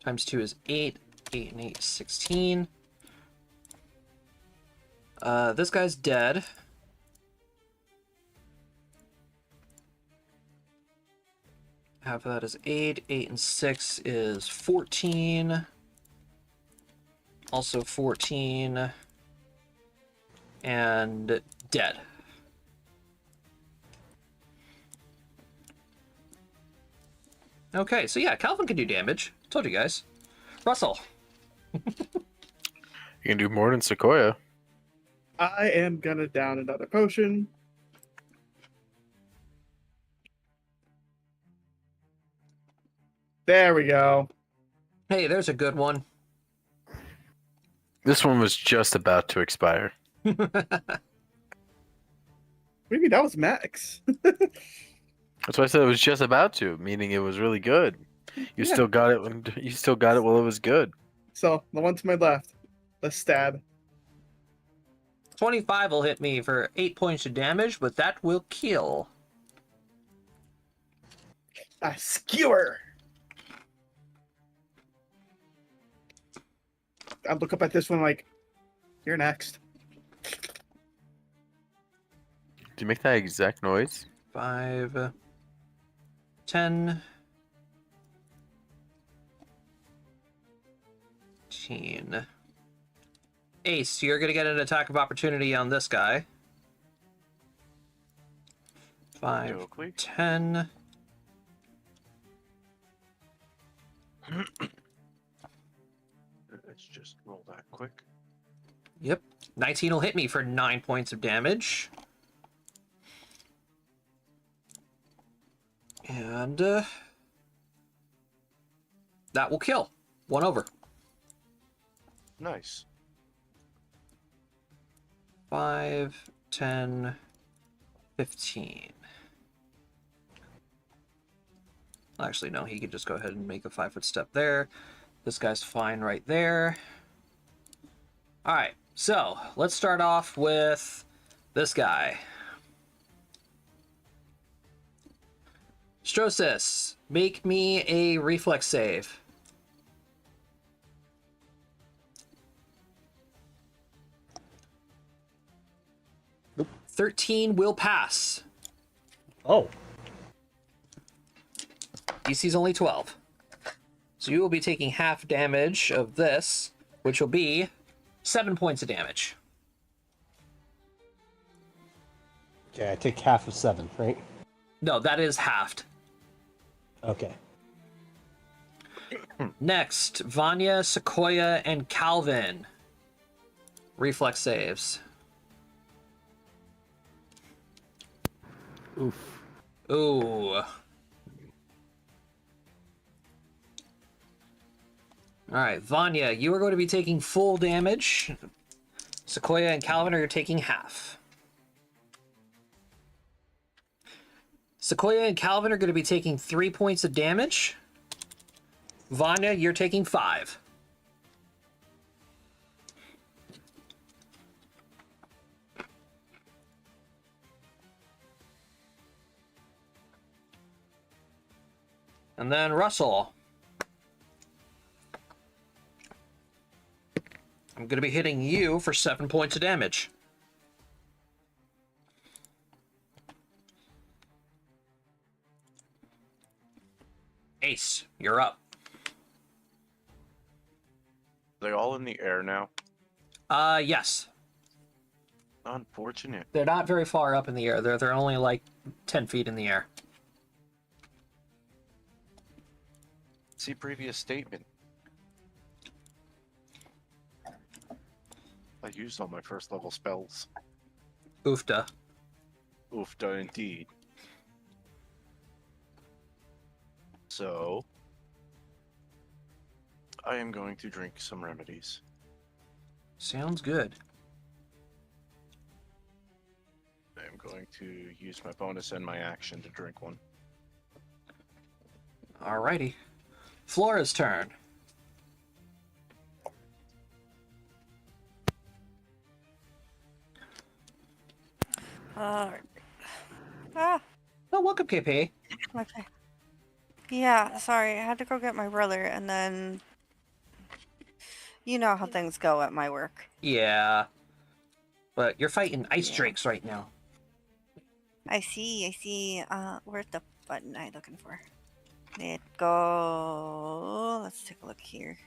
Times 2 is 8. 8 and 8 is 16. This guy's dead. Half of that is 8. 8 and 6 is 14. Also 14. And dead. Okay, so yeah, Calvin can do damage. Told you guys. Russell. You can do more than Sequoia. I am gonna down another potion. There we go. Hey, there's a good one. This one was just about to expire. Maybe that was max. That's why I said it was just about to, meaning it was really good. You Yeah. still got it when you still got it while it was good. So the one to my left, let's stab. 25 will hit me for 8 points of damage, but that will kill. A skewer. I look up at this one like, you're next. Do you make that exact noise? 5, 10, 15. Ace, you're going to get an attack of opportunity on this guy. 5, Oakley. 10. Let's just roll that quick. Yep. 19 will hit me for 9 points of damage. And that will kill. 1 over. Nice. 5, 10, 15. Actually, no, he could just go ahead and make a 5-foot step there. This guy's fine right there. Alright, so let's start off with this guy. Strosis, make me a reflex save. Nope. 13 will pass. Oh, DC's only 12. So you will be taking half damage of this, which will be 7 points of damage. okay. I take half of 7, right? No, that is halved. Okay. Next, Vanya, Sequoia, and Calvin. Reflex saves. Oof. Ooh. Alright, Vanya, you are going to be taking full damage. Sequoia and Calvin are taking half. Sequoia and Calvin are going to be taking 3 points of damage. Vanya, you're taking 5. And then Russell. I'm going to be hitting you for 7 points of damage. Ace, you're up. Are they all in the air now? Yes. Unfortunate. They're not very far up in the air. They're only like 10 feet in the air. See previous statement. I used all my first level spells. Oofta. Oofda indeed. So, I am going to drink some remedies. Sounds good. I am going to use my bonus and my action to drink one. Alrighty. Flora's turn. Ah, Oh, welcome, KP. okay. Yeah, sorry, I had to go get my brother, and then you know how things go at my work. Yeah. But you're fighting ice Yeah. drakes right now. I see. Where's the button I'm looking for? Let go. Let's take a look here.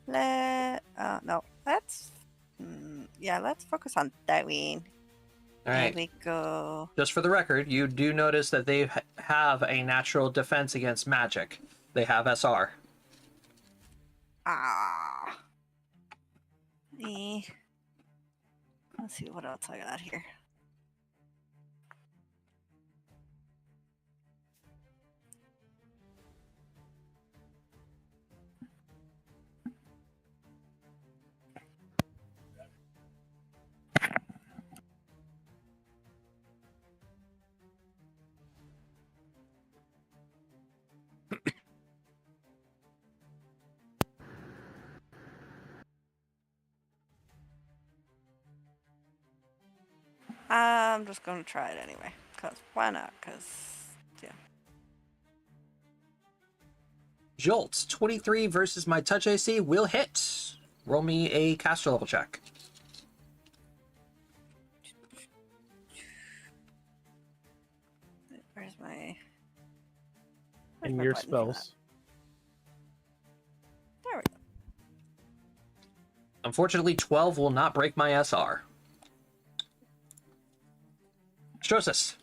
No, let's. Yeah, let's focus on that one. Alright. There we go. Just for the record, you do notice that they have a natural defense against magic. They have SR. Ah. Eh. Let's see what else I got here. I'm just gonna try it anyway. Cause why not? Cause yeah. Jolt, 23 versus my touch AC will hit. Roll me a caster level check. Where's my? And my your button for that? spells. There we go. Unfortunately, 12 will not break my SR. Strosis.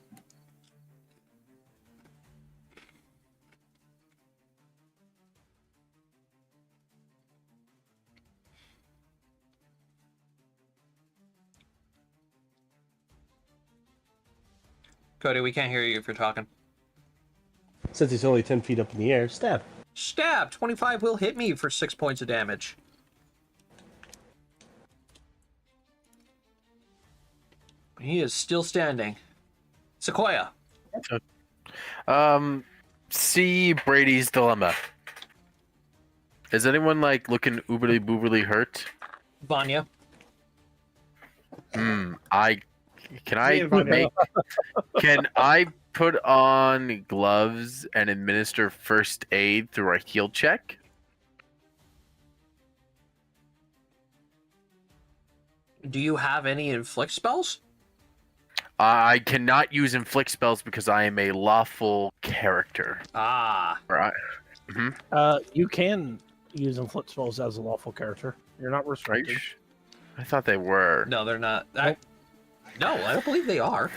Cody, we can't hear you if you're talking. Since he's only 10 feet up in the air, stab. Stab! 25 will hit me for 6 points of damage. He is still standing. Sequoia. See Brady's dilemma. Is anyone like looking uberly booberly hurt? Vanya. Can Me I and Vanya. make? Can I put on gloves and administer first aid through a heal check? Do you have any inflict spells? I cannot use inflict spells because I am a lawful character. Ah. Right. You can use inflict spells as a lawful character. You're not Right. restricted. I thought they were. No, they're not. Nope. No, I don't believe they are.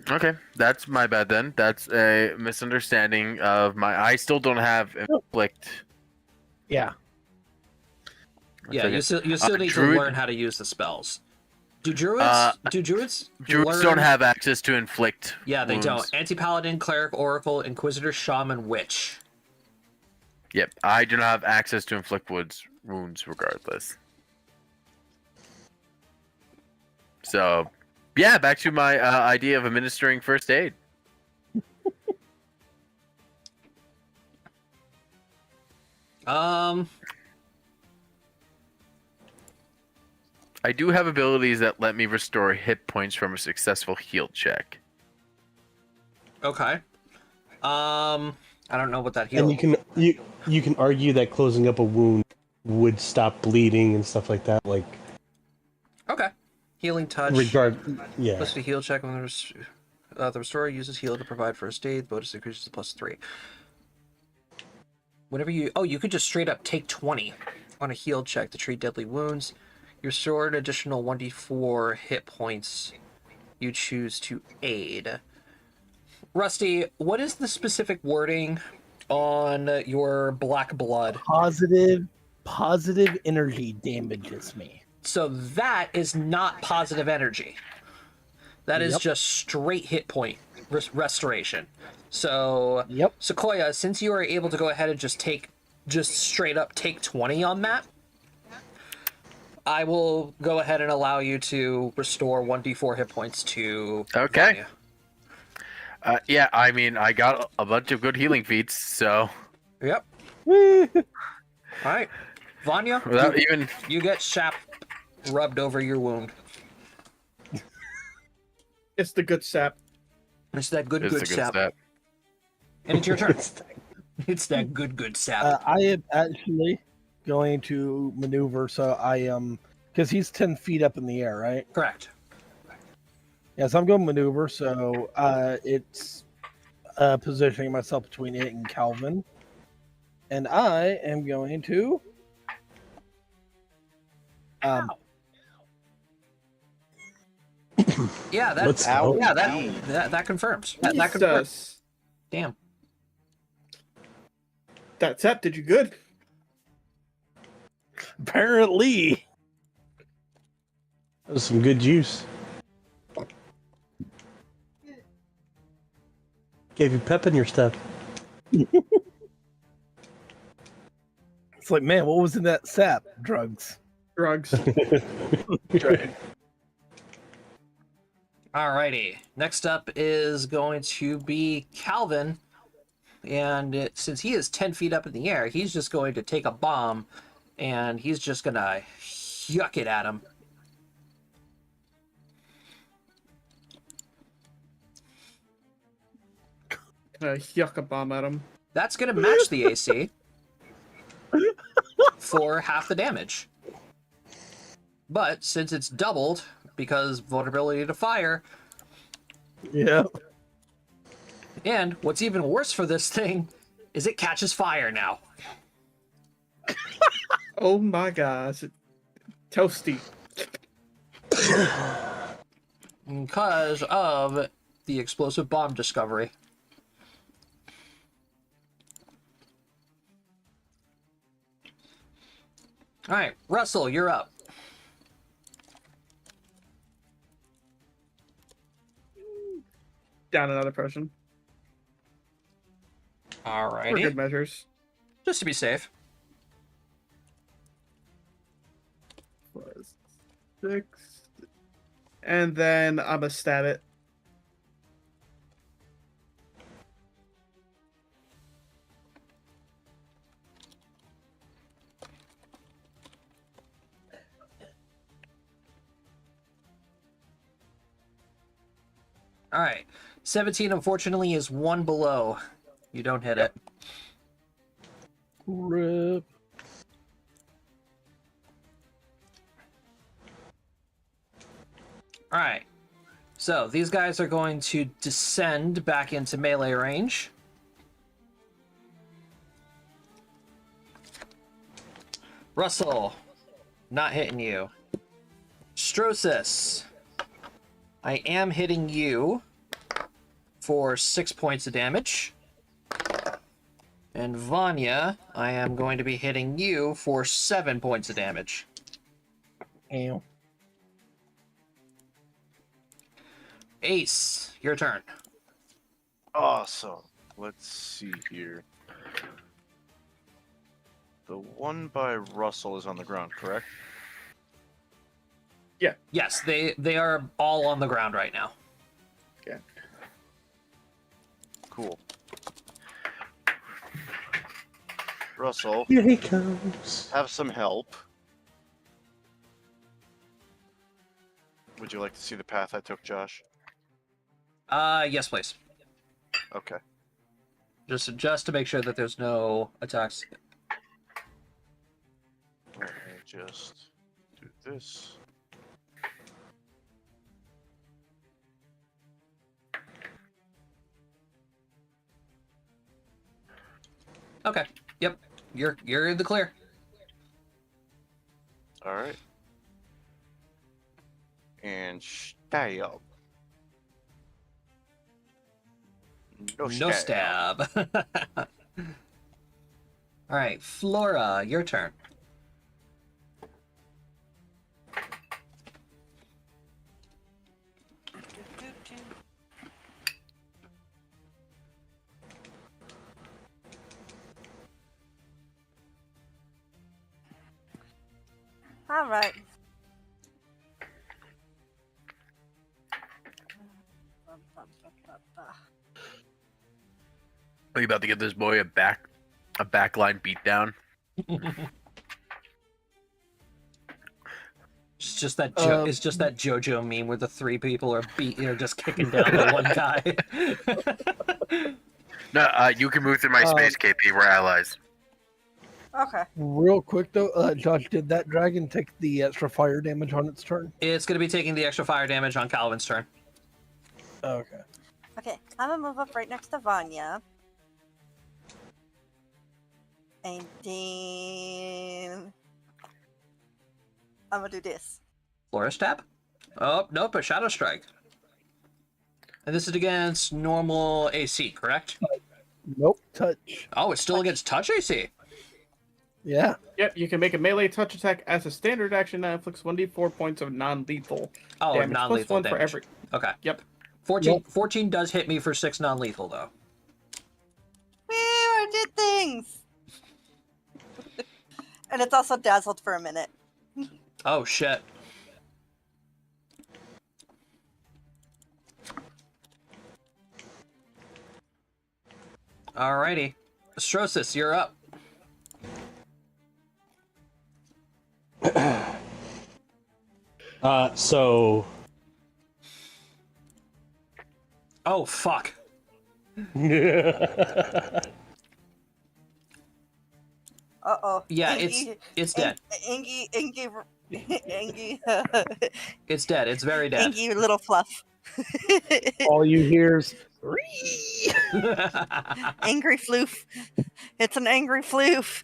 Okay, that's my bad then. That's a misunderstanding of my. I still don't have inflict. Yeah. Yeah, you still need to Druid- learn how to use the spells. Do druids? Druids learn- don't have access to inflict. Yeah, they wounds. don't. Anti-paladin, cleric, oracle, inquisitor, shaman, witch. Yep, I do not have access to inflict wounds regardless. So, yeah, back to my idea of administering first aid. I do have abilities that let me restore hit points from a successful heal check. Okay. I don't know what that And heal. you can argue that closing up a wound would stop bleeding and stuff like that. Like Okay. Healing touch. yeah. Plus a heal check when the restorer uses heal to provide first aid. Bonus increases to +3. Whenever you could just straight up take 20 on a heal check to treat deadly wounds. You restore an additional 1d4 hit points you choose to aid. Rusty, what is the specific wording on your black blood? Positive energy damages me. So that is not positive energy. That is Yep. just straight hit point restoration. So, Yep. Sequoia, since you are able to go ahead and just straight up take 20 on that, I will go ahead and allow you to restore 1d4 hit points to Okay. Vanya. Yeah, I mean, I got a bunch of good healing feats, so Yep. Woo. All right. Vanya, without even you get sap rubbed over your wound. It's the good sap. It's that good it's a good sap. step. And it's your turn. It's that good sap. I am actually going to maneuver, so I am because he's 10 feet up in the air, right? Correct. Yes, I'm going to maneuver, so it's positioning myself between it and Calvin, and I am going to Yeah, Let's that go. yeah, that confirms. That confirms. Jesus. Damn. That sap did you good. apparently. That was some good juice. Gave you pep in your step. It's like, man, what was in that sap? Drugs. Drugs. Alrighty. Next up is going to be Calvin. And since he is 10 feet up in the air, he's just going to take a bomb and he's just going to yuck it at him. Yuck a bomb at him. That's going to match the AC for half the damage. But since it's doubled, because vulnerability to fire, Yeah. and what's even worse for this thing is it catches fire now. Oh my gosh. Toasty. Because of the explosive bomb discovery. Alright, Russell, you're up. Down another person. For Alrighty. good measures. Just to be safe. Was 6. And then I'm gonna stab it. Alright. 17, unfortunately, is one below. You don't hit it. Rip. Alright. So, these guys are going to descend back into melee range. Russell, not hitting you. Strosis, I am hitting you for 6 points of damage. And Vanya, I am going to be hitting you for 7 points of damage. Ew. Ace, your turn. Awesome. Let's see here. The one by Russell is on the ground, correct? Yes, they are all on the ground right now. Cool. Russell, Here he comes. have some help. Would you like to see the path I took, Josh? Yes, please. Okay. Just to make sure that there's no attacks. Let me just do this. Okay. Yep. You're in the clear. All right. And stab. No stab. All right, Flora, your turn. All right. Are you about to give this boy a backline beatdown? It's just that Um, it's just that JoJo meme where the three people are just kicking down the one guy. No, you can move through my space, KP. We're allies. Okay. Real quick though, Josh, did that dragon take the extra fire damage on its turn? It's going to be taking the extra fire damage on Calvin's turn. Okay. Okay. I'm gonna move up right next to Vanya. And then I'm gonna do this. Flora stab? Oh, nope, a Shadow Strike. And this is against normal AC, correct? Nope. Touch. Oh, it's still against touch AC. Yeah. Yep, you can make a melee touch attack as a standard action that inflicts 1d4 points of non-lethal Oh, damage, non-lethal plus 1 damage. for every. Okay. Yep. 14 does hit me for 6 non-lethal, though. Woo! I did things! And it's also dazzled for a minute. Oh, shit. Alrighty. Astrosis, you're up. So Oh, fuck. Uh-oh. Yeah, Ingy- it's dead. Ingy, It's dead. It's very dead. Ingy little fluff. All you hear is Angry floof. It's an angry floof.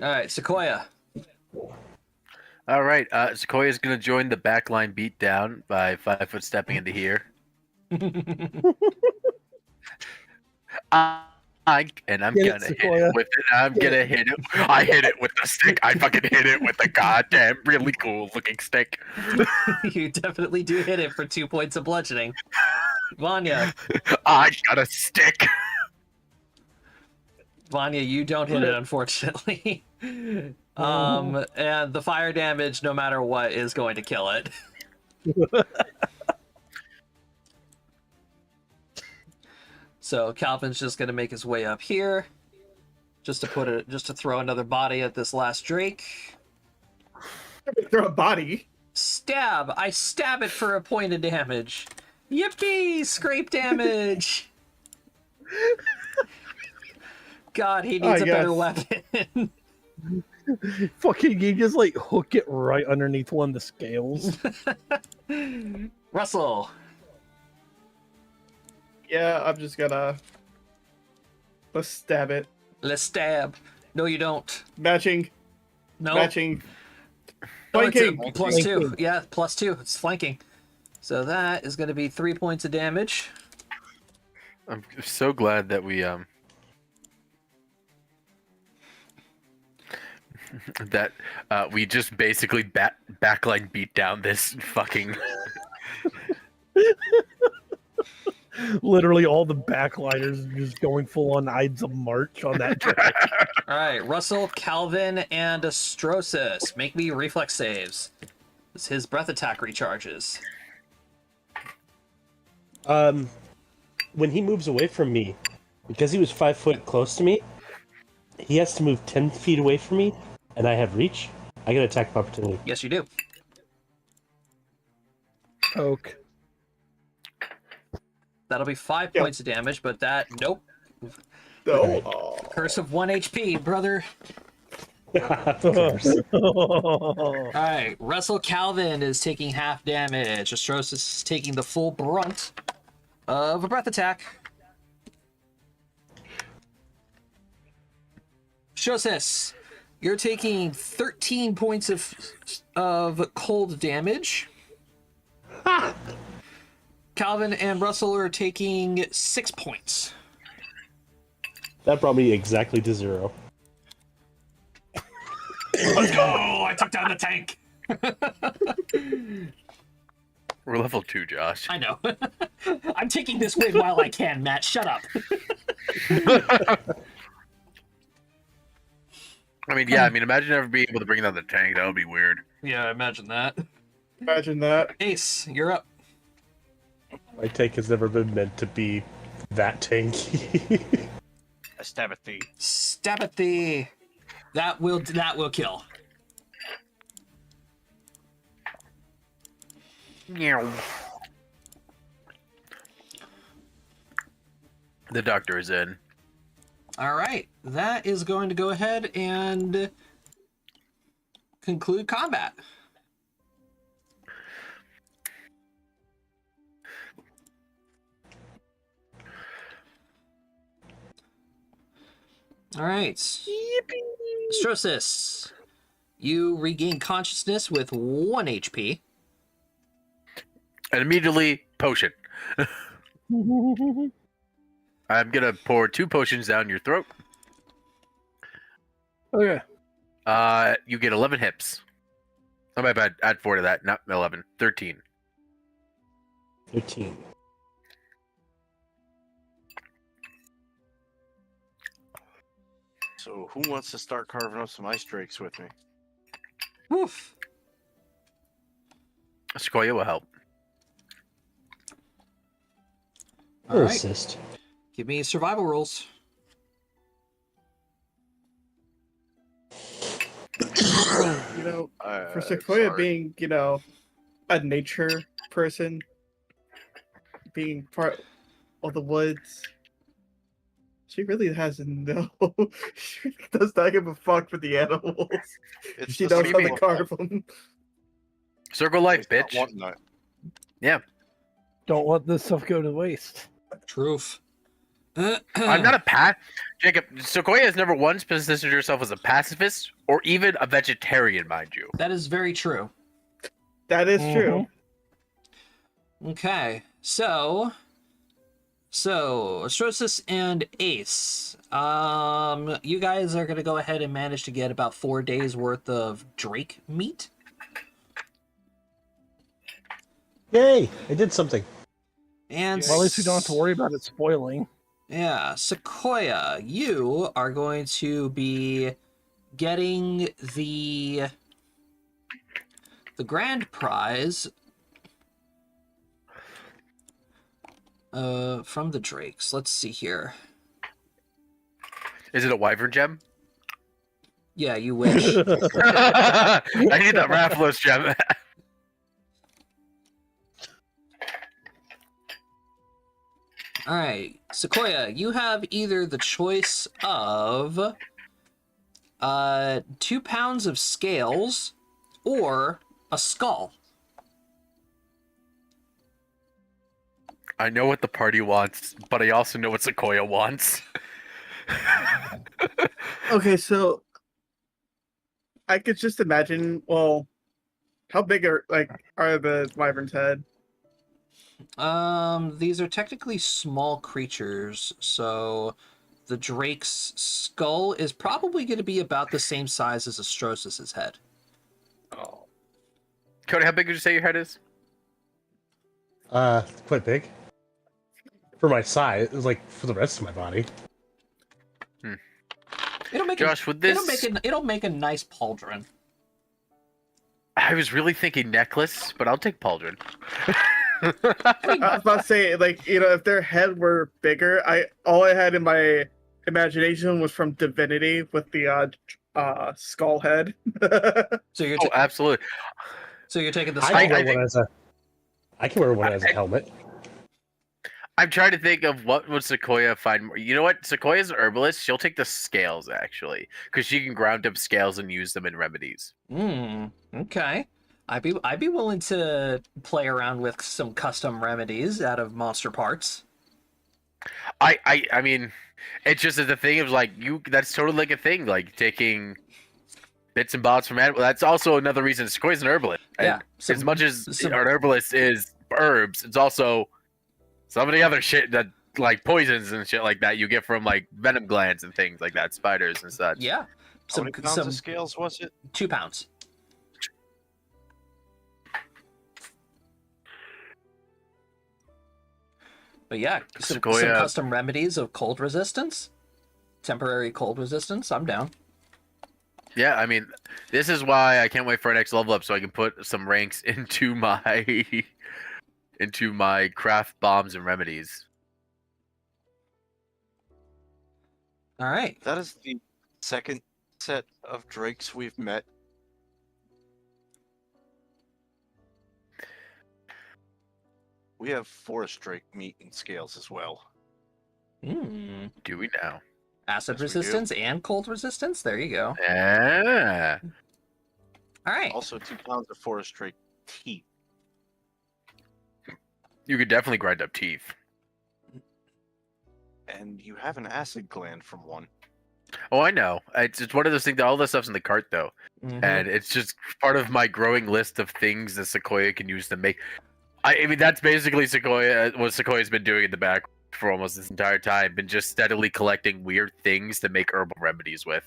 Alright, Sequoia. All right, Sequoia's gonna join the backline beatdown by 5-foot stepping into here. I'm Get it, gonna hit Sequoia. it with it. I'm gonna hit it. I hit it with the stick. I fucking hit it with the goddamn really cool looking stick. You definitely do hit it for 2 points of bludgeoning. Vanya. I got a stick. Vanya, you don't hit it, unfortunately. And the fire damage, no matter what, is going to kill it. So Calvin's just going to make his way up here, just to throw another body at this last Drake. Throw a body. Stab! I stab it for a point of damage. Yippee! Scrape damage! God, he needs I a better guess. weapon. fucking, you just like hook it right underneath one of the scales. Russell. Yeah, I'm just gonna. Let's stab it. Let's stab. No, you don't. Matching. No. Matching. No, it's a Flanking. +2. Flanking. Yeah, +2. It's flanking. So that is going to be 3 points of damage. I'm so glad that we we just basically backline beat down this fucking. Literally, all the backliners just going full on Ides of March on that drake. All right, Russell, Calvin, and Astrosis. Make me reflex saves. As his breath attack recharges. When he moves away from me, because he was 5 foot close to me, he has to move 10 feet away from me, and I have reach. I get attack of opportunity. Yes, you do. Poke. That'll be 5 Yep. points of damage, but that nope. No. Curse of 1 HP, brother. Of course. All right, Russell Calvin is taking half damage. Astrosis is taking the full brunt of a breath attack. Astrosis, you're taking 13 points of cold damage. Calvin and Russell are taking 6 points. That brought me exactly to 0. Let's go! I took down the tank. We're level 2, Josh. I know. I'm taking this win while I can, Matt. Shut up. I mean, yeah, imagine ever being able to bring down the tank. That would be weird. Yeah, imagine that. Imagine that. Ace, you're up. My tank has never been meant to be that tanky. I stab at thee. Stab at the. That will kill. The doctor is in. All right, that is going to go ahead and conclude combat. All right. Strosis, you regain consciousness with 1 HP. And immediately, potion. I'm gonna pour 2 potions down your throat. Okay. You get 11 hips. Oh, my bad. Add 4 to that. Not 11. 13. 13. So who wants to start carving up some ice drakes with me? Woof. Sequoia will help. All Or right. assist. Give me survival rolls. You know, for I'm Sequoia sorry. being, a nature person, being part of the woods, she really has no. She really does not give a fuck for the animals. It's She the knows how to circle of carve life. them. Circle life, It's not bitch. wanting that. Don't let this stuff go to waste. Truth. I'm not a Jacob, Sequoia has never once positioned herself as a pacifist or even a vegetarian, mind you. That is very true. That is true. Okay, so Astrosis and Ace, you guys are gonna go ahead and manage to get about 4 days worth of drake meat. Yay! I did something. And Well, at least we don't have to worry about it spoiling. Yeah, Sequoia, you are going to be getting the grand prize from the drakes. Let's see here. Is it a wyvern gem? Yeah, you wish. I need that Rathalos gem. All right, Sequoia, you have either the choice of 2 pounds of scales or a skull. I know what the party wants, but I also know what Sequoia wants. Okay, so I could just imagine. Well, how big are the wyvern's head? These are technically small creatures, so the drake's skull is probably going to be about the same size as Astrosis's head. Oh. Cody, how big did you say your head is? Quite big. for my size, like for the rest of my body. It'll make Josh, would this? it'll make a nice pauldron. I was really thinking necklace, but I'll take pauldron. I was about to say, like, if their head were bigger, all I had in my imagination was from Divinity with the skull head. So you're Oh, absolutely. so you're taking the I skull. can wear one as a. I can wear one as a helmet. I'm trying to think of what would Sequoia find more. You know what? Sequoia's an herbalist. She'll take the scales actually, because she can ground up scales and use them in remedies. Okay. I'd be willing to play around with some custom remedies out of monster parts. I mean, it's just the thing of like that's totally like a thing, like taking bits and bobs from animals. That's also another reason Sequoia's an herbalist. Yeah, And as much as an herbalist is herbs, it's also some of the other shit that like poisons and shit like that you get from like venom glands and things like that, spiders and such. Yeah. How many pounds of scales was it? 2 pounds. But yeah, some custom remedies of cold resistance, temporary cold resistance. I'm down. Yeah, I mean, this is why I can't wait for our next level up, so I can put some ranks into my craft bombs and remedies. All right. That is the second set of drakes we've met. We have forest drake meat and scales as well. Do we now? Acid Yes, we do. resistance and cold resistance. There you go. Yeah. All right. Also, 2 pounds of forest drake teeth. You could definitely grind up teeth. And you have an acid gland from one. Oh, I know. It's one of those things. All this stuff's in the cart, though, and it's just part of my growing list of things that Sequoia can use to make. I mean, that's basically what Sequoia's been doing in the back for almost this entire time. Been just steadily collecting weird things to make herbal remedies with.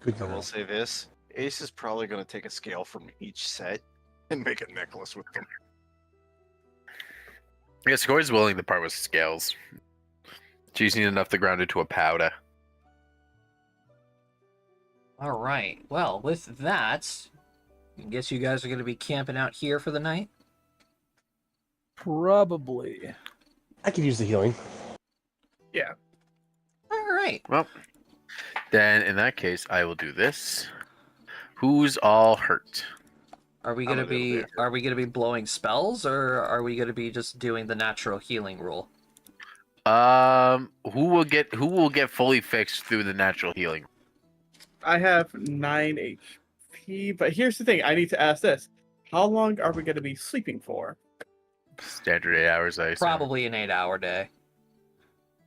Good I will girl. say this. Ace is probably going to take a scale from each set and make a necklace with them. Yeah, Sequoia's willing to part with scales. She's need enough to ground it to a powder. All right. Well, with that, I guess you guys are going to be camping out here for the night. Probably. I could use the healing. Yeah. All right. Well, then in that case, I will do this. Who's all hurt? Are we going to be blowing spells, or are we going to be just doing the natural healing rule? Who will get fully fixed through the natural healing? I have 9 HP, but here's the thing. I need to ask this. How long are we going to be sleeping for? Standard 8 hours, I assume. Probably an 8-hour day.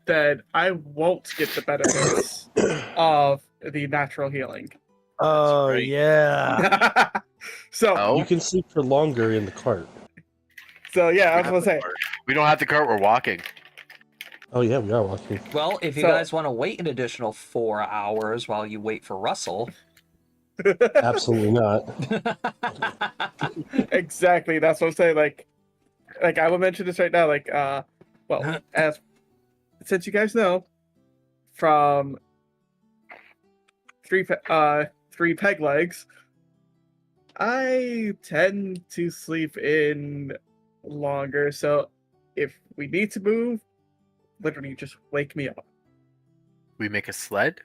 Then I won't get the benefits of the natural healing. Oh, right. yeah. So, Oh, You can sleep for longer in the cart. yeah, I was going to say. we don't have the cart. We're walking. Oh yeah, we are walking. Well, if you So- guys want to wait an additional 4 hours while you wait for Russell. Absolutely not. Exactly. That's what I'm saying. Like I will mention this right now. Well, since you guys know, from three peg legs, I tend to sleep in longer. So if we need to move, literally just wake me up. We make a sled.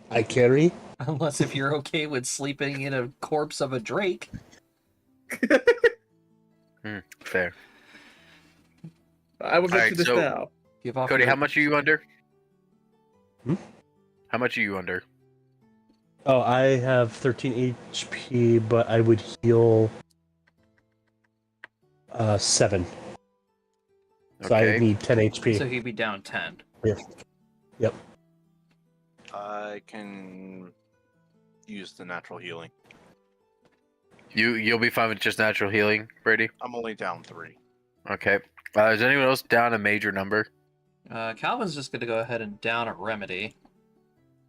I carry. Unless if you're okay with sleeping in a corpse of a drake. Fair. I will mention Alright, this so- now. Give off Cody, your- how much are you under? Hmm? How much are you under? Oh, I have 13 HP, but I would heal 7. So I Okay. need 10 HP. So he'd be down 10. Yep. I can use the natural healing. You'll be fine with just natural healing, Brady. I'm only down 3. Okay. Is anyone else down a major number? Calvin's just going to go ahead and down a remedy.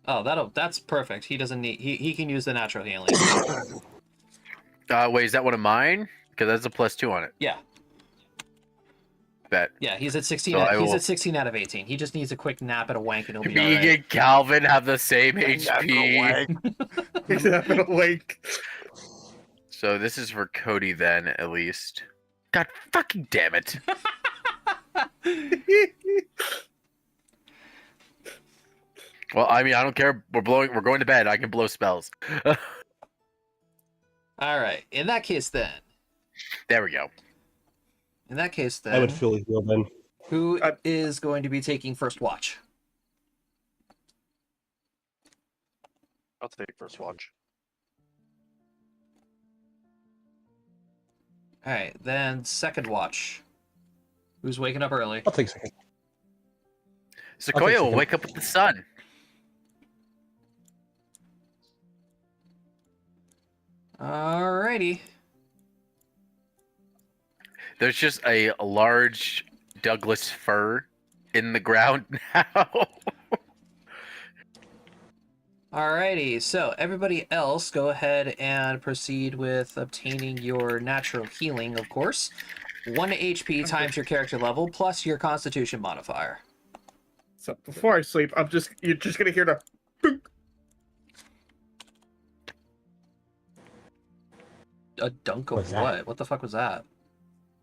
Oh, that's perfect. He doesn't need. He can use the natural healing. Wait, is that one of mine? Because that's a +2 on it. Yeah. Bet. Yeah, he's at 16. So He's will... at 16 out of 18. He just needs a quick nap and a wank, and he'll be Me all right. and Calvin have the same HP. He's having a wake. So this is for Cody then, at least. God fucking damn it! Well, I mean, I don't care. We're going to bed. I can blow spells. All right. In that case, then. There we go. In that case, then. I would fully heal then. Who is going to be taking first watch? I'll take first watch. All right. Then second watch. Who's waking up early? I'll take second. Sequoia will second. wake up with the sun. Alrighty. There's just a large Douglas fir in the ground now. Alrighty, so everybody else, go ahead and proceed with obtaining your natural healing, of course. 1 HP times your character level plus your Constitution modifier. So before I sleep, you're just gonna hear the boop. A dunk of What's that? what? What the fuck was that?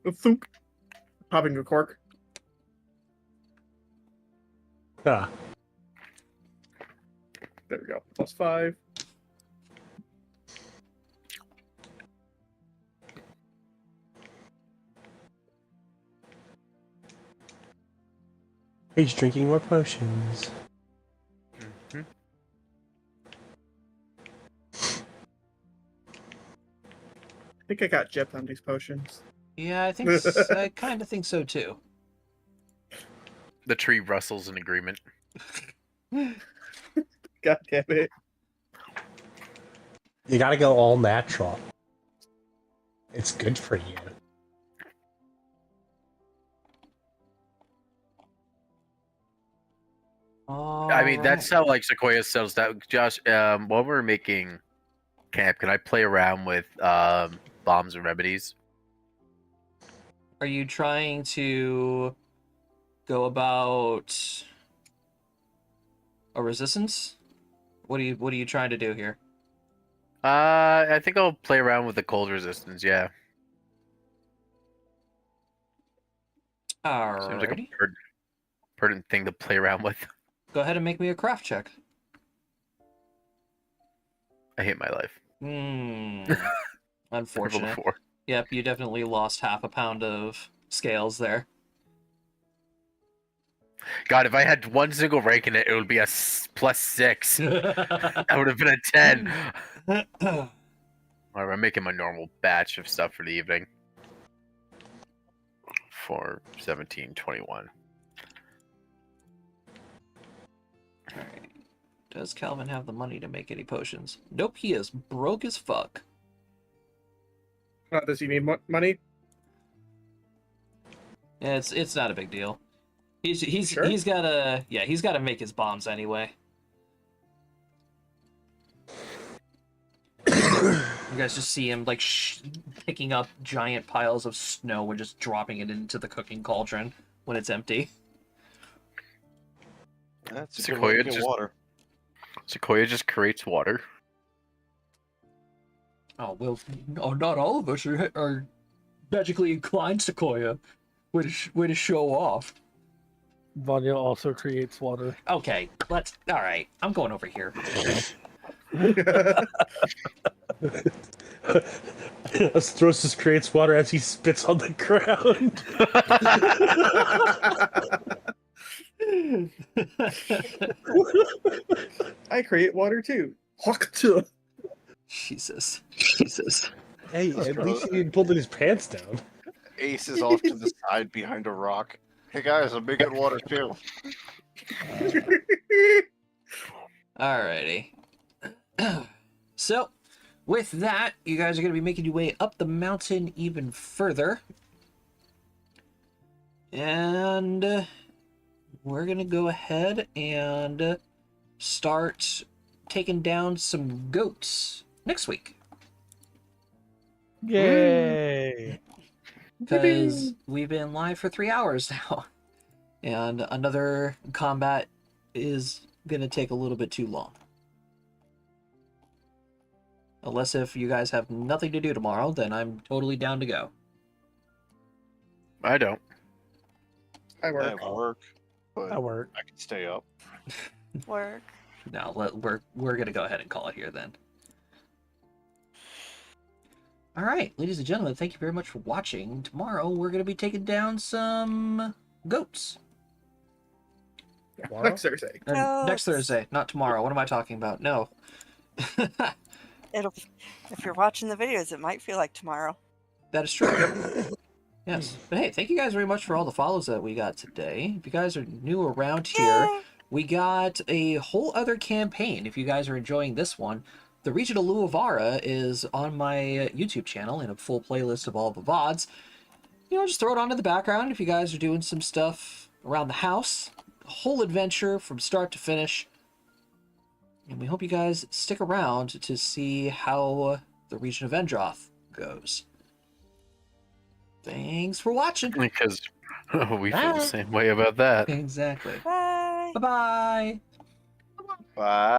Thunk. Popping a cork. Ah, There we go. +5. he's drinking more potions. I think I got gypped on these potions. Yeah, I think I kind of think so too. The tree rustles in agreement. God damn it. You gotta go all natural. It's good for you. I mean, that's how like Sequoia sells that. Josh, while we're making camp, can I play around with bombs and remedies? Are you trying to go about a resistance? What are you trying to do here? I think I'll play around with the cold resistance. Yeah, seems like a Alrighty. pertinent thing to play around with. Go ahead and make me a craft check. I hate my life. Hmm. Unfortunate. Level 4. Yep, you definitely lost half a pound of scales there. God, if I had one single rank in it, it would be a +6. That would have been a 10. Alright, I'm making my normal batch of stuff for the evening. 4, 17, 21. Alright. Does Calvin have the money to make any potions? Nope, he is broke as fuck. Does he need money? Yeah, it's not a big deal. He's Sure? he's gotta make his bombs anyway. You guys just see him like picking up giant piles of snow and just dropping it into the cooking cauldron when it's empty. That's a good way to get water. Sequoia just creates water. Oh well, no, not all of us are magically inclined, Sequoia. Way to show off. Vanya also creates water. Okay, all right. I'm going over here. Astrosis creates water as he spits on the ground. I create water too. Jesus. Hey, at least he didn't pull his pants down. Ace is off to the side behind a rock. Hey guys, I'm making water too. Alrighty. So, with that, you guys are going to be making your way up the mountain even further. And we're going to go ahead and start taking down some goats next week. Yay! Because we've been live for 3 hours now, and another combat is gonna take a little bit too long. Unless if you guys have nothing to do tomorrow, then I'm totally down to go. I don't. I I work. have work, but I work. I can stay up. Work. No, we're gonna go ahead and call it here then. All right, ladies and gentlemen, thank you very much for watching. Tomorrow we're gonna be taking down some goats. Tomorrow? Next Thursday. Next Goats. Thursday, not tomorrow. What am I talking about? No. It'll. If you're watching the videos, it might feel like tomorrow. That is true. Yes. But hey, thank you guys very much for all the follows that we got today. If you guys are new around here, Yay! we got a whole other campaign. If you guys are enjoying this one, the Region of Luavara is on my YouTube channel in a full playlist of all the VODs. You know, just throw it on in the background if you guys are doing some stuff around the house. A whole adventure from start to finish. And we hope you guys stick around to see how the Region of Endroth goes. Thanks for watching. Because we feel Bye. the same way about that. Exactly. Bye. Bye-bye. Bye.